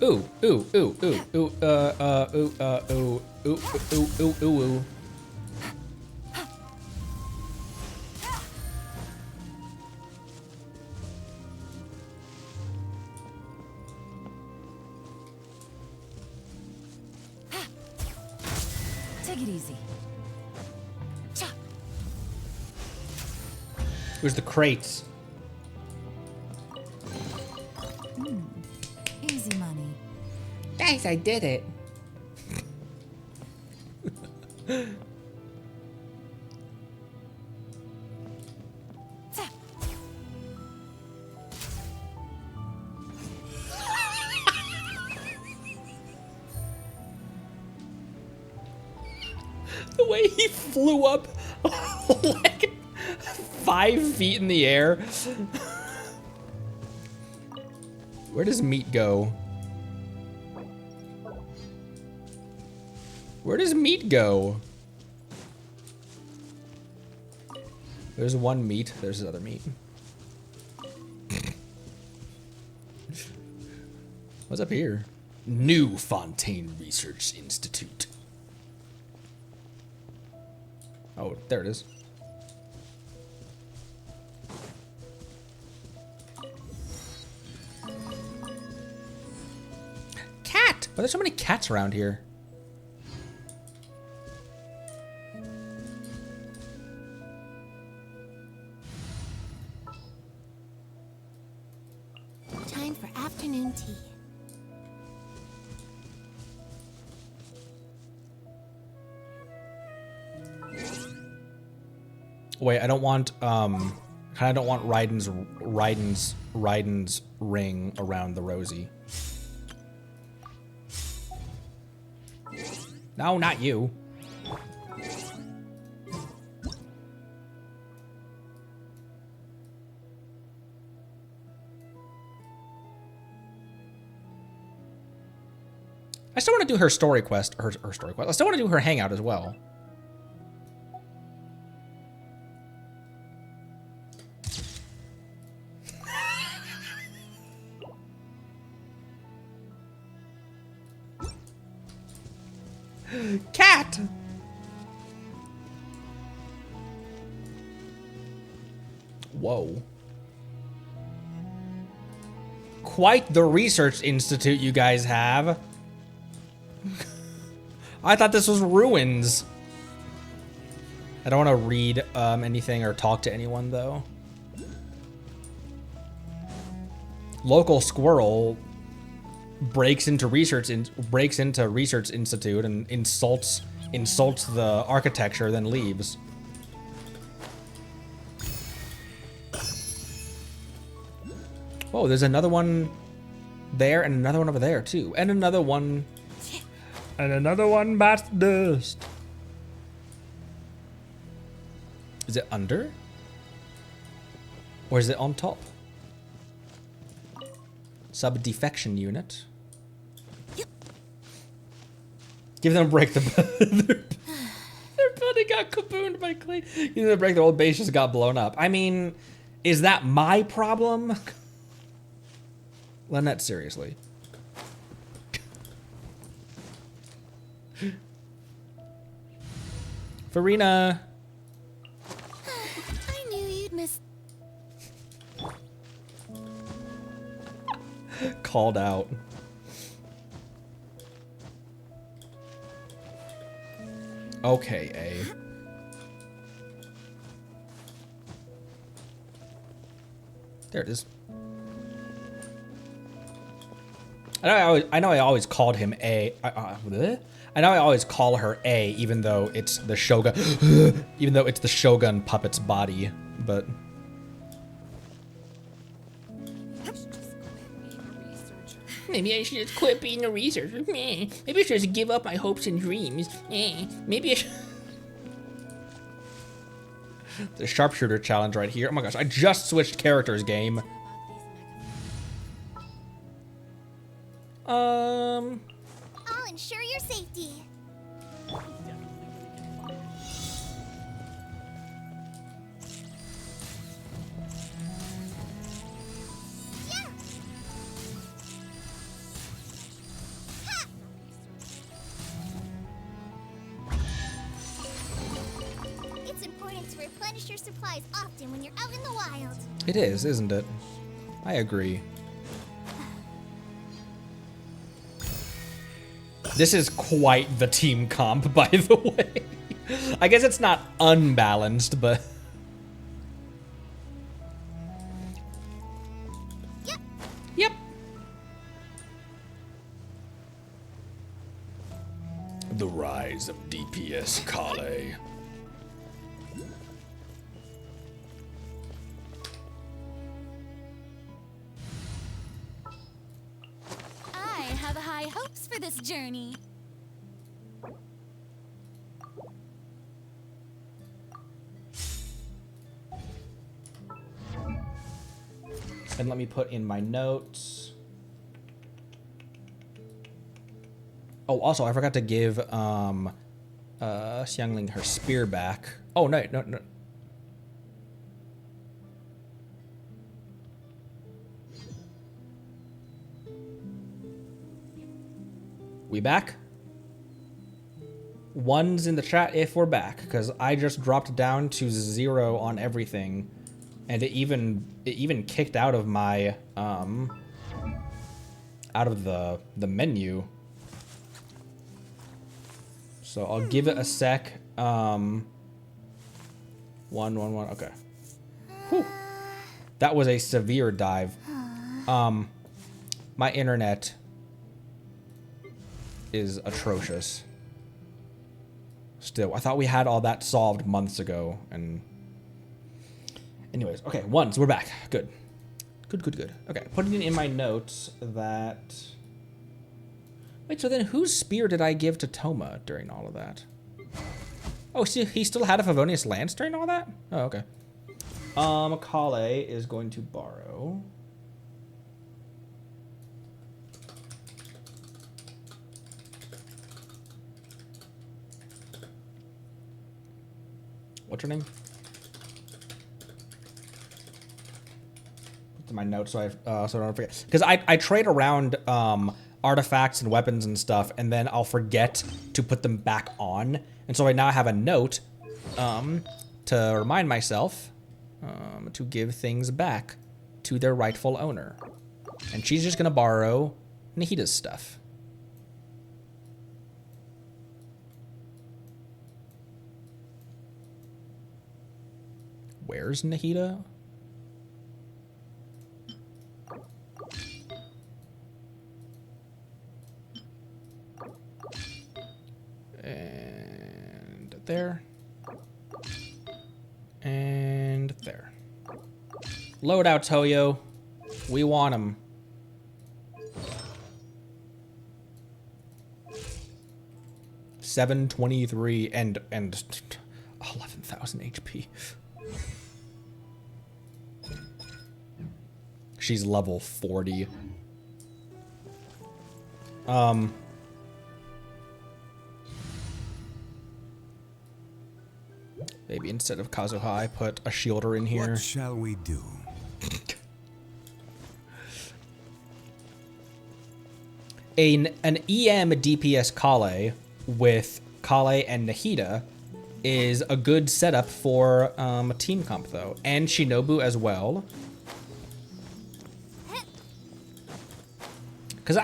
Ooh, ooh, ooh, ooh, ooh, ooh, ooh, ooh, ooh, ooh, ooh, ooh.
Take it easy.
Where's the crates?
Easy money.
Guys, I did it. The way he flew up like 5 feet in the air. Where does meat go? Where does meat go? There's one meat. There's other meat. What's up here? New Fontaine Research Institute. Oh, there it is. Cat! Why are there so many cats around here?
Time for afternoon tea.
Wait, I don't want, kinda don't want Raiden's ring around the Rosie. No, not you. I still want to do her story quest, her story quest. I still want to do her hangout as well. Cat! Whoa. Quite the research institute you guys have. I thought this was ruins. I don't want to read anything or talk to anyone though. Local squirrel breaks into research institute and insults the architecture, then leaves. Whoa, there's another one there and another one over there too, and another one bites the dust. Is it under? Or is it on top? Sub-defection unit. Give them a break. Their building got kabooned by clay. Give them a break. Their old base just got blown up. I mean, is that my problem? Lynette, seriously. Farina.
I knew you'd miss.
Called out. Okay, A. There it is. I know I always called him A. I know I always call her A, even though it's the Shogun. Even though it's the Shogun puppet's body, but. Maybe I should just quit being a researcher. Maybe I should just give up my hopes and dreams. Maybe I should. The sharpshooter challenge right here. Oh my gosh, I just switched characters, game.
I'll ensure your safety. Yeah. Ha! It's important to replenish your supplies often when you're out in the wild.
It is, isn't it? I agree. This is quite the team comp, by the way. I guess it's not unbalanced, but...
Yep.
Yep. The rise of DPS Kale.
I have high hopes for this journey.
And let me put in my notes. Oh, also, I forgot to give Xiangling her spear back. Oh, no. We back? One's in the chat if we're back, because I just dropped down to 0 on everything, and it even kicked out of my out of the menu. So I'll give it a sec. 1, 1, 1. Okay. Whew. That was a severe dive. My internet is atrocious. Still, I thought we had all that solved months ago, and anyways, okay, so we're back. Good. Okay, putting it in my notes that... Wait, so then whose spear did I give to Toma during all of that? Oh, see, he still had a Favonius Lance during all that? Oh, okay. Kale is going to borrow... What's her name? Put in my notes so I don't forget. Because I trade around artifacts and weapons and stuff, and then I'll forget to put them back on. And so I now have a note to remind myself to give things back to their rightful owner. And she's just gonna borrow Nahida's stuff. Where's Nahida? And there. And there. Load out, Toyo. We want him. $723 and 11,000 HP. She's level 40. Maybe instead of Kazuha, I put a shielder in here.
What shall we do?
An EM DPS Kale with Kale and Nahida is a good setup for a team comp, though. And Shinobu as well. Because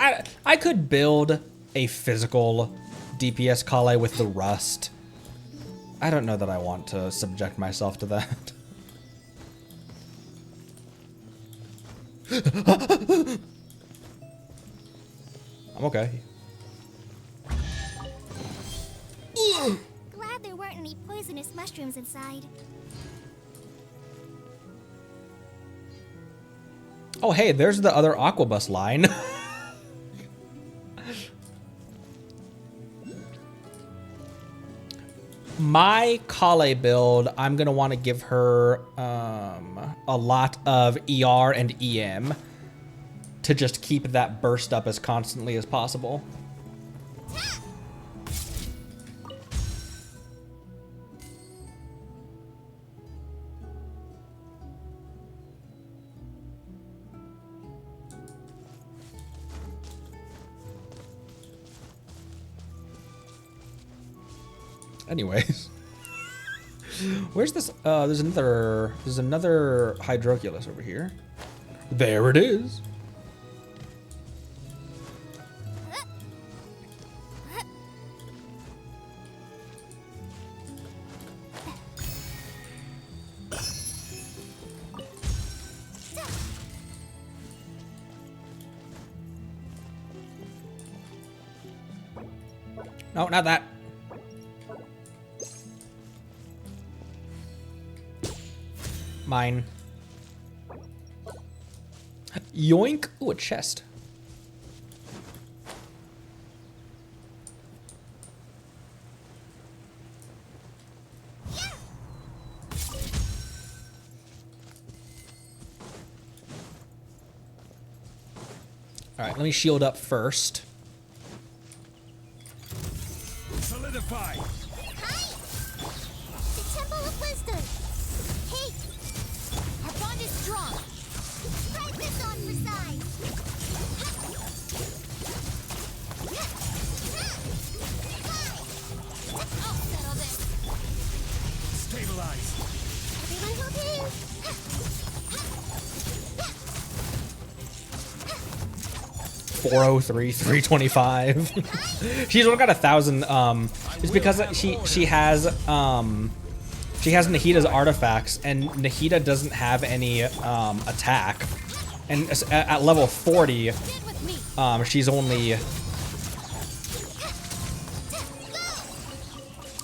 I could build a physical DPS Kale with the rust. I don't know that I want to subject myself to that. I'm okay.
Glad there weren't any poisonous mushrooms inside.
Oh, hey, there's the other Aquabus line. My Kale build, I'm going to want to give her a lot of ER and EM to just keep that burst up as constantly as possible. Anyways, where's this? There's another Hydroculus over here. There it is. Oh, not that. Mine. Yoink. Ooh, a chest. All right, let me shield up first.
Solidify.
Hi! The Temple of Wisdom! Hey! Our bond is strong! Try this on for size! I'll settle this!
Stabilize.
Everyone will do!
403, 325. She's only got 1,000. It's because she has Nahita's artifacts, and Nahita doesn't have any attack, and at level 40, she's only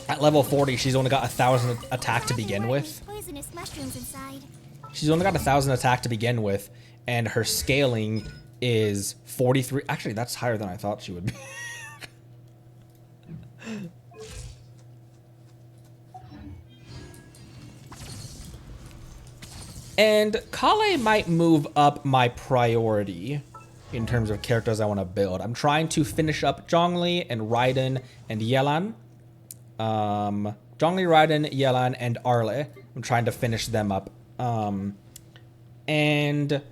at level 40. She's only got 1,000 attack to begin with.
Poisonous mushrooms inside.
She's only got 1,000 attack to begin with, and her scaling is 43. Actually, that's higher than I thought she would be. And Kale might move up my priority in terms of characters I want to build. I'm trying to finish up Zhongli and Raiden and Yelan. Zhongli, Raiden, Yelan, and Arle. I'm trying to finish them up. And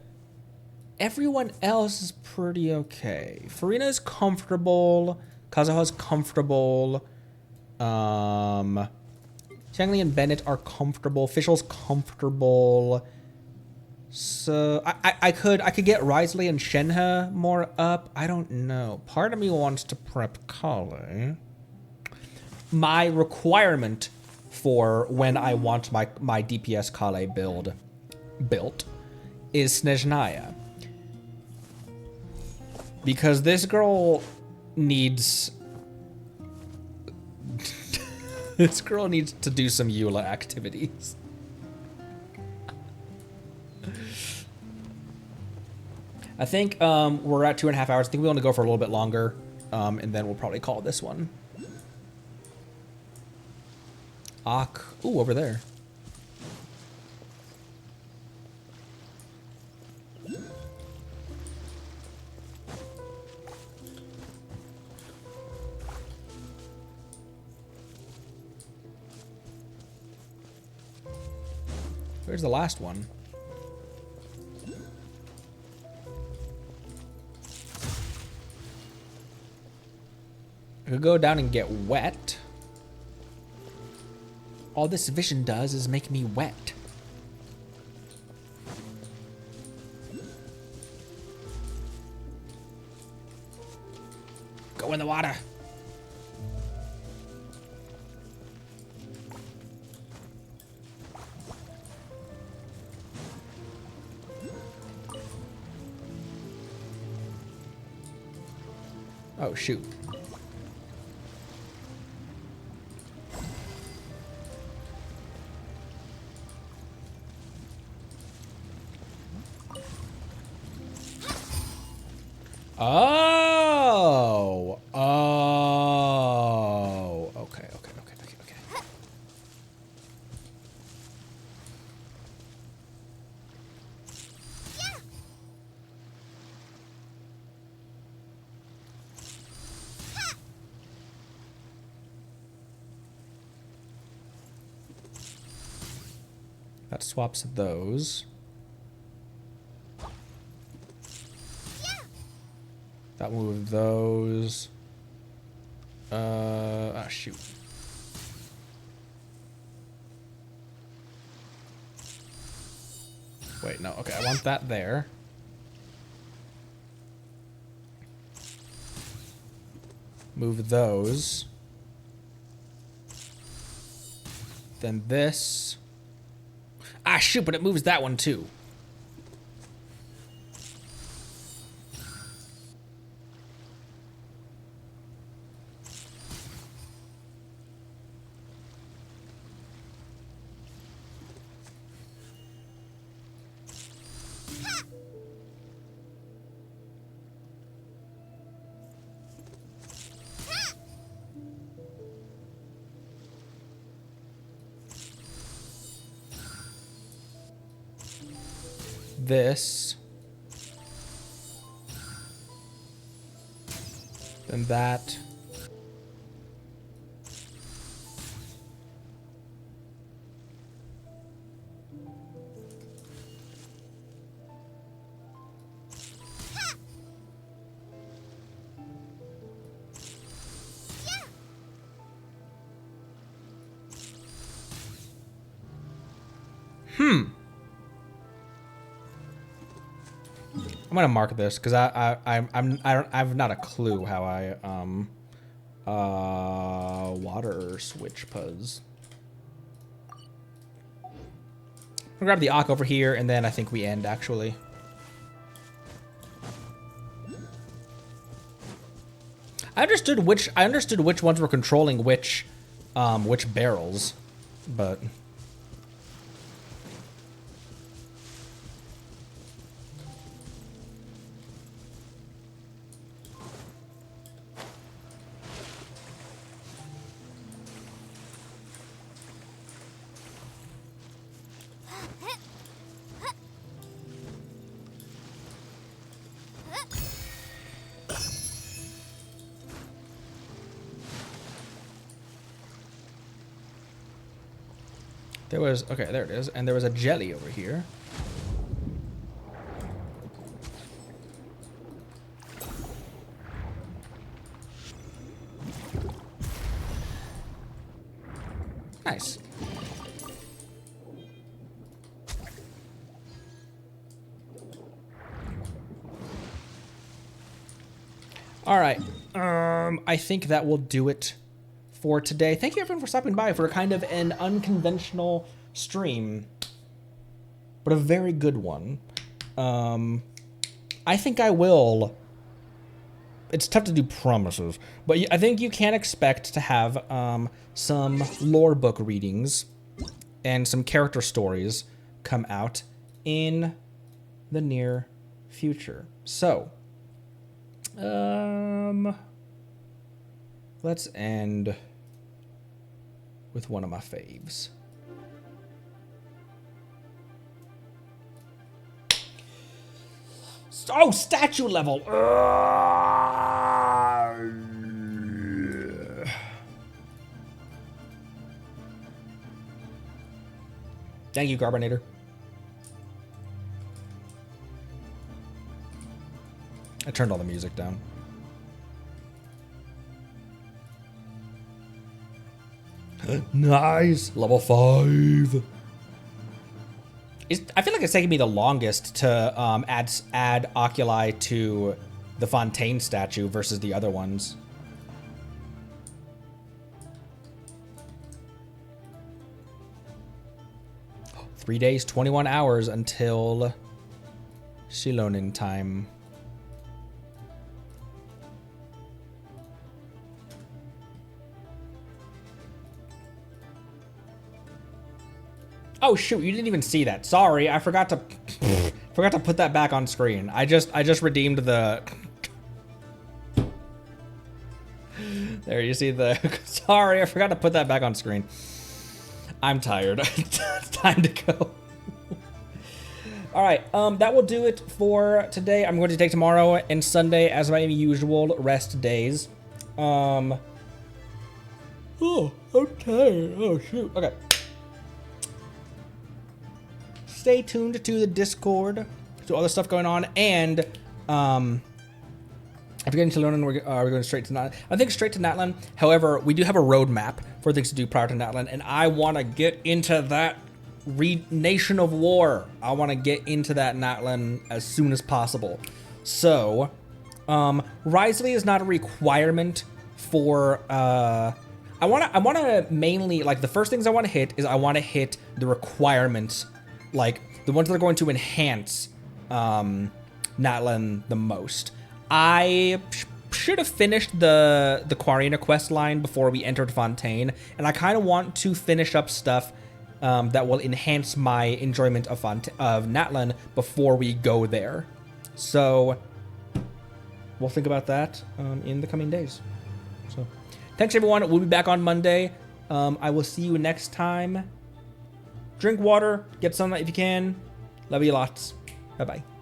everyone else is pretty okay. Farina's comfortable. Kazuha's comfortable. Xiangli and Bennett are comfortable. Fischl's comfortable. So I could get Risley and Shenhe more up. I don't know. Part of me wants to prep Kale. My requirement for when I want my DPS Kale built is Snezhnaya. Because this girl needs... this girl needs to do some Eula activities. I think we're at 2.5 hours. I think we want to go for a little bit longer. And then we'll probably call this one. Ooh, over there. Where's the last one? I could go down and get wet. All this vision does is make me wet. Go in the water. Oh, shoot. Oh. Oh. Okay. That swaps those. That moved those. Shoot. Wait, no. Okay, I want that there. Move those. Then this. Ah, shoot, but it moves that one too. this. Then that. I'm gonna mark this because I have not a clue how I water switch puzz. I'm gonna grab the Ock over here, and then I think we end actually. I understood which ones were controlling which barrels, but. There was, okay, there it is. And there was a jelly over here. Nice. All right. I think that will do it for today. Thank you everyone for stopping by for kind of an unconventional stream, but a very good one. I think I will. It's tough to do promises, but I think you can expect to have some lore book readings and some character stories come out in the near future. So, let's end with one of my faves. Oh, statue level. Thank you, Carbonator. I turned all the music down. Nice. Level 5. I feel like it's taking me the longest to add oculi to the Fontaine statue versus the other ones. Oh, 3 days, 21 hours until Shilonin time. Oh shoot, you didn't even see that. Sorry, I forgot to put that back on screen. I just redeemed the there, you see the sorry, I forgot to put that back on screen. I'm tired. It's time to go. All right, that will do it for today. I'm going to take tomorrow and Sunday as my usual rest days. Oh, I'm tired. Oh shoot. Okay. Stay tuned to the Discord, to all the stuff going on, and if you're getting to Learning, we're going straight to Natlan. I think straight to Natlan. However, we do have a roadmap for things to do prior to Natlan, and I want to get into that Nation of War. I want to get into that Natlan as soon as possible. So, Risley is not a requirement for. I want to mainly, like, the first things I want to hit is I want to hit the requirements. Like, the ones that are going to enhance Natlan the most. I should have finished the Quarina quest line before we entered Fontaine, and I kind of want to finish up stuff that will enhance my enjoyment of Natlan before we go there. So, we'll think about that in the coming days. So, thanks everyone. We'll be back on Monday. I will see you next time. Drink water, get sunlight if you can. Love you lots. Bye-bye.